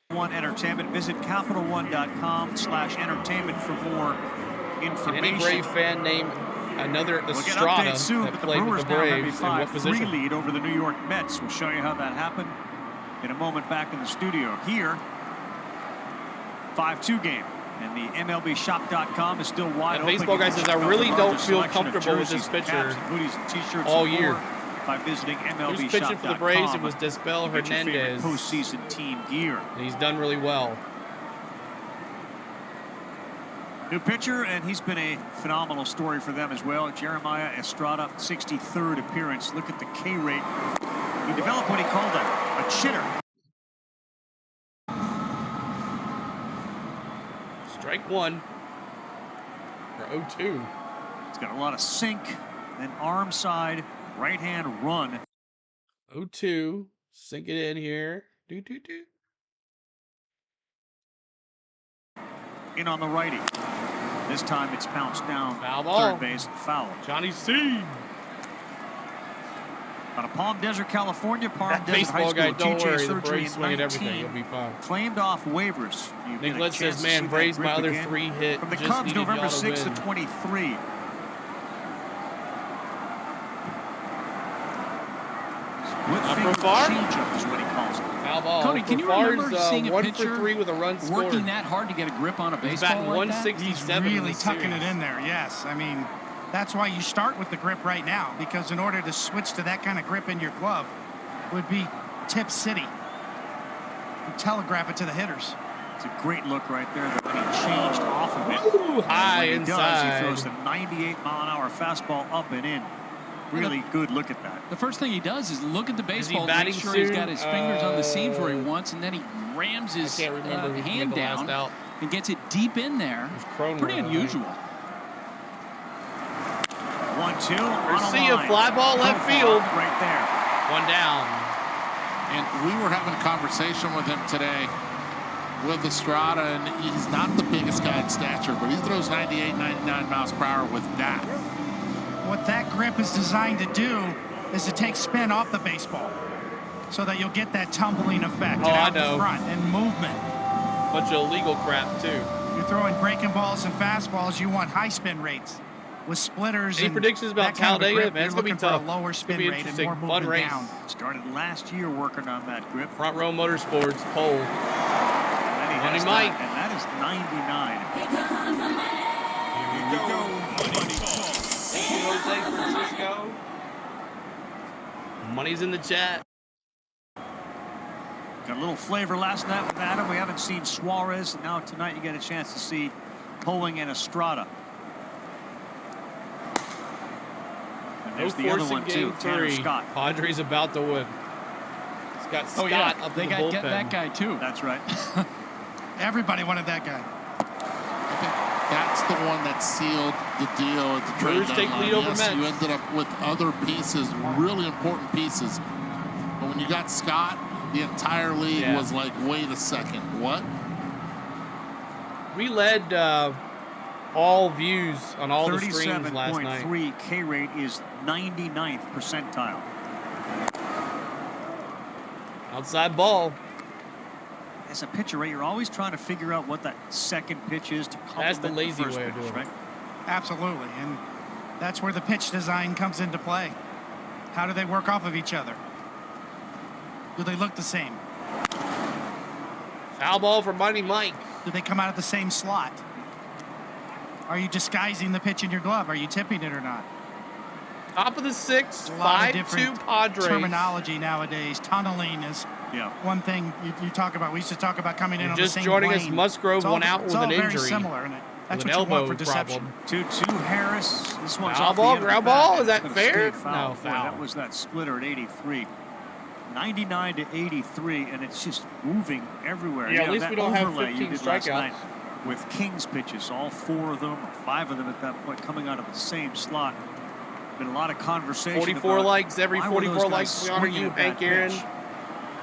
One Entertainment. Visit CapitalOne.com/entertainment for more information. Any Brave fan named another Estrada soon, that played with the Braves. In what position? Lead over the New York Mets. We'll show you how that happened in a moment back in the studio. Here, 5-2 game. And the MLBshop.com is still wide open. Baseball guy says, I really don't feel comfortable with this pitcher all year. By visiting MLBshop.com. He was pitching for the Braves. It was Dispel Hernandez. Postseason team gear. And he's done really well. New pitcher, and he's been a phenomenal story for them as well. Jeremiah Estrada, 63rd appearance. Look at the K rate. He developed what he called a chitter. Strike 1 for 0-2. He's got a lot of sink, then arm side, right hand run. 0-2. Sink it in here. In on the righty. This time it's pounced down. Foul ball. Third base, foul. Johnny C. Out of Palm Desert, California, Palm Desert High School, TJ surgery in 19, You'll be fine. claimed off waivers. Nicholas says, man, Braves my other 3 hit. From the Cubs, November 6th to 23. Changeup is what he calls it. Foul ball. Cody, can you remember seeing a 1 pitcher for 3 with a run scored. working that hard to get a grip on a baseball like 167. He's really tucking it in there, yes. I mean, that's why you start with the grip right now, because in order to switch to that kind of grip in your glove would be tip city. You telegraph it to the hitters. It's a great look right there. That when he changed off of it. Ooh, high inside. He throws the 98-mile-an-hour fastball up and in. Really good look at that. The first thing he does is look at the baseball, make sure he's got his fingers on the seams where he wants, and then he rams his hand down and gets it deep in there. Pretty unusual. 1-2. Arcia, fly ball left field. Right there. 1 down. And we were having a conversation with him today with Estrada, and he's not the biggest guy in stature, but he throws 98, 99 miles per hour with that. What that grip is designed to do is to take spin off the baseball so that you'll get that tumbling effect Oh, and I out know. the front and movement. Bunch of illegal crap, too. You're throwing breaking balls and fastballs, you want high spin rates. With splitters Any and predictions about that kind of a Talladega? grip, Man, it's you're going to be looking tough. for a lower It's spin gonna be rate and interesting. more Fun movement race. down. Started last year working on that grip. Front Row Motorsports pole. And he Money has Mike. that, and that is 99. Here we go. Money talk. Thank you, Jose Francisco. Money's in the chat. Got a little flavor last night with Adam. We haven't seen Suarez, and now tonight you get a chance to see Hoeing and Estrada. And No there's the other forcing one too, game Tanner 3. Scott. Padres about to win. It's got Scott up They in the got to bullpen. get that guy, too. That's right. Everybody wanted that guy. I think that's the one that sealed the deal at the trade Brewers take deadline. lead over Yes, Mets. you ended up with other pieces, really important pieces. But when you got Scott, the entire league was like, wait a second, what? We led all views on all the streams last night. 37.3 K rate is 99th percentile. Outside ball. As a pitcher, right, you're always trying to figure out what that second pitch is to complement That's the lazy first way of pitch, doing it. right? Absolutely, and that's where the pitch design comes into play. How do they work off of each other? Do they look the same? Foul ball for Money Mike. Do they come out of the same slot? Are you disguising the pitch in your glove? Are you tipping it or not? Top of the 6th, A lot of 5-2 different Padres. terminology nowadays. Tunneling is one thing you talk about. We used to talk about coming in on the Just same joining plane. us, Musgrave It's all- went out with it's all an very injury. similar, and that's With what an you want for elbow deception. 2-2 Harris. This one's Foul off ball, the end of the ground bat. ball? Is It's that gonna fair? stay foul. No, Boy, foul. that was that splitter at 83. 99 to 83, and it's just moving everywhere. Yeah, at least that we don't have overlay you 15 did last strikeouts. night with King's pitches, all 4 of them, or 5 of them at that point, coming out of the same slot. Been a lot of conversation. 44 about likes, every why were those 44 guys likes. We honor swinging you, at that Hank Aaron. pitch?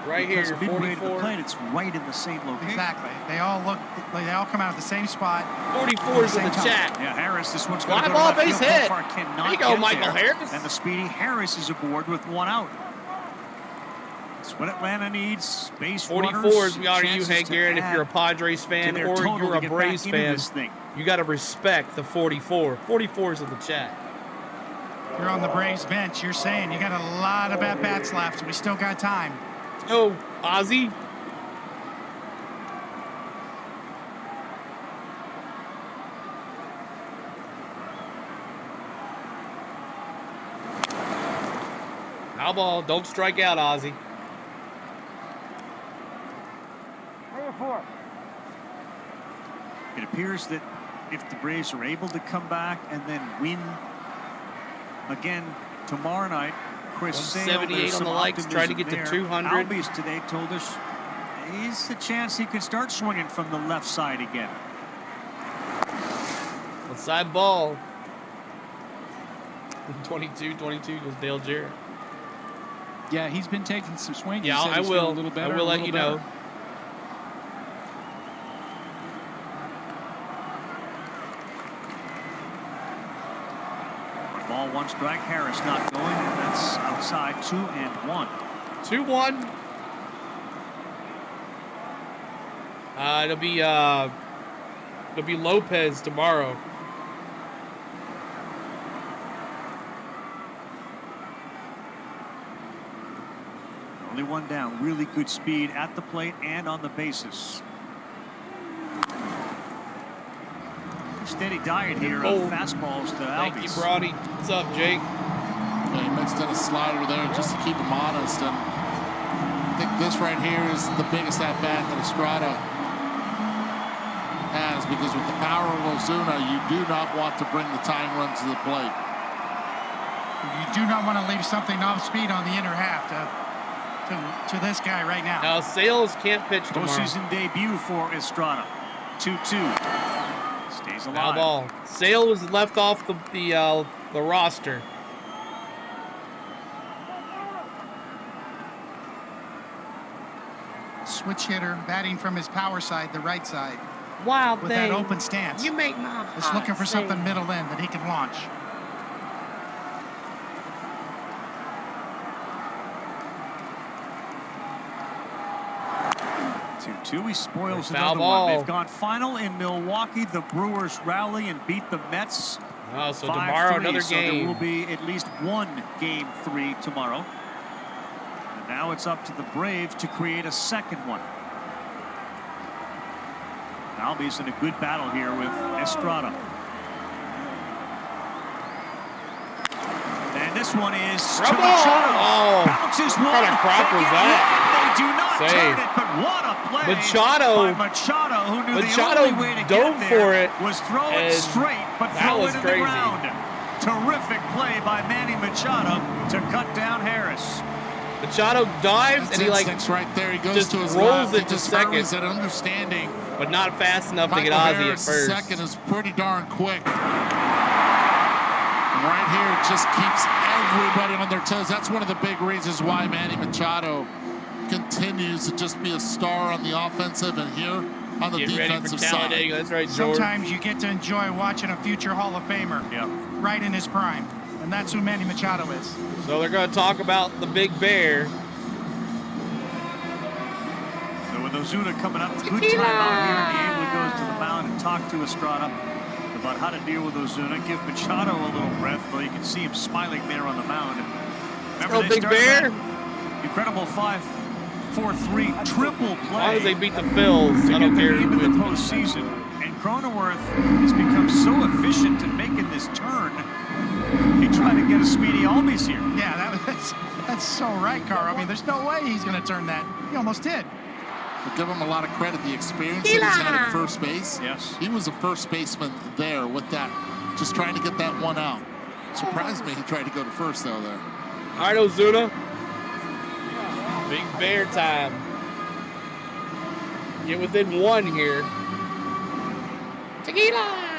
Right Because here, midway to the 44. plate, it's right in the same location. Exactly. They all look like they all come out of the same spot. 44's in the chat. Yeah, Harris, this one's going Fly to go ball, to left base field. hit. Kofar cannot There you go, get Michael there. Harris. And the speedy Harris is aboard with 1 out. That's what Atlanta needs. Base 44s, we honor you, chances Hank to Aaron. If add you're a Padres fan to their or total you're to a get Braves back into fan, this thing. you got to respect the 44. 44's in the chat. You're on the Braves bench. You're saying you got a lot of at-bats left. We still got time. Oh, Ozzy. Foul ball. Don't strike out, Ozzy. 4. It appears that if the Braves are able to come back and then win again tomorrow night, Chris Sale, 178 there's on some the likes, trying to get to optimism there. 200. Albies today told us he's a chance he could start swinging from the left side again. Outside ball. 22 goes Dale Jarrett. Yeah, he's been taking some swings. Yeah, He said I he's feeling will. A little better, I will a let little you better. know. Ball 1 strike. Harris not going, and that's outside 2-1. 2-1. It'll be Lopez tomorrow. Only 1 down. Really good speed at the plate and on the bases. Steady diet here of fastballs to Albies. Thank you, Brody. What's up, Jake? Yeah, he mixed in a slider there just to keep him honest. And I think this right here is the biggest at-bat that Estrada has, because with the power of Ozuna, you do not want to bring the tying run to the plate. You do not want to leave something off speed on the inner half to this guy right now. Now, Sales can't pitch tomorrow. Postseason debut for Estrada. 2-2. Stays alive. Foul ball. Sale was left off the roster. Switch hitter, batting from his power side, the right side. Wild with thing. that open stance. You make my Just looking for something middle in that he can launch. 2-2. He spoils Foul another ball. one. They've gone final in Milwaukee. The Brewers rally and beat the Mets. Oh, so 5-3. tomorrow another So game. there will be at least one Game 3 tomorrow. And now it's up to the Braves to create a second one. Albies in a good battle here with Estrada. And this one is to Machado. Oh, bounces what kind of crap was that? They do not Save. turn it, but what a play Machado, by Machado, who knew Machado the only way to dove get there for it, was throw it and straight, but that throw was it in crazy. the ground. Terrific play by Manny Machado to cut down Harris. Machado dives and he like right there. He goes just to his rolls left. it to second. Hurries at understanding. But not fast enough to get Michael Ozzie Harris, at first. second is pretty darn quick. And right here, it just keeps everybody on their toes. That's one of the big reasons why Manny Machado continues to just be a star on the offensive and here on the defensive side. That's right, George. Sometimes you get to enjoy watching a future Hall of Famer right in his prime. And that's who Manny Machado is. So they're going to talk about the Big Bear. So with Ozuna coming up, good time out here, Diego goes to the mound and talk to Estrada about how to deal with Ozuna. Give Machado a little breath, though you can see him smiling there on the mound. Remember, they Big started Bear. that incredible 5-4-3 triple play. As long as they beat the Phils, I don't care into who the wins. postseason. And Cronenworth has become so efficient in making this turn. He tried to get a speedy Albies here. Yeah, that's so right, Carl. I mean, there's no way he's going to turn that. He almost did. But give him a lot of credit. The experience that he's had at first base. Yes. He was a first baseman there with that, just trying to get that one out. Surprised me he tried to go to first, though, there. All right, Ozuna. Big Bear time. Get within one here. Tequila!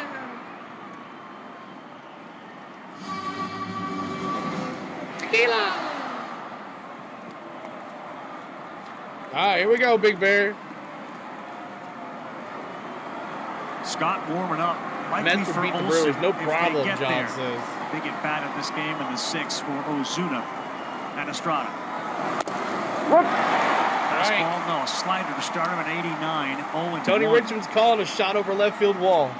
Tequila! All right, here we go, Big Bear. Scott warming up. Likely Mets will for beat the Olsen Brewers, no if they problem, get John there. says. They get batted this game in the 6th for Ozuna and Estrada. Fastball, no, a slider to start him at 89. 0-1. Tony Richmond's calling a shot over left field wall.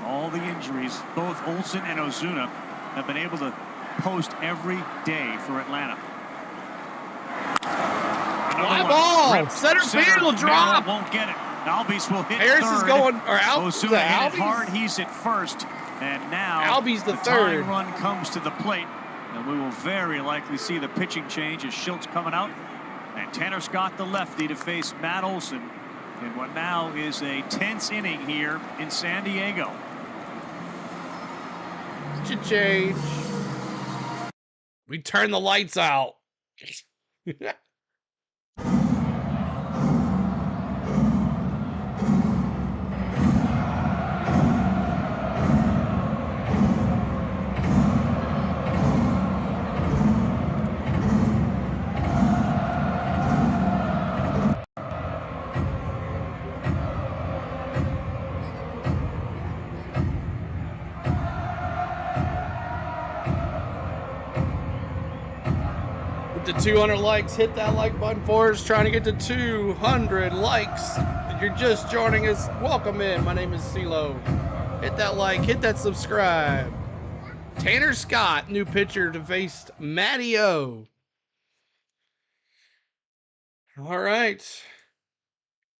All the injuries, both Olsen and Ozuna have been able to post every day for Atlanta. Fly ball! Center field drop! Won't get it. Albies will hit Harris third. is going, or Ozuna hit it Albies? hard. He's at first. And now Albies the tying third. run comes to the plate. And we will very likely see the pitching change as Schultz coming out. And Tanner Scott, the lefty, to face Matt Olson in what now is a tense inning here in San Diego. Change. We turn the lights out. To 200 likes, hit that like button for us. Trying to get to 200 likes. If you're just joining us, welcome in. My name is CeeLo. Hit that like, hit that subscribe. Tanner Scott, new pitcher to face Matty O. All right.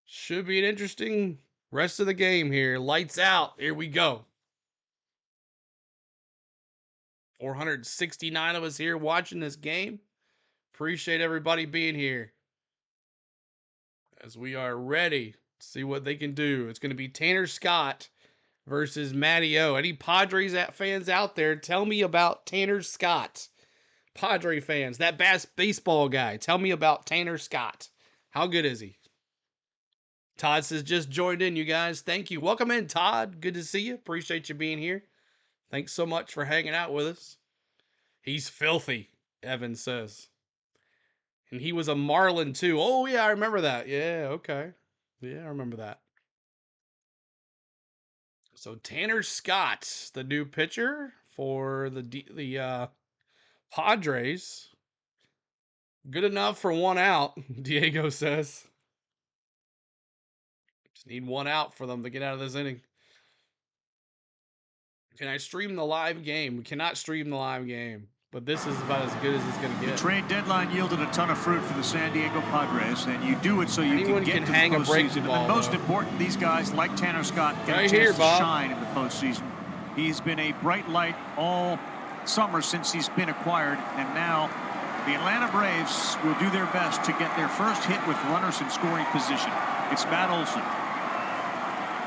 Should be an interesting rest of the game here. Lights out. Here we go. 469 of us here watching this game. Appreciate everybody being here as we are ready to see what they can do. It's going to be Tanner Scott versus Matty O. Any Padres fans out there, tell me about Tanner Scott. Padre fans, that baseball guy, tell me about Tanner Scott. How good is he? Todd says, just joined in, you guys. Thank you. Welcome in, Todd. Good to see you. Appreciate you being here. Thanks so much for hanging out with us. He's filthy, Evan says. And he was a Marlin too. Oh, yeah, I remember that. Yeah, okay. Yeah, I remember that. So Tanner Scott, the new pitcher for the Padres. Good enough for one out, Diego says. Just need one out for them to get out of this inning. Can I stream the live game? We cannot stream the live game, but this is about as good as it's going to get. The trade deadline yielded a ton of fruit for the San Diego Padres, and you do it so you can get to the postseason. And most important, these guys, like Tanner Scott, get a chance to shine in the postseason. He's been a bright light all summer since he's been acquired, and now the Atlanta Braves will do their best to get their first hit with runners in scoring position. It's Matt Olson.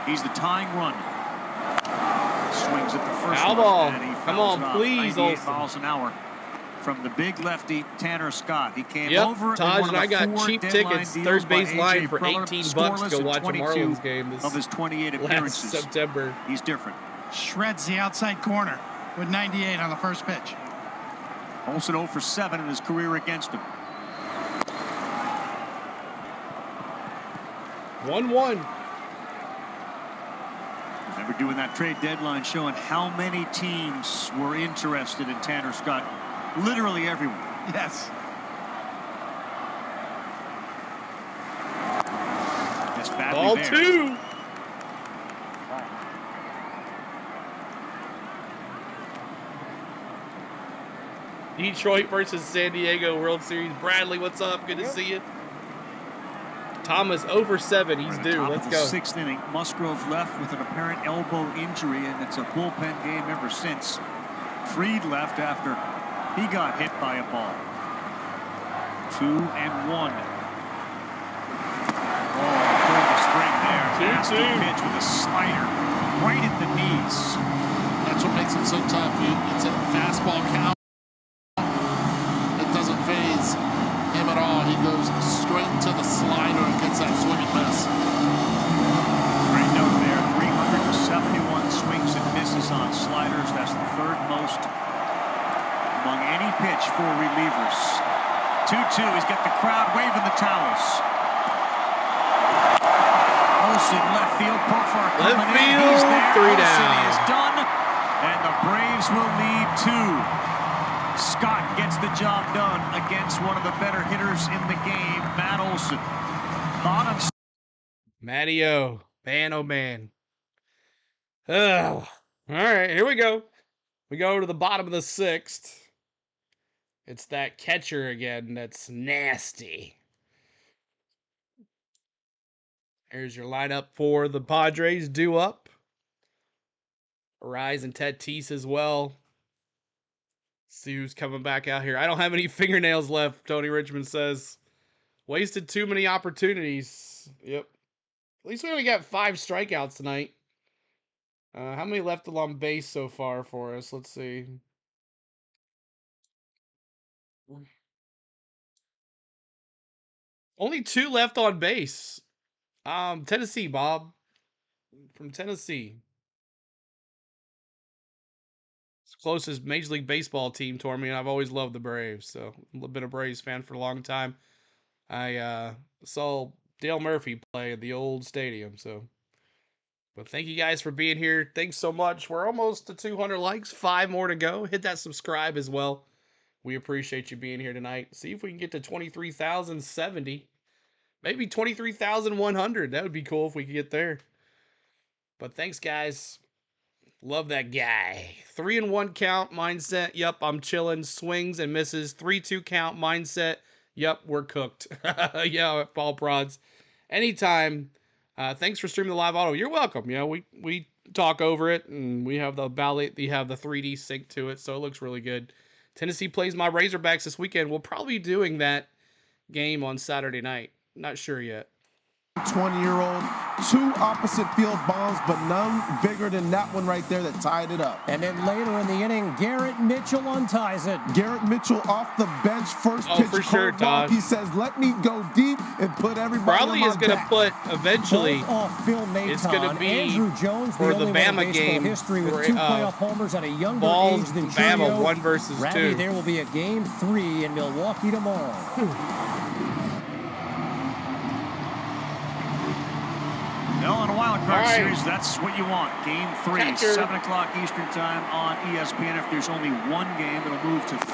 He's the tying run. Swings at the first foul ball. Come on, please, 98 miles an hour from the big lefty Tanner Scott. He came over. Taj and I got cheap tickets, third base line for $18 to go watch a Marlins game of his 28 appearances. September. He's different. Shreds the outside corner with 98 on the first pitch. Olson 0 for 7 in his career against him. 1-1. Remember doing that trade deadline showing how many teams were interested in Tanner Scott. Literally everyone. Yes. It's badly Ball there. 2. Detroit versus San Diego World Series. Bradley, what's up? Good to see you. Thomas over 7. He's due. Let's go. 6th inning. Musgrave left with an apparent elbow injury, and it's a bullpen game ever since. Fried left after he got hit by a ball. 2-1. Oh, pulled the string there. Nasty pitch with a slider right at the knees. That's what makes him so tough. It's a fastball count. It doesn't phase him at all. He goes straight to the slider and gets that swing and miss. Great note there. 371 swings and misses on sliders. That's the third most among any pitch for relievers. 2-2. He's got the crowd waving the towels. Olson left field. Profar coming in. He's there. 3 Olson down. is done, and the Braves will lead 2. Scott gets the job done against one of the better hitters in the game, Matt Olson. Bottom. Matty-O. Man, oh, man. Ugh. All right, here we go. We go to the bottom of the 6th. It's that catcher again that's nasty. Here's your lineup for the Padres. Due up. Arise and Tatis as well. See who's coming back out here. I don't have any fingernails left, Tony Richmond says. Wasted too many opportunities. Yep. At least we only got 5 strikeouts tonight. How many left on base so far for us? Let's see. Only 2 left on base. Tennessee, Bob. From Tennessee. Closest Major League Baseball team toward me, and I've always loved the Braves, so I've been a Braves fan for a long time. I saw Dale Murphy play at the old stadium, so. But thank you guys for being here. Thanks so much. We're almost to 200 likes, 5 more to go. Hit that subscribe as well. We appreciate you being here tonight. See if we can get to 23,070. Maybe 23,100. That would be cool if we could get there. But thanks, guys. Love that guy. 3-1 count mindset. Yep, I'm chilling. Swings and misses. 3-2 count mindset. Yep, we're cooked. Yeah, ball prods. Anytime. Thanks for streaming the live auto. You're welcome. You know, we talk over it, and we have the ballot. We have the 3D sync to it, so it looks really good. Tennessee plays my Razorbacks this weekend. We'll probably be doing that game on Saturday night. Not sure yet. 20-year-old. 2 opposite field bombs, but none bigger than that one right there that tied it up. And then later in the inning, Garrett Mitchell unties it. Garrett Mitchell off the bench, first pitch. For sure, Todd. He says, let me go deep and put everybody probably on is going to put eventually. It's going to be Andrew Jones, for the the Bama game history with 2 playoff homers at a younger balls age than Bama Julio. 1 versus 2. There will be a game 3 in Milwaukee tomorrow. No, in a wild card series, that's what you want. Game 3, Catcher. 7 o'clock Eastern time on ESPN. If there's only 1 game, it'll move to 3.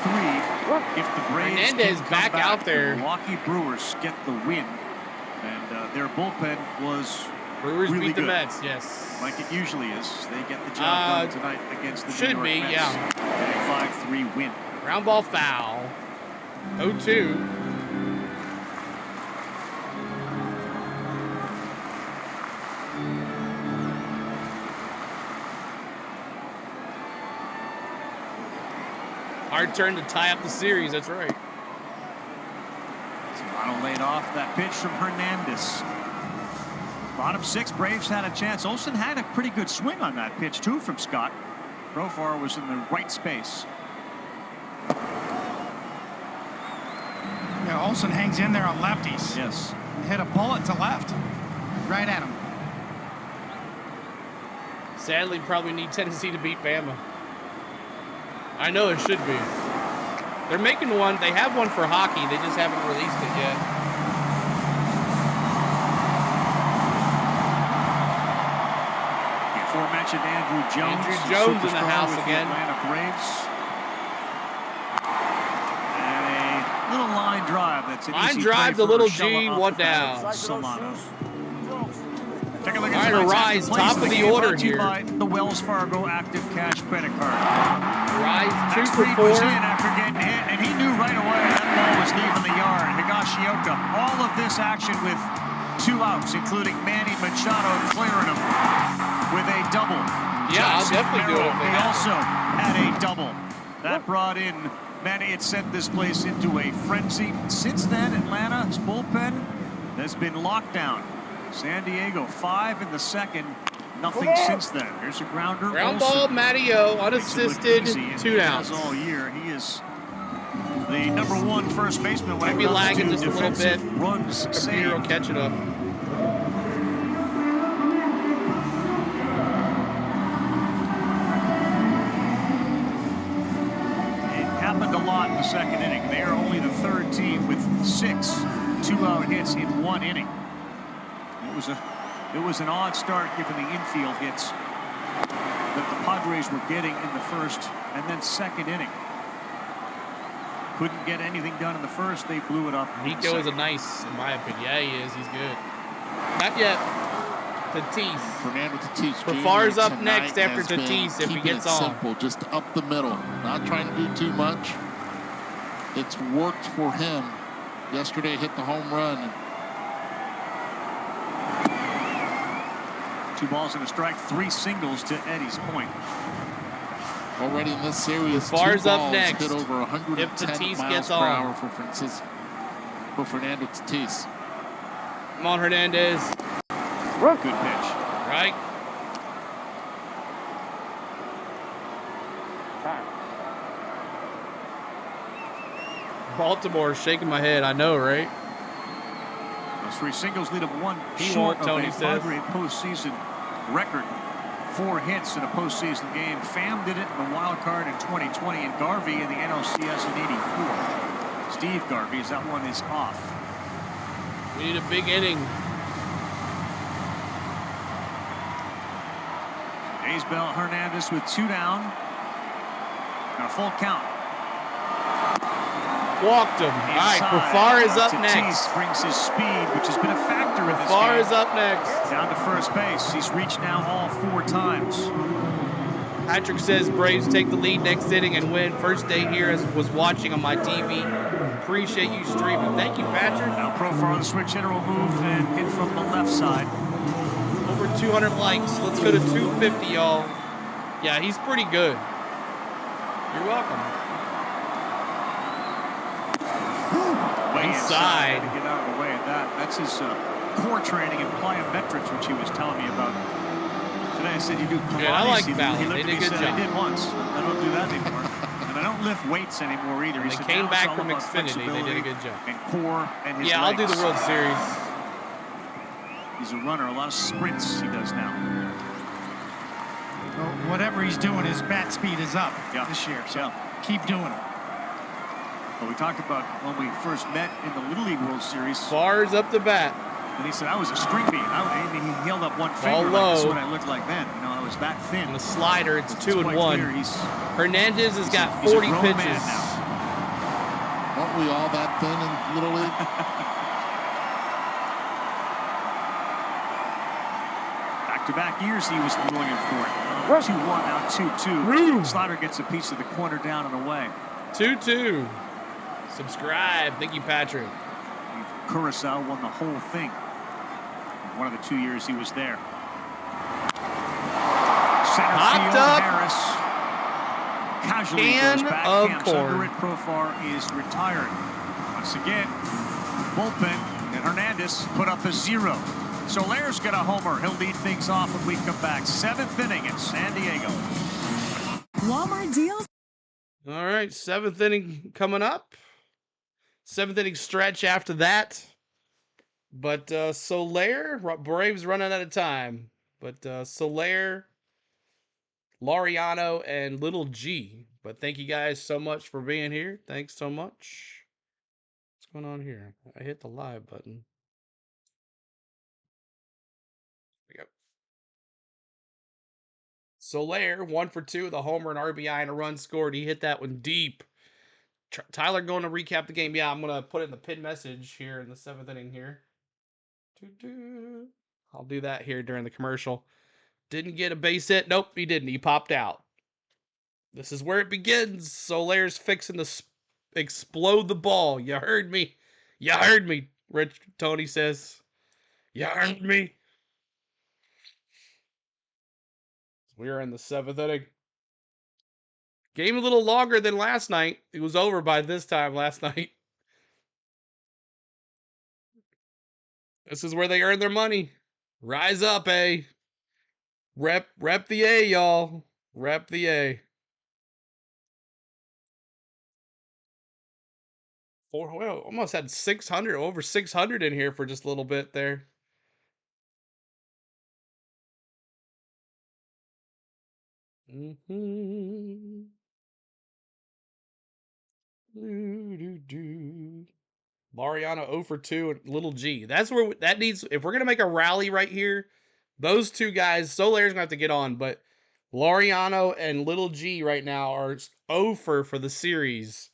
If the Braves Hernandez can come back out there. the Milwaukee Brewers get the win. And their bullpen was Brewers really beat good. the Mets, yes. Like it usually is. They get the job done tonight against the New York Mets. Yeah. A 5-3 win. Ground ball foul. 0-2. Hard turn to tie up the series, that's right. Toronto laid off that pitch from Hernandez. Bottom 6, Braves had a chance. Olsen had a pretty good swing on that pitch, too, from Scott. Profar was in the right space. Yeah, Olsen hangs in there on lefties. Yes. Hit a bullet to left. Right at him. Sadly, probably need Tennessee to beat Bama. I know it should be. They're making one. They have one for hockey. They just haven't released it yet. The aforementioned Andrew Jones. Andrew Jones in the house again. Atlanta Braves. And a little line drive. That's an easy drive play to Little for G, Urshela 1 off the bat down. of Solano. Take a look All right, tonight's Arise, active plays top of the game, order brought to you here. by the Wells Fargo Active Cash Credit Card. Rise 2 for Freed 4. was in after getting hit, and he knew right away that ball was leaving the yard. Higashioka, all of this action with 2 outs, including Manny Machado clearing him with a double. Yeah, I'll Jackson definitely do it if they Merrill, he have also had a double. That brought in Manny. It sent this place into a frenzy. Since then, Atlanta's bullpen has been locked down. San Diego 5 in the second. Nothing since then. Here's a grounder. Ground Olsen ball, Matteo, unassisted, 2 downs. all year. He is the #1 first baseman when Might be it comes lagging to just a little bit. defensive runs Computer will saved. catch it up. It happened a lot in the second inning. They are only the 3rd team with 6 2-out hits in 1 inning. It was an odd start given the infield hits that the Padres were getting in the 1st and then 2nd inning. Couldn't get anything done in the 1st. They blew it up. Nico is a nice, in my opinion. Yeah, he is. He's good. Not yet. Tatis. Fernando Tatis. Prefar's up tonight next after has been Tatis if he keeping gets it on. simple, just up the middle, not trying to do too much. It's worked for him. Yesterday hit the home run. 2 balls and a strike, 3 singles to Eddie's point. Already in this series, 2 Prefar's up balls next. hit over 110 If Tatis miles gets per on. hour for Fernando Tatis. Come on, Hernandez. Good pitch. Right. Baltimore shaking my head. I know, right? Those 3 singles lead him 1 He short won't, of Tony a says. Padre postseason record. 4 hits in a postseason game. Pham did it in the wild card in 2020, and Garvey in the NLCS in '84. Steve Garvey's, that one is off. We need a big inning. Days Bell Hernandez with 2 down. And a full count. Walked him. All right, Profar is up next. Brings his speed, which has been a factor in this Profar game. is up next. Down to first base. He's reached now all 4 times. Patrick says Braves take the lead next inning and win. First day here as was watching on my TV. Appreciate you streaming. Thank you, Patrick. Now Profar on the switch hitter will move and hit from the left side. Over 200 likes. Let's go to 250, y'all. Yeah, he's pretty good. You're welcome. Way Inside. To get out of the way of that. That's his core training and plyometrics, which he was telling me about. Today I said, you do Pilates. I like He ballet. looked They at did me a good and said, job. I did once. I don't do that anymore. And I don't lift weights anymore either. When He they said, came now it's back all from about Xfinity, they did a flexibility good job. and core and his Yeah, I'll do legs. the World Series. He's a runner. A lot of sprints he does now. Well, whatever he's doing, his bat speed is up this year. So keep doing it. Well, we talked about when we first met in the Little League World Series. Bars up the bat. And he said, I was a string bean. He held up one finger. Ball Like, this is low. what I looked like then. You know, I was that thin. And the slider, it's It's 2-1. quite clear Hernandez has got he's a 40 grown pitches. man now. Weren't we all that thin in Little League? Back-to-back years he was going in for it. 2-1, now 2-2. Slider gets a piece of the corner down and away. 2-2. Subscribe. Thank you, Patrick. Curacao won the whole thing. One of the 2 years he was there. Center Hopped field, up. Harris casually Can goes back. of Camps corn. under it. Profar is retired. Once again, bullpen and Hernandez put up a 0. Soler's got a homer. He'll lead things off when we come back. 7th inning in San Diego. Walmart deals. All right, 7th inning coming up. 7th inning stretch after that. But Soler, Braves running out of time. But Soler, Laureano, and Little G. But thank you guys so much for being here. Thanks so much. What's going on here? I hit the live button. There we go. Soler, 1 for 2, the homer, an RBI, and a run scored. He hit that one deep. Tyler going to recap the game. Yeah, I'm going to put it in the pin message here in the 7th inning here. I'll do that here during the commercial. Didn't get a base hit. Nope, he didn't. He popped out. This is where it begins. Soler's fixing to explode the ball. You heard me. You heard me, Rich Tony says. You heard me. We are in the 7th inning. Game a little longer than last night. It was over by this time last night. This is where they earn their money. Rise up, A. Rep the A, y'all. Rep the A. Well, almost had 600, over 600 in here for just a little bit there. Laureano 0 for 2 and Little G. That's where that needs. If we're gonna make a rally right here, those two guys, Soler's gonna have to get on, but Laureano and Little G right now are 0 for the series.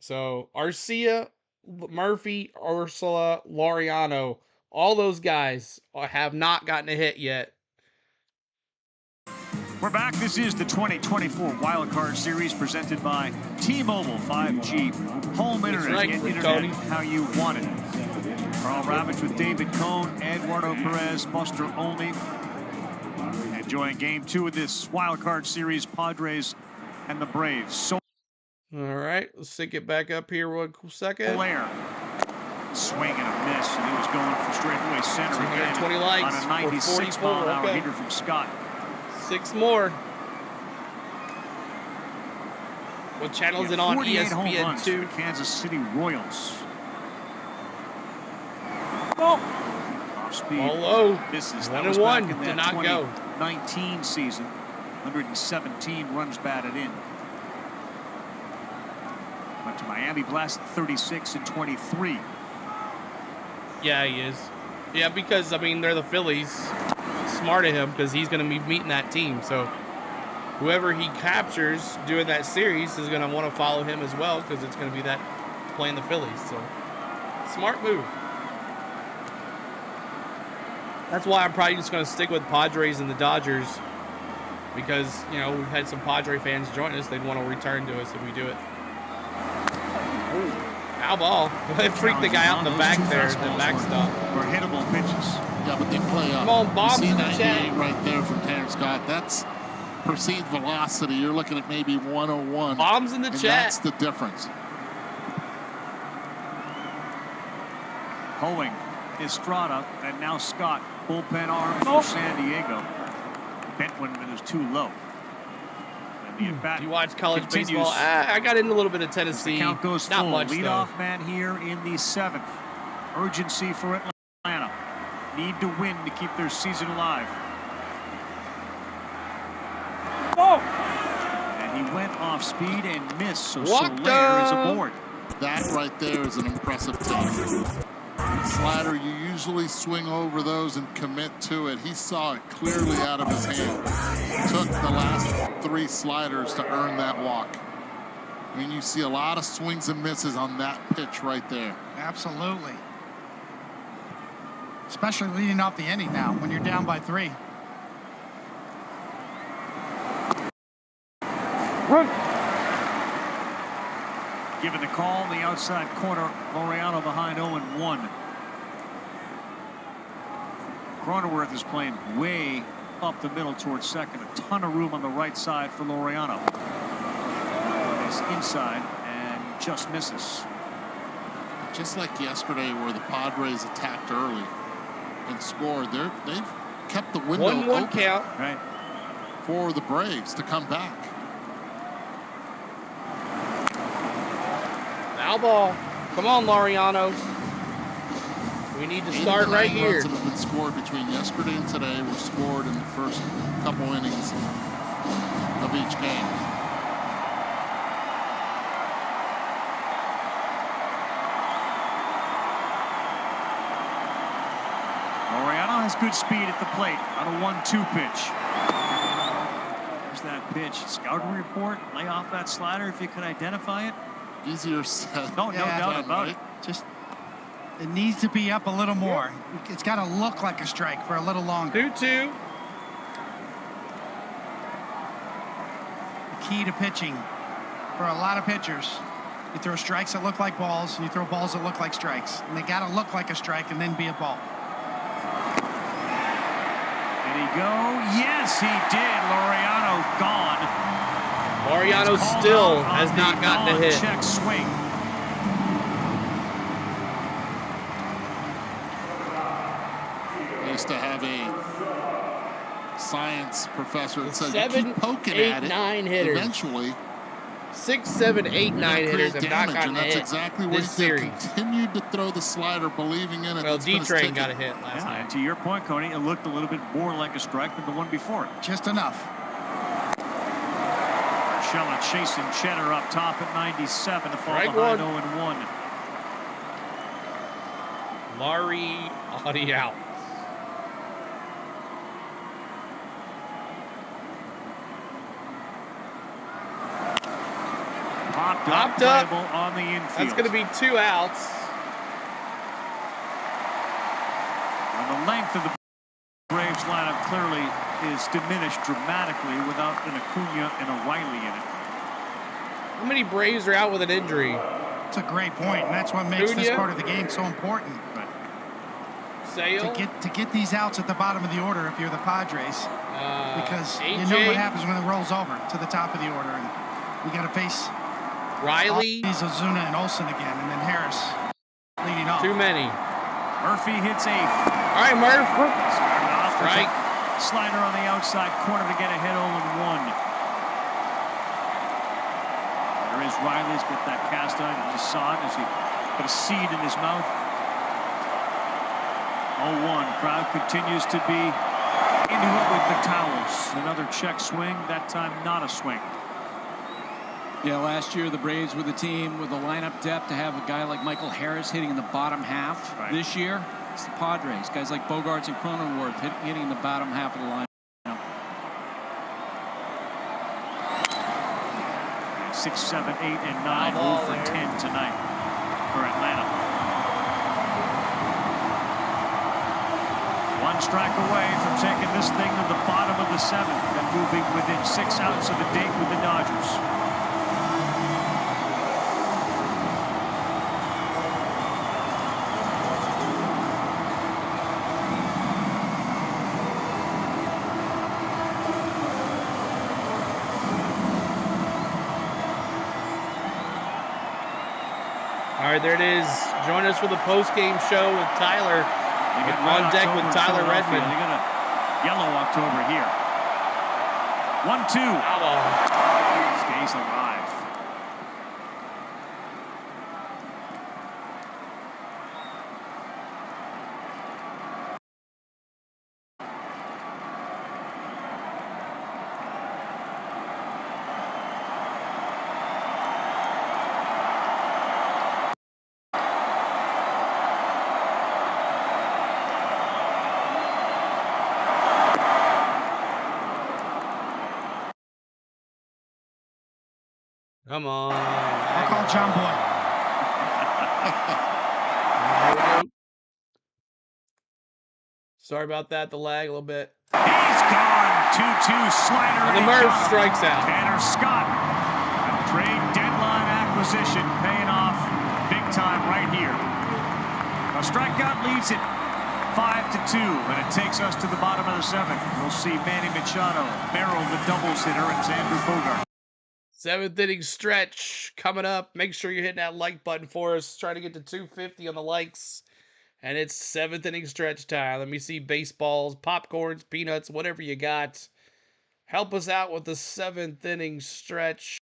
So Arcia, Murphy, Ursula, Laureano, all those guys have not gotten a hit yet. We're back. This is the 2024 Wild Card Series presented by T-Mobile 5G. Home internet. Right, Get internet Tony. how you want it. Carl Ravitch with David Cohn, Eduardo Perez, Buster Olney. Enjoying Game 2 of this Wild Card Series, Padres and the Braves. All right, let's sync it back up here 1 second. Soler. Swing and a miss, and he was going for straightaway center again 220 likes on a 96 or 44, mile an hour okay. hitter from Scott. 6 more. What channel is it on? 48 home ESPN runs 2. for the Kansas City Royals. Off speed. Ball low. This is 1 that was and back 1. in Did that not go. 2019 season. 117 runs batted in. Went to Miami, blasted 36 and 23. Yeah, he is. Yeah, because, I mean, they're the Phillies. Smart of him because he's going to be meeting that team. So whoever he captures doing that series is going to want to follow him as well because it's going to be that playing the Phillies. So smart move. That's why I'm probably just going to stick with Padres and the Dodgers because, you know, we've had some Padre fans join us. They'd want to return to us if we do it. Foul ball. It freaked the guy out in the back there, the backstop. Or hittable pitches. Yeah, but they play up. Come on, bombs in the chat. 98 right there from Terrence Scott. That's perceived velocity. You're looking at maybe 101. Bombs in the and chat. That's the difference. Hoeing Estrada, and now Scott. Bullpen arms for San Diego. Bent when it was too low. And the at-bat You watch college continues. baseball? I got into a little bit of Tennessee. The count goes Not full. much, Leadoff though. man here in the 7th. Urgency for Atlanta. Need to win to keep their season alive. And he went off speed and missed, so Soler is aboard. That right there is an impressive take. Slider, you usually swing over those and commit to it. He saw it clearly out of his hand. Took the last 3 sliders to earn that walk. I mean, you see a lot of swings and misses on that pitch right there. Absolutely. Especially leading off the inning now when you're down by 3. Given the call in the outside corner, Laureano behind 0-1. Cronenworth is playing way up the middle towards second. A ton of room on the right side for Laureano. He's inside and just misses. Just like yesterday where the Padres attacked early and scored, they've kept the window 1-1 open count. Right. For the Braves to come back. Foul ball. Come on, Laureano. We need to start right here. Runs that have been scored between yesterday and today were scored in the first couple innings of each game. Laureano has good speed at the plate on a 1-2 pitch. There's that pitch. Scouting report. Lay off that slider if you can identify it. Easier said. No doubt about it. Just, it needs to be up a little more. It's got to look like a strike for a little longer. 2-2. The key to pitching for a lot of pitchers, you throw strikes that look like balls, and you throw balls that look like strikes. And they got to look like a strike and then be a ball. Did he go? Yes, he did. Laureano gone. Laureano still has not gotten a hit. Check swing. I used to have a science professor that said, 7, keep poking 8, at it. 9 hitters. Eventually, 6, 7, 8, 9 hitters have not gotten and a that's hit exactly what this he did. series. Continued to throw the slider, believing in it. Well, It's gonna D-Train stick got it. a hit last night. And to your point, Coney, it looked a little bit more like a strike than the one before it. Just enough. Shella chasing Cheddar up top at 97 to fall Strike behind one. 0-1. Laurie Audie out. Popped up. Playable on the infield. That's going to be 2 outs. And the length of the Braves lineup clearly is diminished dramatically without an Acuna and a Wiley in it. How many Braves are out with an injury? It's a great point, and that's what makes this Acuna? part of the game so important. Sale? To get these outs at the bottom of the order if you're the Padres, because AJ? you know what happens when it rolls over to the top of the order, and you got to face Riley, Ozuna and Olsen again, and then Harris leading off. Too many. Murphy hits a All right, Murph. started off with Strike. a slider on the outside corner to get ahead 0-1. There is Riley's got that cast iron. You just saw it as he put a seed in his mouth. 0-1. Crowd continues to be into it with the towels. Another check swing. That time not a swing. Yeah, last year the Braves were the team with the lineup depth to have a guy like Michael Harris hitting in the bottom half. Right. This year, it's the Padres. Guys like Bogarts and Cronenworth hitting in the bottom half of the lineup. 6, 7, 8, and 9. 0 for 10 tonight for Atlanta. 1 strike away from taking this thing to the bottom of the 7th and moving within 6 outs of the date with the Dodgers. All right, there it is. Join us for the post-game show with Tyler On deck with Tyler Redmond. They got a yellow October here. 1-2. Stays alive. Come on. I'll call John Boy. Sorry about that, the lag a little bit. He's gone. 2-2 slider. And the Murph strikes out. Tanner Scott. A trade deadline acquisition paying off big time right here. A strikeout leads it 5-2, and it takes us to the bottom of the 7th. We'll see Manny Machado, Merrill, the doubles hitter, and Xander Bogart. 7th inning stretch coming up. Make sure you're hitting that like button for us. Try to get to 250 on the likes. And it's 7th inning stretch time. Let me see baseballs, popcorns, peanuts, whatever you got. Help us out with the 7th inning stretch.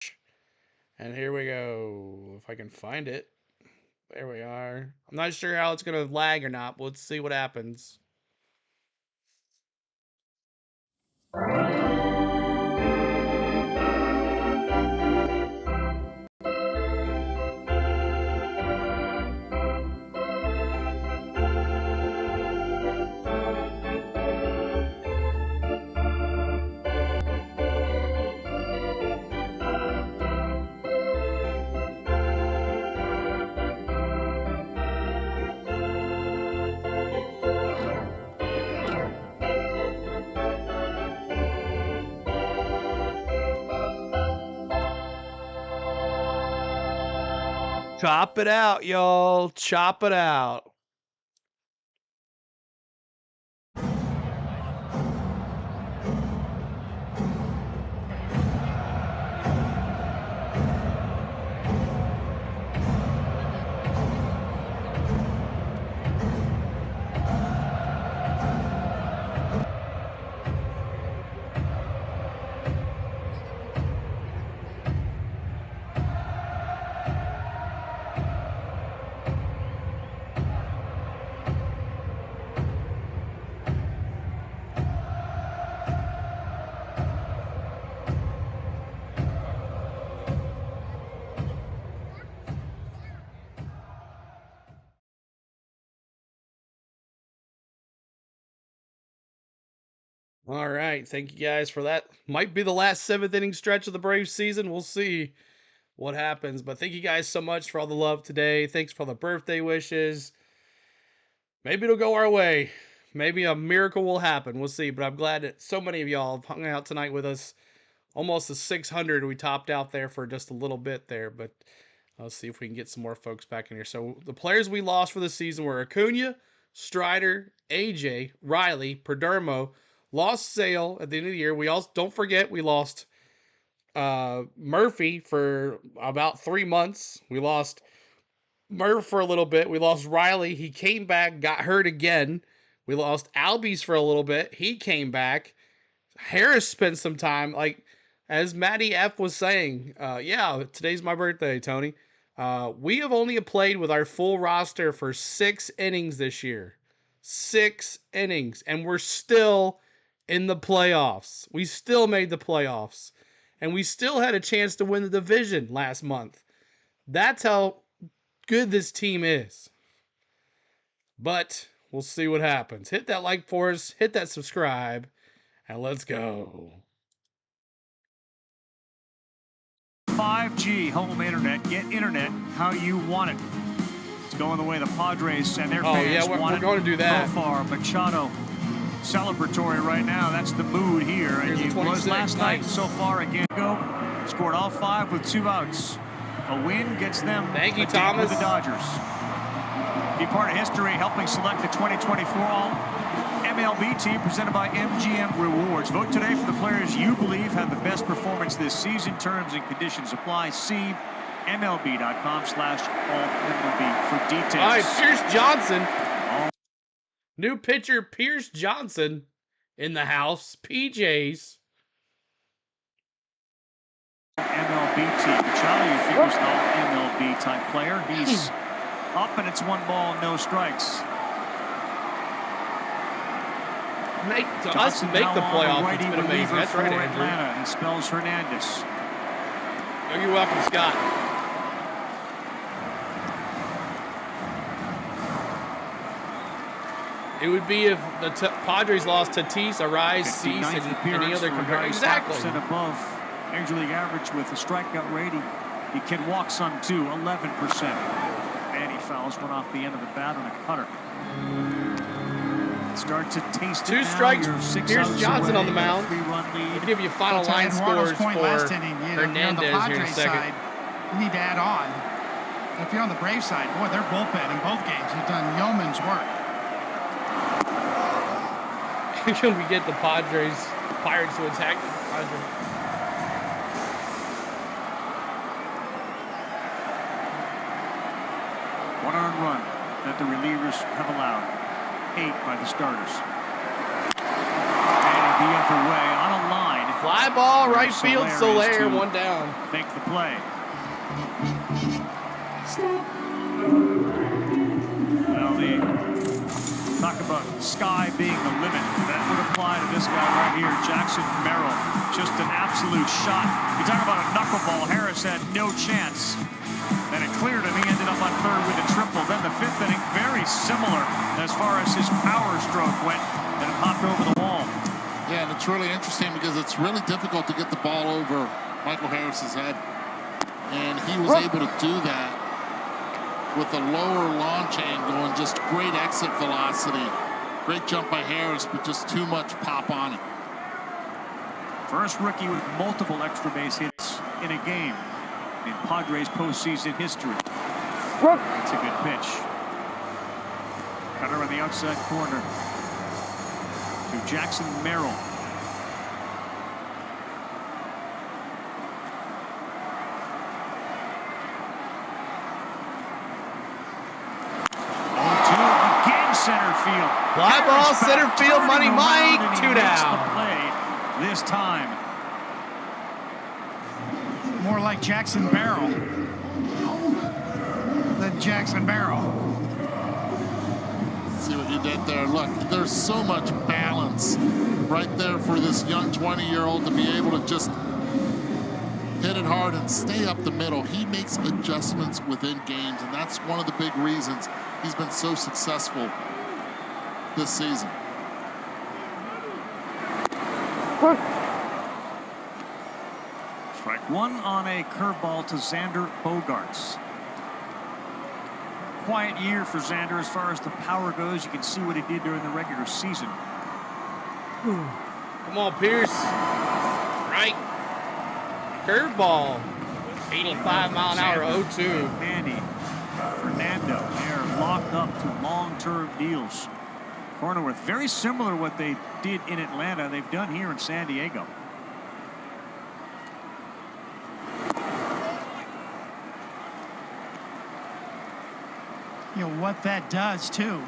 And here we go. If I can find it. There we are. I'm not sure how it's going to lag or not, but let's see what happens. Chop it out, y'all. Chop it out. All right. Thank you guys for that. Might be the last 7th inning stretch of the Braves season. We'll see what happens. But thank you guys so much for all the love today. Thanks for all the birthday wishes. Maybe it'll go our way. Maybe a miracle will happen. We'll see. But I'm glad that so many of y'all have hung out tonight with us. Almost a 600. We topped out there for just a little bit there. But let's see if we can get some more folks back in here. So the players we lost for the season were Acuna, Strider, AJ, Riley, Perdermo, lost Sale at the end of the year. We also, don't forget, we lost Murphy for about 3 months. We lost Murph for a little bit. We lost Riley. He came back, got hurt again. We lost Albies for a little bit. He came back. Harris spent some time. Like, as Matty F was saying, yeah, today's my birthday, Tony. We have only played with our full roster for 6 innings this year. 6 innings. And we're still in the playoffs. We still made the playoffs. And we still had a chance to win the division last month. That's how good this team is. But we'll see what happens. Hit that like for us. Hit that subscribe. And let's go. 5G home internet. Get internet how you want it. It's going the way the Padres and their fans want it. We're going to do that. So far, Machado celebratory right now. That's the mood here. And he was last night. So far again. Scored all 5 with 2 outs. A win gets them Thank you, Thomas. with the Dodgers. Be part of history helping select the 2024 MLB team presented by MGM Rewards. Vote today for the players you believe have the best performance this season. Terms and conditions apply. See MLB.com/all-MLB for details. All right, Pierce Johnson New pitcher Pierce Johnson in the house. PJs. MLB team. Charlie figures an MLB type player. He's up and it's 1 ball, no strikes. Make the playoffs. It's been amazing. That's right, Andrew. Atlanta. He spells Hernandez. Oh, you're welcome, Scott. It would be if the Padres lost Tatis, Arise, Cease, and any other competitor. Exactly. Above Major League average with a strikeout rating. He can walk some too, 11%. And he fouls one off the end of the bat on a cutter. Start to taste 2 strikes. Here's Johnson on the mound. We'll give you final line scores for Hernandez here in a second. You need to add on. If you're on the Braves side, boy, their bullpen in both games has done yeoman's work. Can we get the Pirates to attack the Padres? One earned run that the relievers have allowed. 8 by the starters. And the other way on a line. Fly ball, right field, Soler, 1 down. Make the play. Well, talk about sky being the limit. That would apply to this guy right here, Jackson Merrill. Just an absolute shot. You talk about a knuckleball. Harris had no chance. And it cleared him. He ended up on third with a triple. Then the 5th inning, very similar as far as his power stroke went. And it hopped over the wall. Yeah, and it's really interesting because it's really difficult to get the ball over Michael Harris's head. And he was able to do that with the lower lawn chain going, just great exit velocity. Great jump by Harris, but just too much pop on it. First rookie with multiple extra base hits in a game in Padres postseason history. It's a good pitch. Cutter on the outside corner to Jackson Merrill. Center field. Fly ball, center field, Money Mike, 2 down. This time. More like Jackson Barrel than Jackson Barrel. See what you did there. Look, there's so much balance right there for this young 20-year-old to be able to just hit it hard and stay up the middle. He makes adjustments within games, and that's one of the big reasons he's been so successful this season. Strike 1 on a curveball to Xander Bogaerts. Quiet year for Xander as far as the power goes. You can see what he did during the regular season. Come on, Pierce. Right. Curveball. 85-mile-an-hour 0-2. Manny, Fernando, they're locked up to long-term deals. Cronenworth, very similar to what they did in Atlanta, they've done here in San Diego. You know what that does too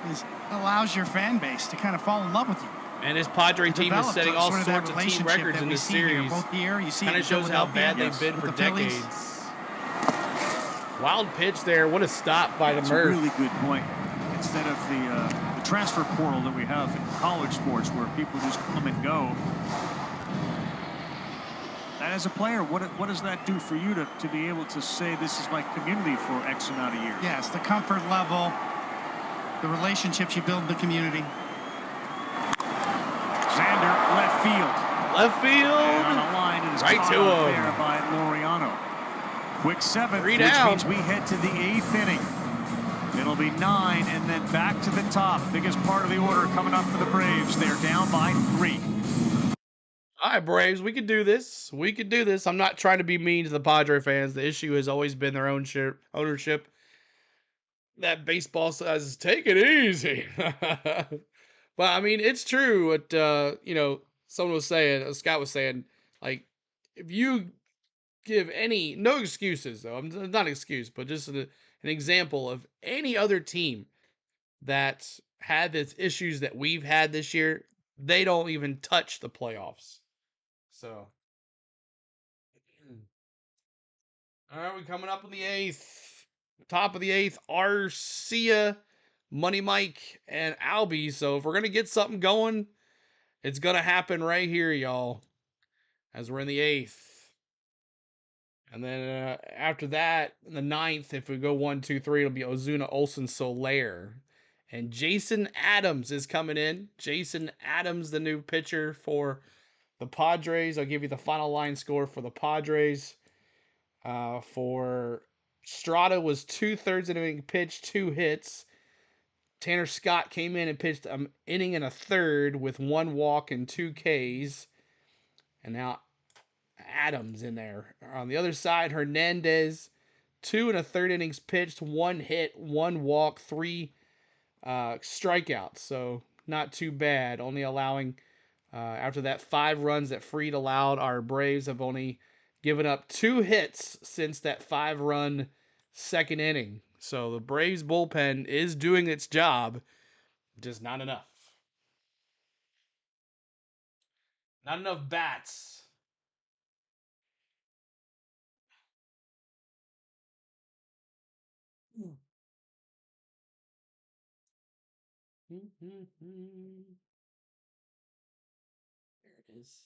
is allows your fan base to kind of fall in love with you. And his Padre team is setting all sorts of team records in this series. Kind of shows how bad they've been for decades. Wild pitch there. What a stop by the Murph. That's a really good point. Instead of the transfer portal that we have in college sports where people just come and go. And as a player, what does that do for you to be able to say this is my community for X amount of years? Yes, the comfort level, the relationships you build in the community. Xander, left field. Left field. And on the line, it is right to him. There by Laureano. Quick 7th, which means we head to the 8th inning. It'll be 9, and then back to the top. Biggest part of the order coming up for the Braves. They're down by 3. All right, Braves, we can do this. We can do this. I'm not trying to be mean to the Padre fans. The issue has always been their own ownership. That baseball says, take it easy. But, I mean, it's true what, you know, someone was saying, Scott was saying, like, if you give no excuses, though, not an excuse, but just an example of any other team that had the issues that we've had this year, they don't even touch the playoffs. So, all right, we're coming up in the 8th. Top of the 8th, Arcia, Money Mike, and Albie. So if we're going to get something going, it's going to happen right here, y'all, as we're in the 8th. And then after that, in the 9th, if we go 1, 2, 3, it'll be Ozuna, Olsen, Soler. And Jason Adams is coming in. Jason Adams, the new pitcher for the Padres. I'll give you the final line score for the Padres. For Strada was 2/3 inning pitch, 2 hits. Tanner Scott came in and pitched an inning and a third with 1 walk and 2 Ks. And now Adams in there. On the other side, Hernandez, 2 1/3 innings pitched, 1 hit, 1 walk, 3 strikeouts. So not too bad. Only allowing, after that 5 runs that Fried allowed, our Braves have only given up 2 hits since that 5-run second inning. So the Braves bullpen is doing its job, just not enough. Not enough bats. There it is.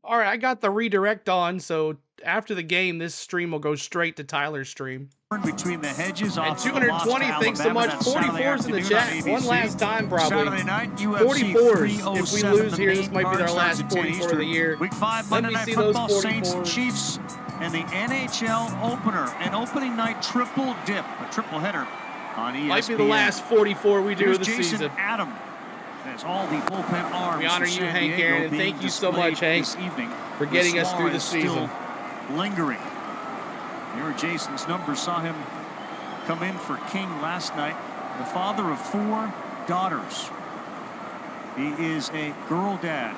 All right, I got the redirect on, so after the game, this stream will go straight to Tyler's stream. Between the hedges and 220, thanks so much. 44s in the chat. One last time, probably. 44s. If we lose here, this might be our last 44 of the year. Week 5 Let Monday me Night see Football, those Saints 44s. Chiefs, and the NHL opener, an opening night triple dip, a triple header on ESPN. Might be the last 44 we do of the Jason season. Adams has all the bullpen arms. We honor for you, San Hank Diego Aaron, and being thank you so much, displayed Hank, this evening. for getting us through the Suarez season. Still lingering. Here are Jason's numbers. Saw him come in for King last night. The father of 4 daughters. He is a girl dad.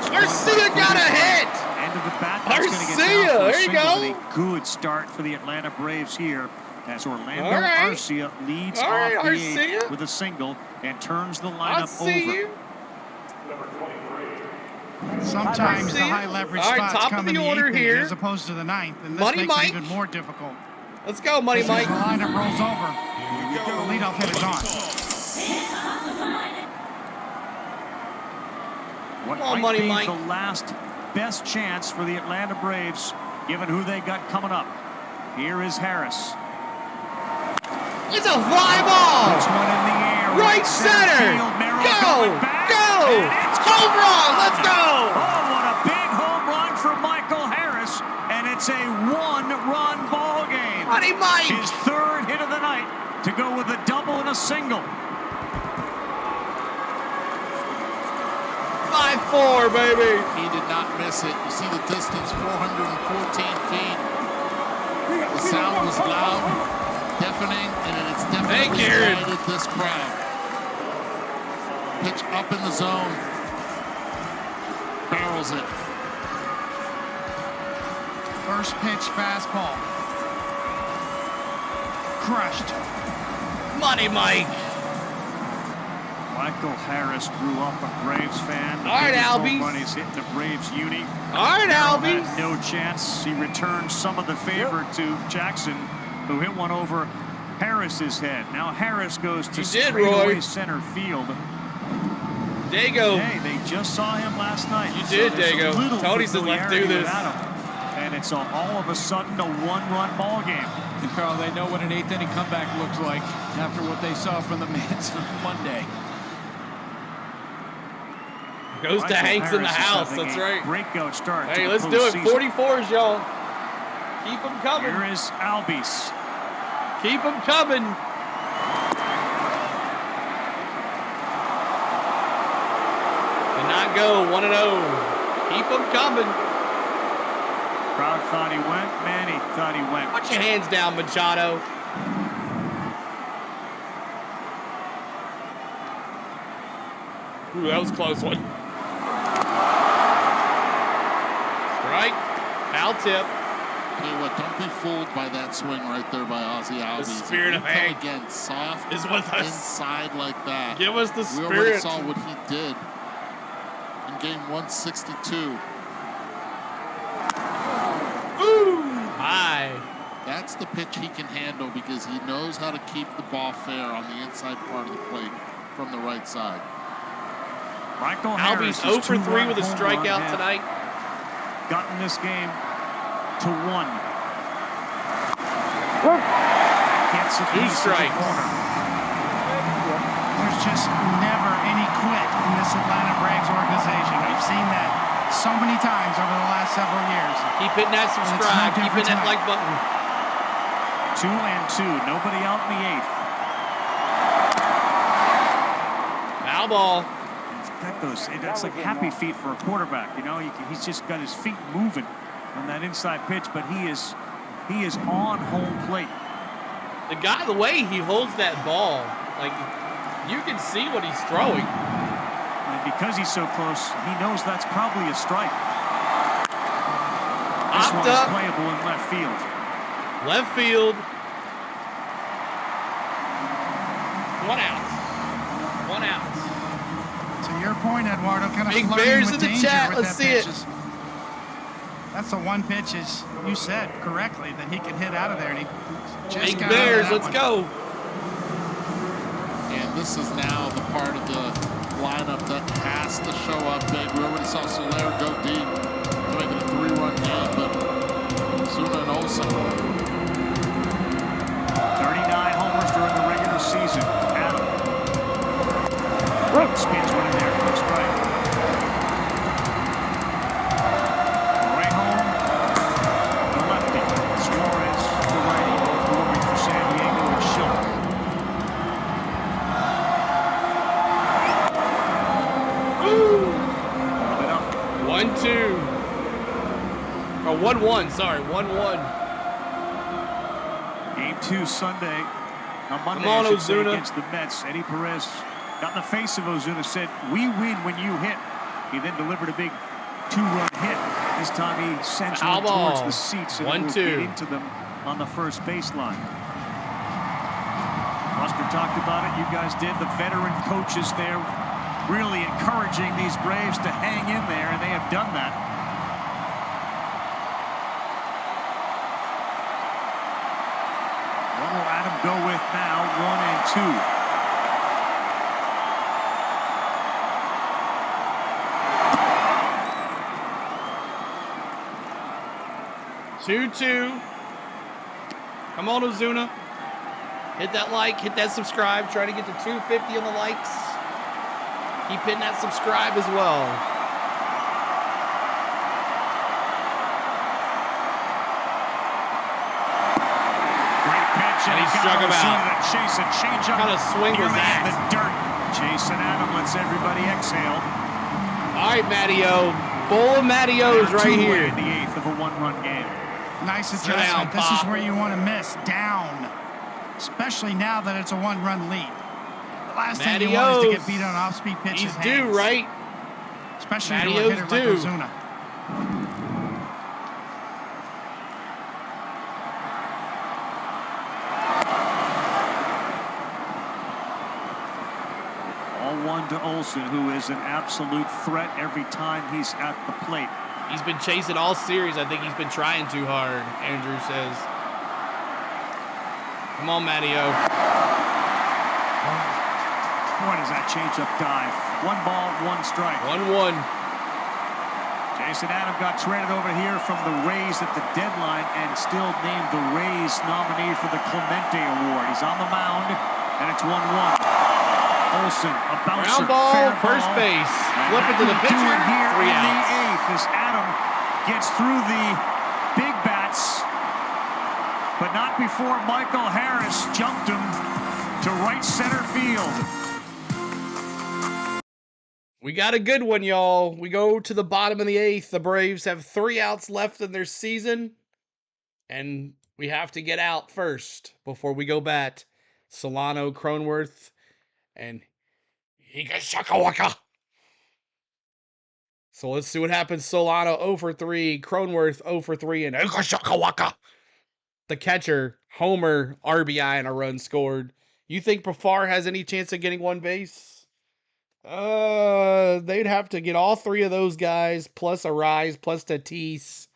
Arcia got a hit! End of the bat. That's going to get Arcia, down for a there you single, go. but a good start for the Atlanta Braves here as Orlando All right. Arcia leads All right, off the Arcia. 8th with a single and turns the I lineup see over. you. Sometimes the Arcia. high leverage All right, spots top come of in the the order 8th here. as opposed to the 9th, and this Money makes Mike. it even more difficult. Let's go, Money As Mike. the lineup rolls over. The leadoff hit is on. What Come on, might Money be Mike. the last best chance for the Atlanta Braves, given who they got coming up. Here is Harris. It's a fly ball! Puts one in the air. Right center! Field. Merrill Go! going back, Go! and it's Home run! Let's go! Oh, what a big home run for Michael Harris, and it's a 1-run ball game. Money Mike! His 3rd hit of the night to go with a double and a single. 5-4, baby. He did not miss it. You see the distance, 414 feet. The sound was loud, deafening, and it's definitely quieted this crowd. Pitch up in the zone. Barrels it. First pitch fastball. Crushed. Money Mike. Michael Harris grew up a Braves fan. All right, Albies. Money's hitting the Braves uni. All right, Merrill Albies. had no chance. He returned some of the favor to Jackson, who hit one over Harris's head. Now Harris goes to straightaway center field. Dago. Hey, they just saw him last night. You did, Dago. Tony said, let's do this. And it's all of a sudden a 1-run ball game. And Carl, they know what an 8th inning comeback looks like after what they saw from the Mets on Monday. Goes to Hanks in the house. That's right. Breakout start. Hey, let's do it. 44s, y'all. Keep them coming. Here is Albies. Keep them coming. Did not go 1-0. Keep them coming. Crowd thought he went. Manny thought he went. Put your hands down, Machado. Ooh, that was a close one. Strike. Foul tip. Tell you what, don't be fooled by that swing right there by Ozzy Albies. The spirit of Hank. Again, soft is with us. Inside like that. Give us the We spirit. already saw what he did in game 162. Ooh, high. That's the pitch he can handle because he knows how to keep the ball fair on the inside part of the plate from the right side. Michael Albies 0 for 3 with a strikeout tonight. Gotten this game to 1. Gets a Two strikes. There's just never any quit in this Atlanta Braves organization. I've seen that so many times over the last several years. Keep hitting that subscribe. Keep hitting that like button. 2 and 2. Nobody out in the 8th. Foul ball. That's like happy feet for a quarterback. You know, he's just got his feet moving on that inside pitch, but he is on home plate. The guy, the way he holds that ball, like you can see what he's throwing. And because he's so close, he knows that's probably a strike. This one is playable in left field. Left field. 1 out. 1 out. To your point, Eduardo, kind of Big flirting Bears with in the danger chat. with Let's that see it. pitches. That's the one pitch, as you said correctly, that he could hit out of there, and he just Big got Bears, out of let's that one. go. And this is now the part of the lineup that has to show up big. We already saw Soler go deep to make it a 3-run game, but Zuna and Olsen. 39 homers during the regular season. Adam. Spins one in there for a strike. Right home, the lefty. Suarez, the righty, both moving for San Diego and Schultz. Warm it up. 1-2. Or 1-1, sorry, 1-1. Game 2 Sunday. On Monday, Come on, I should say, Ozuna. against the Mets. Eddie Perez got in the face of Ozuna, said, "We win when you hit." He then delivered a big 2-run hit. This time he sends one towards the seats and it will get into them on the first baseline. Buster talked about it. You guys did. The veteran coaches there really encouraging these Braves to hang in there, and they have done that. What will Adam go with now? 1 and 2. 2-2. Come on, Ozuna. Hit that like, hit that subscribe. Try to get to 250 on the likes. Keep hitting that subscribe as well. Great pitch, And he struck him out. Chase and change up. What kind of swing was that? The dirt. Jason Adam lets everybody exhale. All right, Matty-O. Bowl of Matty-O's right here. In the 8th of a 1-run game. Nice Sit adjustment. down, This Pop. is where you want to miss. Down. Especially now that it's a 1-run lead. The last thing you want is to get beat on off-speed pitches. He's due, right? Especially to a Matty-O's hitter like due. Ozuna. All 1 to Olsen, who is an absolute threat every time he's at the plate. He's been chasing all series. I think he's been trying too hard, Andrew says. Come on, Matty-O. Boy, does that change-up dive. 1 ball, 1 strike. 1-1. Jason Adam got traded over here from the Rays at the deadline and still named the Rays nominee for the Clemente Award. He's on the mound, and it's 1-1. Olsen, a bouncer, Ground ball, fair first ball. base. And Flip it to the that will do pitcher. it here 3 in outs. the 8th as Adam gets through the big bats, but not before Michael Harris jumped him to right center field. We got a good one, y'all. We go to the bottom of the 8th. The Braves have 3 outs left in their season, and we have to get out first before we go bat. Solano, Cronenworth, and Higashikawaka. So let's see what happens. Solano 0 for 3, Cronenworth 0 for 3, and the catcher, Homer, RBI, and a run scored. You think Pafar has any chance of getting one base? They'd have to get all three of those guys, plus Arise, plus Tatis.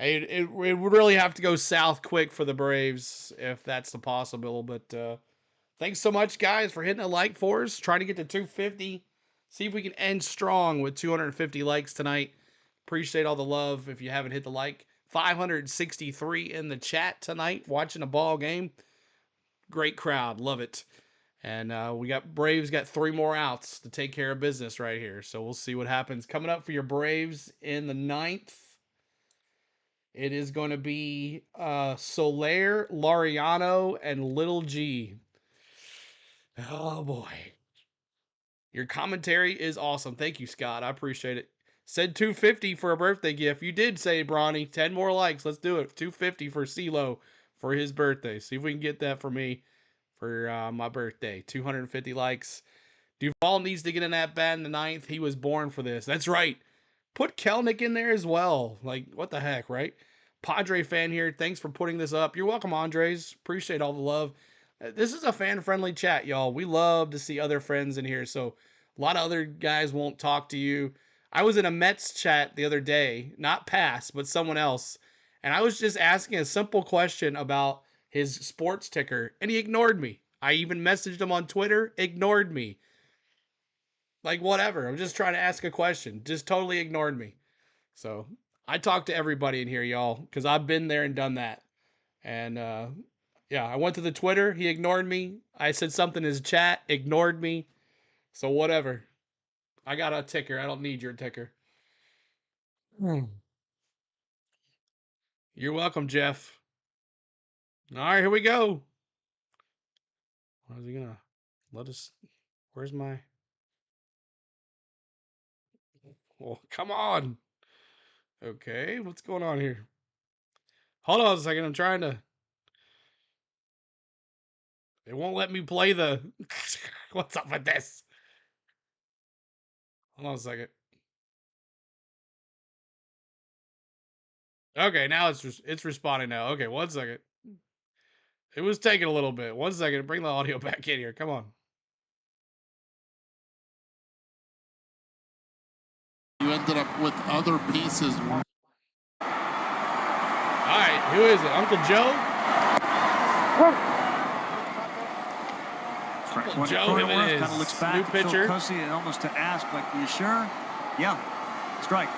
It would really have to go south quick for the Braves, if that's the possible. But thanks so much, guys, for hitting a like for us. Trying to get to 250. See if we can end strong with 250 likes tonight. Appreciate all the love. If you haven't hit the like, 563 in the chat tonight watching a ball game. Great crowd. Love it. And we got Braves got 3 more outs to take care of business right here. So we'll see what happens. Coming up for your Braves in the 9th, it is going to be Soler, Laureano, and Little G. Oh, boy. Your commentary is awesome. Thank you, Scott. I appreciate it. Said 250 for a birthday gift. You did say, Bronny. 10 more likes. Let's do it. 250 for CeeLo for his birthday. See if we can get that for me for my birthday. 250 likes. Duvall needs to get in that bat in the 9th. He was born for this. That's right. Put Kelnick in there as well. Like, what the heck, right? Padre fan here. Thanks for putting this up. You're welcome, Andres. Appreciate all the love. This is a fan-friendly chat, y'all. We love to see other friends in here. So a lot of other guys won't talk to you. I was in a Mets chat the other day. Not Pass, but someone else. And I was just asking a simple question about his sports ticker. And he ignored me. I even messaged him on Twitter. Ignored me. Like, whatever. I'm just trying to ask a question. Just totally ignored me. So I talk to everybody in here, y'all, because I've been there and done that. And, yeah, I went to the Twitter. He ignored me. I said something in his chat. Ignored me. So whatever. I got a ticker. I don't need your ticker. You're welcome, Jeff. All right, here we go. Is he going to let us? Where's my? Oh, come on. Okay, what's going on here? Hold on a second. I'm trying to. It won't let me play the. What's up with this? Hold on a second. Okay, now it's responding now. Okay, 1 second. It was taking a little bit. 1 second. Bring the audio back in here. Come on. You ended up with other pieces. All right, who is it? Uncle Joe? Uncle Joe, him and kind of looks back new at pitcher. Phil Cussie and almost to ask, like, you sure? Yeah, strike.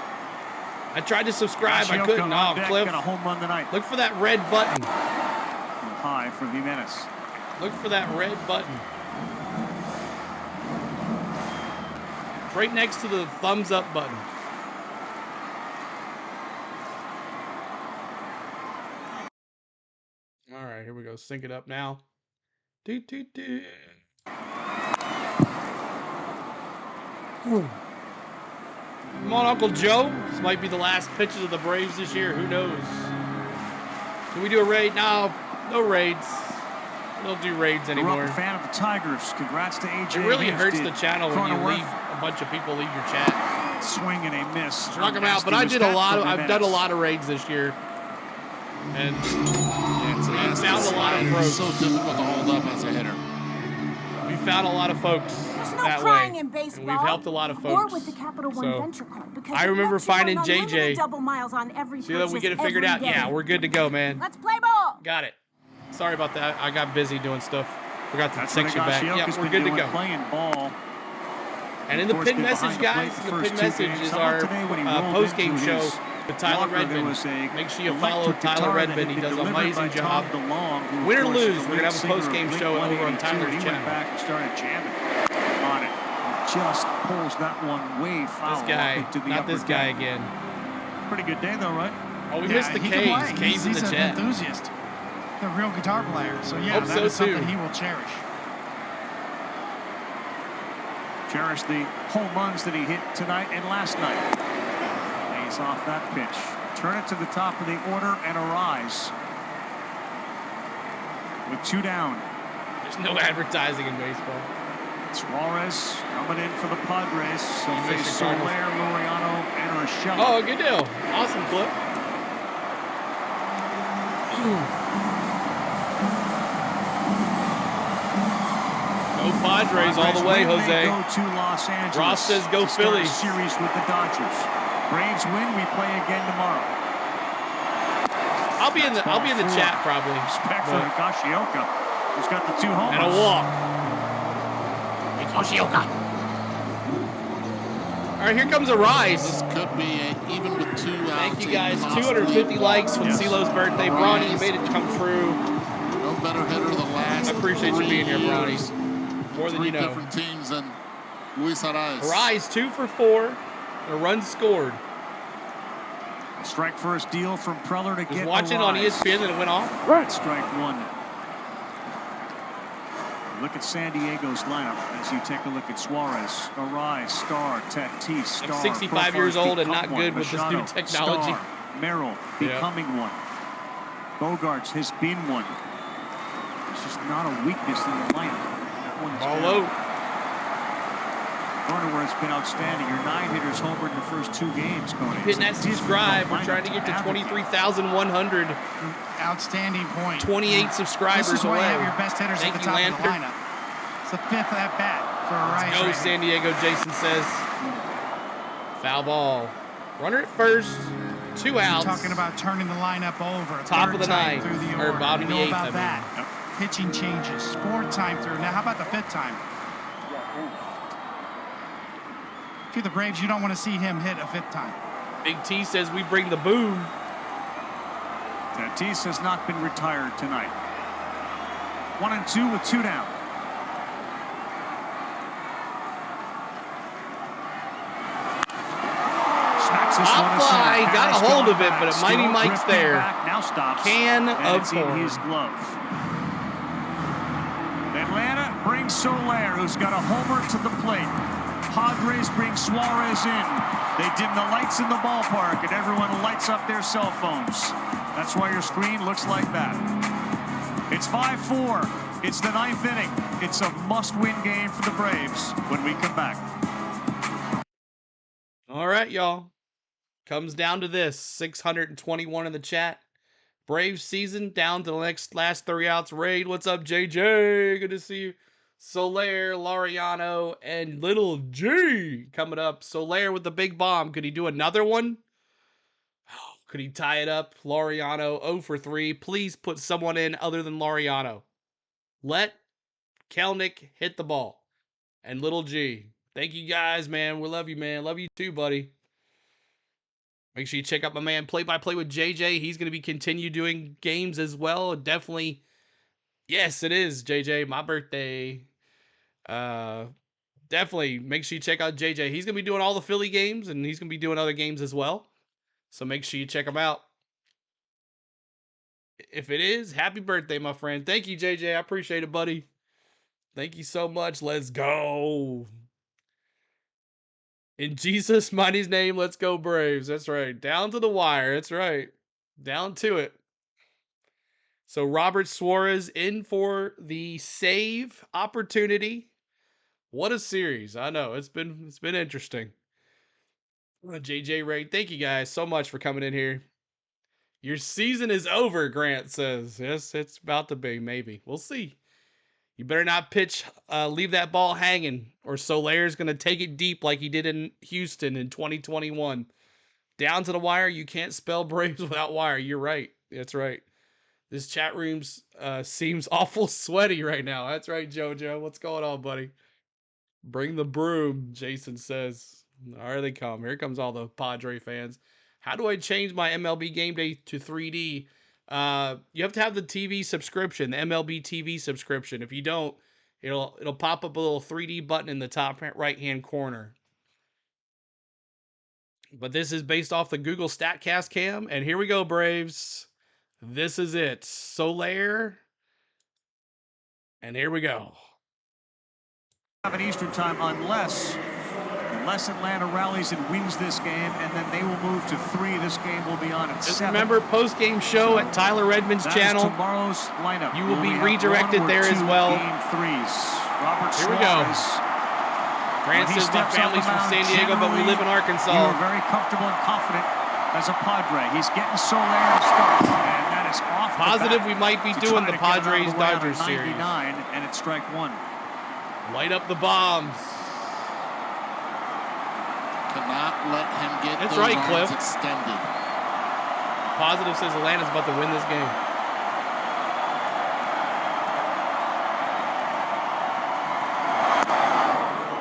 I tried to subscribe. I couldn't. Oh, Cliff. Got a home run tonight. Look for that red button. High for Jimenez. Look for that red button. It's right next to the thumbs up button. All right, here we go. Sync it up now. Do. Come on, Uncle Joe. This might be the last pitches of the Braves this year. Who knows? Can we do a raid? No raids. We don't do raids anymore. Fan of the Tigers. Congrats to AJ. It really hurts the channel when you leave a bunch of people leave your chat. Swing and a miss. Struck him out, but I did a lot of. I've done a lot of raids this year, and we found a lot of folks. It's so difficult to hold up as a hitter. We found a lot of folks that way, and we've helped a lot of folks. With the Capital One Venture Card, because I remember finding JJ. Double miles on every See that we get it figured out? Yeah, we're good to go, man. Let's play ball. Got it. Sorry about that. I got busy doing stuff. Forgot to text you back. Yeah, we're good to go. Playing ball. And in the pin message, guys, the pin message is our post-game show with Tyler Redmond. Make sure you follow Tyler Redmond. He does an amazing job. Win or lose, we're going to have a post-game show over on Tyler's channel. Back and started jamming on it. Just pulls that one way foul. This guy, not this guy again. Pretty good day, though, right? Oh, we missed the K's. K's in the chat. He's an enthusiast. The real guitar player. So, yeah, that is something he will cherish. Cherish the home runs that he hit tonight and last night. He's off that pitch. Turn it to the top of the order and Arise. With 2 down. There's no advertising in baseball. Suarez coming in for the Padres. So face Soler, Laureano, and Urshela. Oh, good deal. Awesome clip. Go Padres all the way, Jose. Go to Los Angeles. Ross says go Phillies. Series with the Dodgers. Braves win. We play again tomorrow. I'll be in the chat probably. Respect for Higashioka, who's got the 2 homers. And a walk. Higashioka. All right, here comes a rise. This could be even with 2 outs. Thank you guys. 250 likes from CeeLo's birthday. Bronny, you made it come true. No better hitter than last. I appreciate you being here, Bronny. More than you know. 3 different teams and Luis Arraez. Arraez 2 for 4. A run scored. Strike first deal from Preller to get watching on ESPN and it went off. Right. Strike 1. Look at San Diego's lineup as you take a look at Suarez, Arraez, Star, Tatis, Star. I'm 65 years old and not good with this new technology. Star, Merrill becoming one. Bogarts has been one. It's just not a weakness in the lineup. That one's all low. Where it's been outstanding. Your 9 hitters homered in the first 2 games, Cody. Hitting that subscribe. We're trying to get to 23,100. Outstanding point. 28 subscribers this is why away. You have your best hitters at the top of the lineup. It's the 5th at bat for Arraez. Go San Diego, Jason says. Foul ball. Runner at first. 2 outs. You're talking about turning the lineup over. Top of the 9th. Or bottom of the 8th. About that. Pitching changes. 4th time through. Now, how about the 5th time? If you're the Braves, you don't want to see him hit a 5th time. Big T says we bring the boom. Tatis has not been retired tonight. 1 and 2 with 2 down. Smacks this one fly, got a hold of it, but Mighty Mike's there. Now stops. Can of corn. His glove. Atlanta brings Soler, who's got a homer to the plate. Padres bring Suarez in. They dim the lights in the ballpark, and everyone lights up their cell phones. That's why your screen looks like that. It's 5-4. It's the 9th inning. It's a must-win game for the Braves when we come back. All right, y'all. Comes down to this. 621 in the chat. Braves season down to the last 3 outs. Raid, what's up, JJ? Good to see you. Soler, Laureano, and Little G coming up. Soler with the big bomb. Could he do another one? Oh, could he tie it up? Laureano 0 for 3. Please put someone in other than Laureano. Let Kelnick hit the ball. And Little G. Thank you guys, man. We love you, man. Love you too, buddy. Make sure you check out my man Play-by-Play with JJ. He's going to be continue doing games as well. Definitely. Yes, it is, JJ. My birthday. Definitely make sure you check out JJ. He's going to be doing all the Philly games, and he's going to be doing other games as well. So make sure you check him out. If it is, happy birthday, my friend. Thank you, JJ. I appreciate it, buddy. Thank you so much. Let's go. In Jesus' mighty name, let's go Braves. That's right. Down to the wire. That's right. Down to it. So Robert Suarez in for the save opportunity. What a series. I know. It's been interesting. JJ Ray, thank you guys so much for coming in here. Your season is over, Grant says. Yes, it's about to be, maybe. We'll see. You better not pitch, leave that ball hanging, or Soler's going to take it deep like he did in Houston in 2021. Down to the wire. You can't spell Braves without wire. You're right. That's right. This chat room seems awful sweaty right now. That's right, JoJo. What's going on, buddy? Bring the broom, Jason says. Here they come. Here comes all the Padre fans. How do I change my MLB Game Day to 3D? You have to have the TV subscription, the MLB TV subscription. If you don't, it'll pop up a little 3D button in the top right-hand corner. But this is based off the Google StatCast cam. And here we go, Braves. This is it. Soler. And here we go. At Eastern time, unless Atlanta rallies and wins this game, and then they will move to 3. This game will be on at 7. Just remember, post-game show at Tyler Redmond's channel. Tomorrow's lineup. You will be redirected there as well. Game 3s. Here we go. Grant says my family's from San Diego, but we live in Arkansas. You are very comfortable and confident as a Padre. He's getting Soler to start, and that is off Positive we might be doing the Padres Dodgers series. And it's strike one. Light up the bombs. Cannot let him get That's those right, arms Cliff. extended. Positive says Atlanta's about to win this game.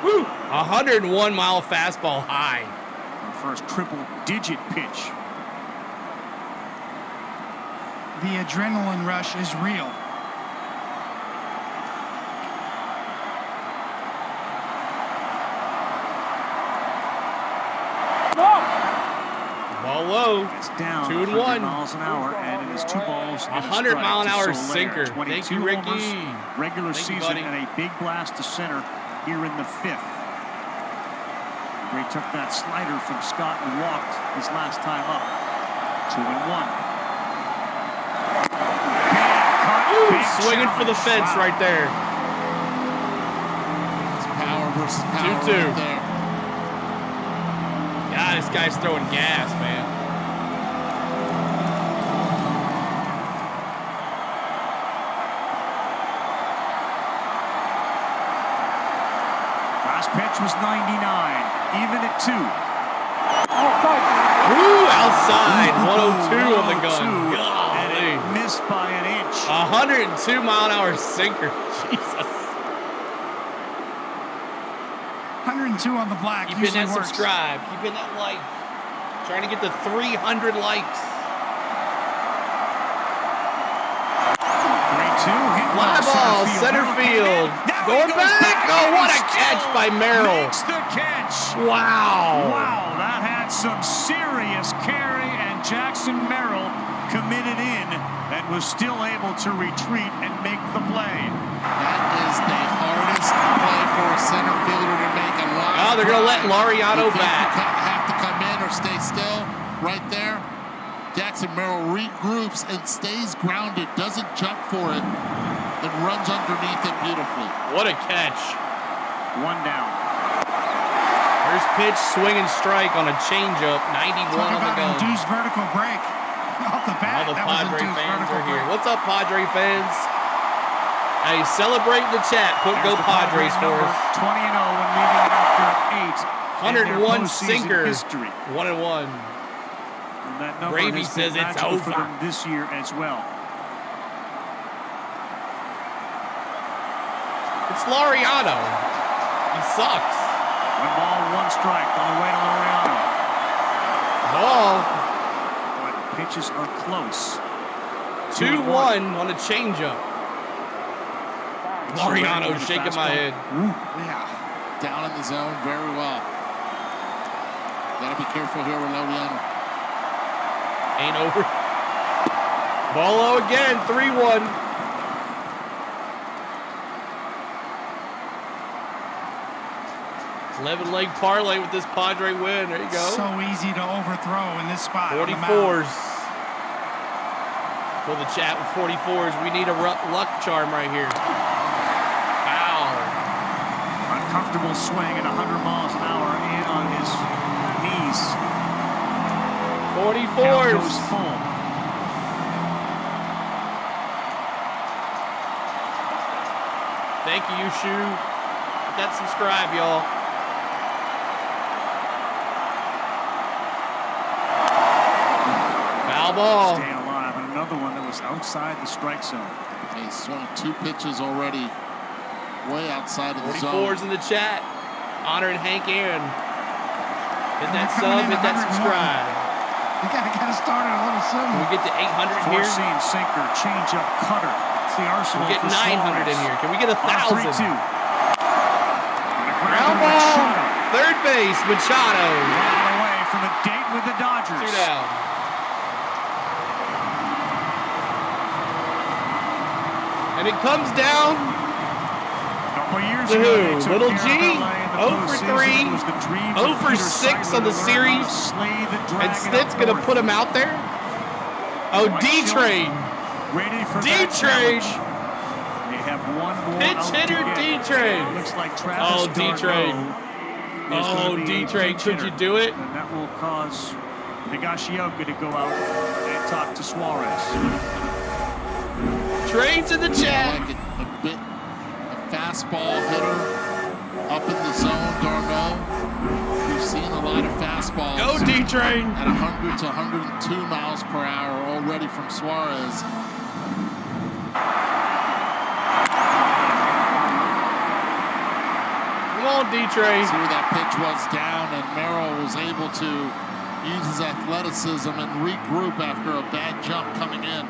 Woo! 101-mile fastball high. First triple-digit pitch. The adrenaline rush is real. Ball low. It's down 2-1. miles an hour, and it is 2 balls and a 100-mile-an-hour strike to Soler. sinker. Thank 22 you, Ricky. homers, regular season, and a big blast to center here in the 5th. Gray took that slider from Scott and walked his last time up. 2-1. Swinging for the fence right there. It's power versus power 2-2. right there. God, this guy's throwing gas, man. Last pitch was 99, even at 2. Woo, outside. 102 on the gun. And it missed by an inch. 102-mile-an-hour sinker. Jesus. 102 on the black. Keep hitting that works. subscribe. Keep hitting that like. Trying to get to 300 likes. 3-2. Hit Fly ball, center field. Going back. Oh, what a catch by Merrill. Makes the catch. Wow. Wow, that had some serious carry, and Jackson Merrill committed in and was still able to retreat and make the play. That is the hardest play for a center fielder to make. A line Oh, they're going to let Laureano back. Have to come in or stay still right there. Jackson Merrill regroups and stays grounded, doesn't jump for it, and runs underneath it beautifully. What a catch. 1 down. First pitch, swing and strike on a changeup. 91 Talk on the about gun. induced vertical break. Off the bat, All the that was Padre induced fans vertical are here. break. What's up, Padre fans? Hey, celebrate the chat. Put There's go the Padres for number us. 20-0 and leading after 8. 101 sinker. History. 1-1. And that number Gravy has says been it's magical over. for them this year as well. It's Laureano. He sucks. 1 ball, 1 strike on the way to Laureano. Ball. But pitches are close. 2-1 on a changeup. Laureano shaking my head. Yeah, down in the zone very well. Gotta be careful here with Laureano. Ain't over. Ball low again, 3-1. Leg parlay with this Padre win. There you go. So easy to overthrow in this spot. 44s. Pull the chat with 44s. We need a luck charm right here. Foul. Uncomfortable swing at 100 miles an hour in on his knees. 44s. Count goes full. Thank you, Shu. Hit that subscribe, y'all. Foul ball. Staying alive. And another one that was outside the strike zone. He swung 2 pitches already, way outside of the 44s zone. in the chat. Honoring Hank Aaron. Hit that sub, hit that subscribe. You gotta start it a little soon. Can we get to 800 here? Four-seam sinker, changeup, cutter. It's the arsenal. We'll get for 900 in Suarez. here. Can we get 1,000? 3-2. Ground ball. Third base, Machado. Ran away from a date with the Dodgers. 2 down. And it comes down to who? Little G, 0 for 3, 0 for 6 on the series. And Snit's going to put him out there. Oh, D-Trade. D-Trade. have one more Pitch out hitter to get. D-Train. Looks like Travis D-Train. D-Train, could you do it? And that will cause Higashioka to go out and talk to Suarez. Train's in the chat. Like a fastball hitter up in the zone, Darno. We've seen a lot of fastballs. Go D-Train. At 100 to 102 miles per hour already from Suarez. Come on, D-Train. See where that pitch was down, and Merrill was able to use his athleticism and regroup after a bad jump coming in.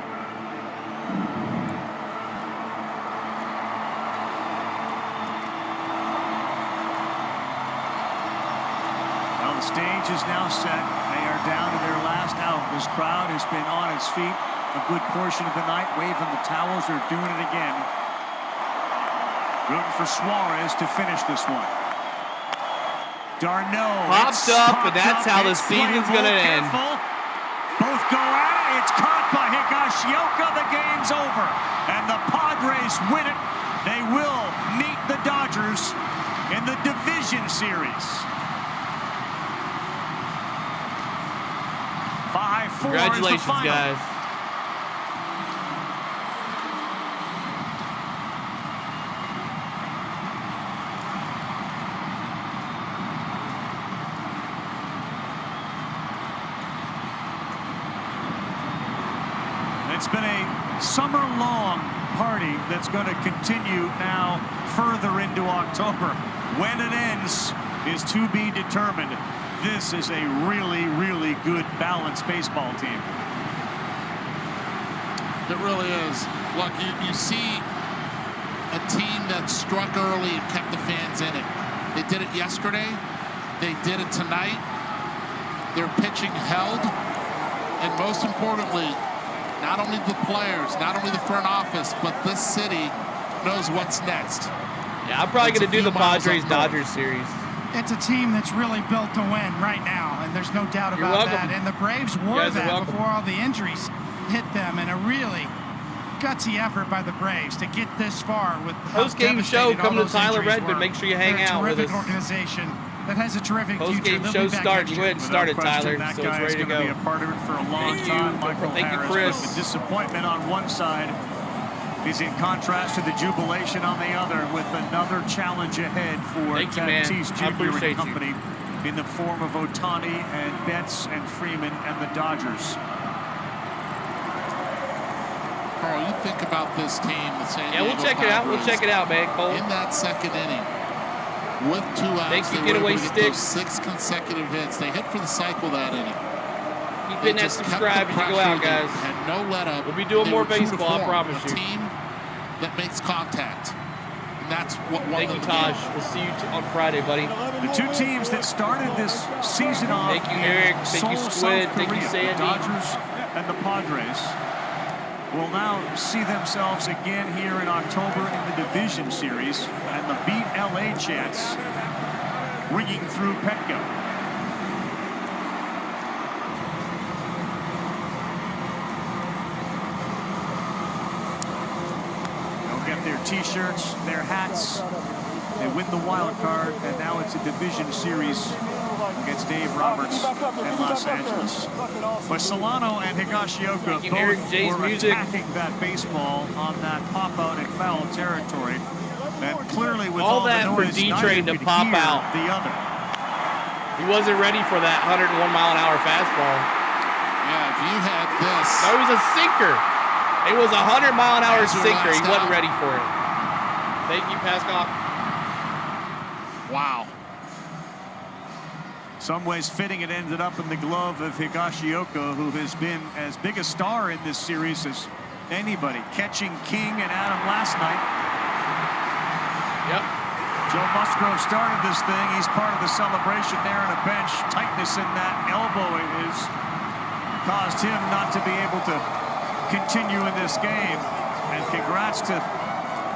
Well, the stage is now set. They are down to their last out. This crowd has been on its feet a good portion of the night, waving the towels. They're doing it again. Rooting for Suarez to finish this one. Darno popped up, and that's how the season's going to end. Both go at it. It's caught by Higashioka. The game's over. And the Padres win it. They will meet the Dodgers in the division series. 5-4 Congratulations, is the final. guys. It's been a summer-long party that's going to continue now further into October. When it ends is to be determined. This is a really, really good balanced baseball team. It really is. Look, you see a team that struck early and kept the fans in it. They did it yesterday. They did it tonight. Their pitching held. And most importantly, not only the players, not only the front office, but this city knows what's next. Yeah, I'm probably going to do the Padres-Dodgers series. It's a team that's really built to win right now, and there's no doubt about that. And the Braves were that before all the injuries hit them, and a really gutsy effort by the Braves to get this far with post-game show. Come to Tyler Redmond. Make sure you hang out with us. Terrific organization that has a terrific future. Post-game show starts. You go ahead and start it, Tyler, so it's ready to go. Be a part of it for a long time. Michael Harris, Chris. With the disappointment on one side is in contrast to the jubilation on the other, with another challenge ahead for Tatis Jr. and company in the form of Ohtani and Betts and Freeman and the Dodgers. Carl, you think about this team, the San Diego we'll check it out. We'll check it out, man. Cole. In that second inning, with 2 outs, they were able to get those 6 consecutive hits. They hit for the cycle that inning. Keep hitting that subscribe as you go out, guys. And no let up. We'll be doing more baseball, I promise you. A team that makes contact. And that's what won Thank you, Taj. We'll see you on Friday, buddy. The two teams that started this season off. Thank you, Eric. Thank you, Squid. Thank you, Sandy. The Dodgers and the Padres will now see themselves again here in October in the division series, and the Beat LA chants ringing through Petco. They'll get their t-shirts, their hats. They win the wild card, and now it's a division series against Dave Roberts in Los Angeles. But Solano and Higashioka both were attacking that baseball on that pop-out in foul territory. And clearly with all that the for noise, D-Train to neither pop could hear out. the other. He wasn't ready for that 101-mile-an-hour fastball. Yeah, if you had this. No, it was a sinker. It was a 100-mile-an-hour sinker. He wasn't ready for it. Thank you, Pascal. Wow. Some ways fitting, it ended up in the glove of Higashioka, who has been as big a star in this series as anybody, catching King and Adam last night. Yep. Joe Musgrave started this thing. He's part of the celebration there on a bench. Tightness in that elbow has caused him not to be able to continue in this game. And congrats to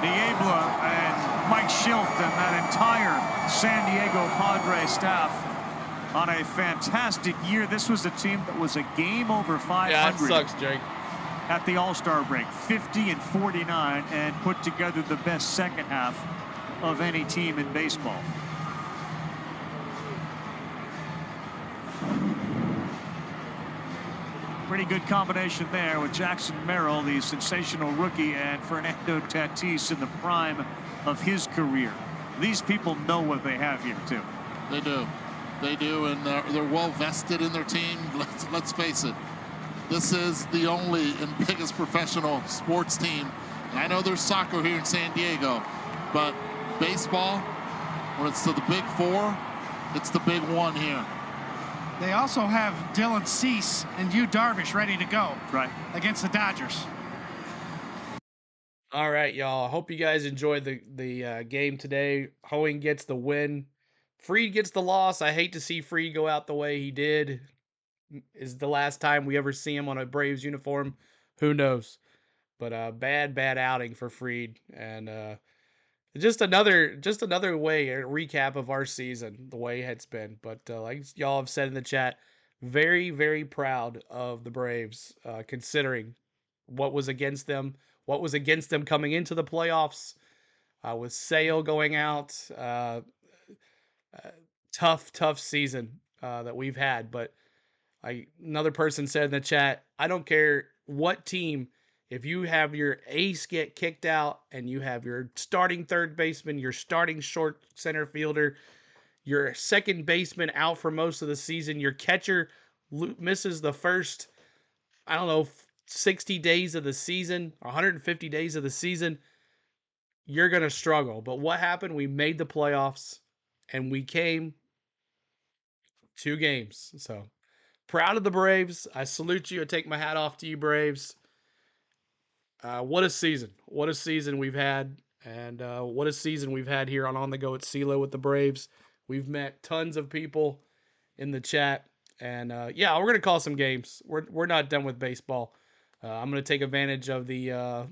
Niebla and Mike Schilt and that entire San Diego Padres staff on a fantastic year. This was a team that was a game over 500. Yeah, it sucks, Jake. at the All-Star break, 50 and 49, and put together the best second half of any team in baseball. Pretty good combination there with Jackson Merrill, the sensational rookie, and Fernando Tatis in the prime of his career. These people know what they have here, too. They do. They do, and they're well vested in their team. Let's face it. This is the only and biggest professional sports team. And I know there's soccer here in San Diego, but baseball, when it's to the big four, it's the big one here. They also have Dylan Cease and Yu Darvish ready to go. Right. Against the Dodgers. All right, y'all. I hope you guys enjoyed the game today. Hoeing gets the win. Fried gets the loss. I hate to see Fried go out the way he did. Is the last time we ever see him on a Braves uniform? Who knows? But bad outing for Fried, and just another way, a recap of our season, the way it's been. But like y'all have said in the chat, very, very proud of the Braves, considering what was against them coming into the playoffs, with Sale going out. Tough season that we've had. But another person said in the chat, I don't care what team, if you have your ace get kicked out and you have your starting third baseman, your starting short center fielder, your second baseman out for most of the season, your catcher misses the first, 60 days of the season, 150 days of the season, you're going to struggle. But what happened? We made the playoffs and we came 2 games. So proud of the Braves. I salute you. I take my hat off to you, Braves. What a season. What a season we've had. And what a season we've had here on the Go at CeeLo with the Braves. We've met tons of people in the chat. And yeah, we're going to call some games. We're not done with baseball. I'm going to take advantage of the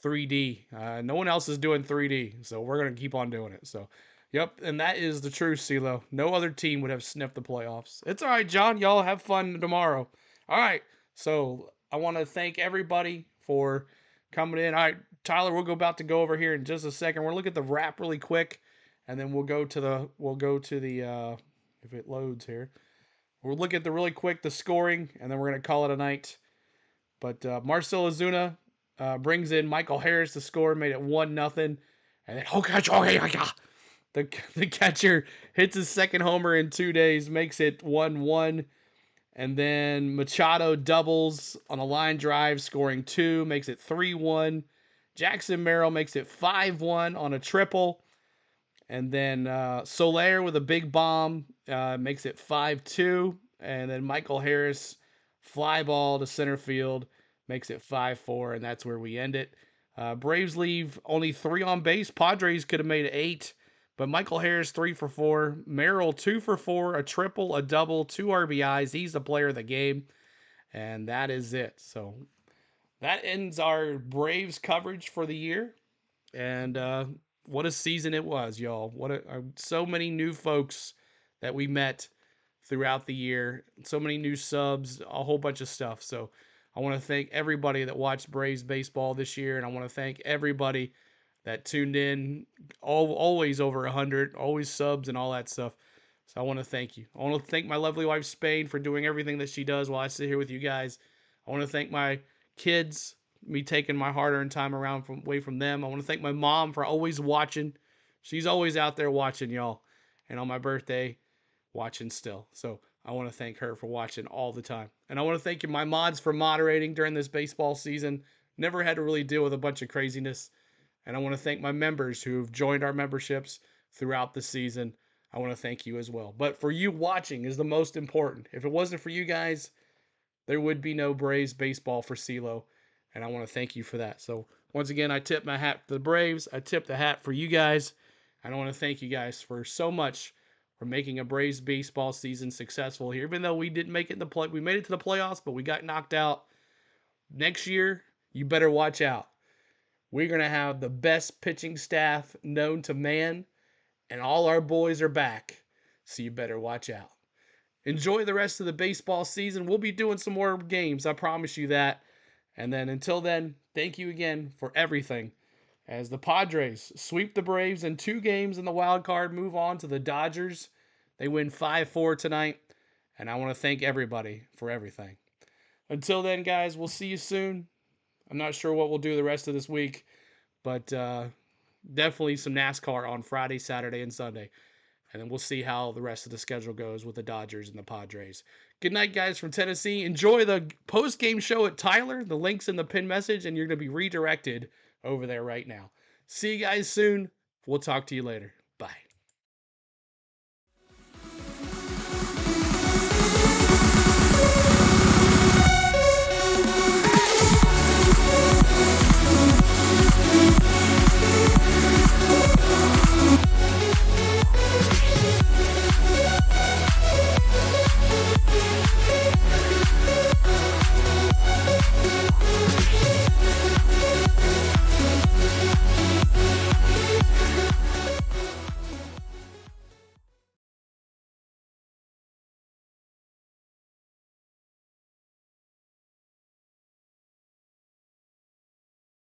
3D. No one else is doing 3D, so we're going to keep on doing it. So, yep, and that is the truth, CeeLo. No other team would have sniffed the playoffs. It's all right, John. Y'all have fun tomorrow. All right, so I want to thank everybody for coming in. All right, Tyler, we'll about to go over here in just a second. We'll look at the wrap really quick, and then we'll go to the if it loads here. We'll look at the scoring, and then we're going to call it a night. But Marcell Ozuna brings in Michael Harris to score, made it 1-0. And then the catcher hits his second homer in 2 days, makes it 1-1. And then Machado doubles on a line drive, scoring 2, makes it 3-1. Jackson Merrill makes it 5-1 on a triple. And then Soler with a big bomb makes it 5-2. And then Michael Harris, fly ball to center field, makes it 5-4. And that's where we end it. Braves leave only 3 on base. Padres could have made it 8. But Michael Harris, 3 for 4. Merrill, 2 for 4. A triple, a double, 2 RBIs. He's the player of the game. And that is it. So that ends our Braves coverage for the year. And what a season it was, y'all. So many new folks that we met throughout the year. So many new subs, a whole bunch of stuff. So I want to thank everybody that watched Braves baseball this year. And I want to thank everybody that tuned in, always over 100, always subs and all that stuff. So I want to thank you. I want to thank my lovely wife, Spain, for doing everything that she does while I sit here with you guys. I want to thank my kids, me taking my hard-earned time away from them. I want to thank my mom for always watching. She's always out there watching, y'all. And on my birthday, watching still. So I want to thank her for watching all the time. And I want to thank you, my mods, for moderating during this baseball season. Never had to really deal with a bunch of craziness. And I want to thank my members who have joined our memberships throughout the season. I want to thank you as well. But for you watching is the most important. If it wasn't for you guys, there would be no Braves baseball for CeeLo. And I want to thank you for that. So once again, I tip my hat to the Braves. I tip the hat for you guys. And I want to thank you guys for so much for making a Braves baseball season successful here. Even though we didn't make it we made it to the playoffs, but we got knocked out. Next year, you better watch out. We're going to have the best pitching staff known to man, and all our boys are back, so you better watch out. Enjoy the rest of the baseball season. We'll be doing some more games, I promise you that. And then until then, thank you again for everything. As the Padres sweep the Braves in 2 games in the wild card, move on to the Dodgers. They win 5-4 tonight. And I want to thank everybody for everything. Until then, guys, we'll see you soon. I'm not sure what we'll do the rest of this week, but definitely some NASCAR on Friday, Saturday, and Sunday. And then we'll see how the rest of the schedule goes with the Dodgers and the Padres. Good night, guys, from Tennessee. Enjoy the post-game show at Tyler. The link's in the pinned message, and you're going to be redirected over there right now. See you guys soon. We'll talk to you later.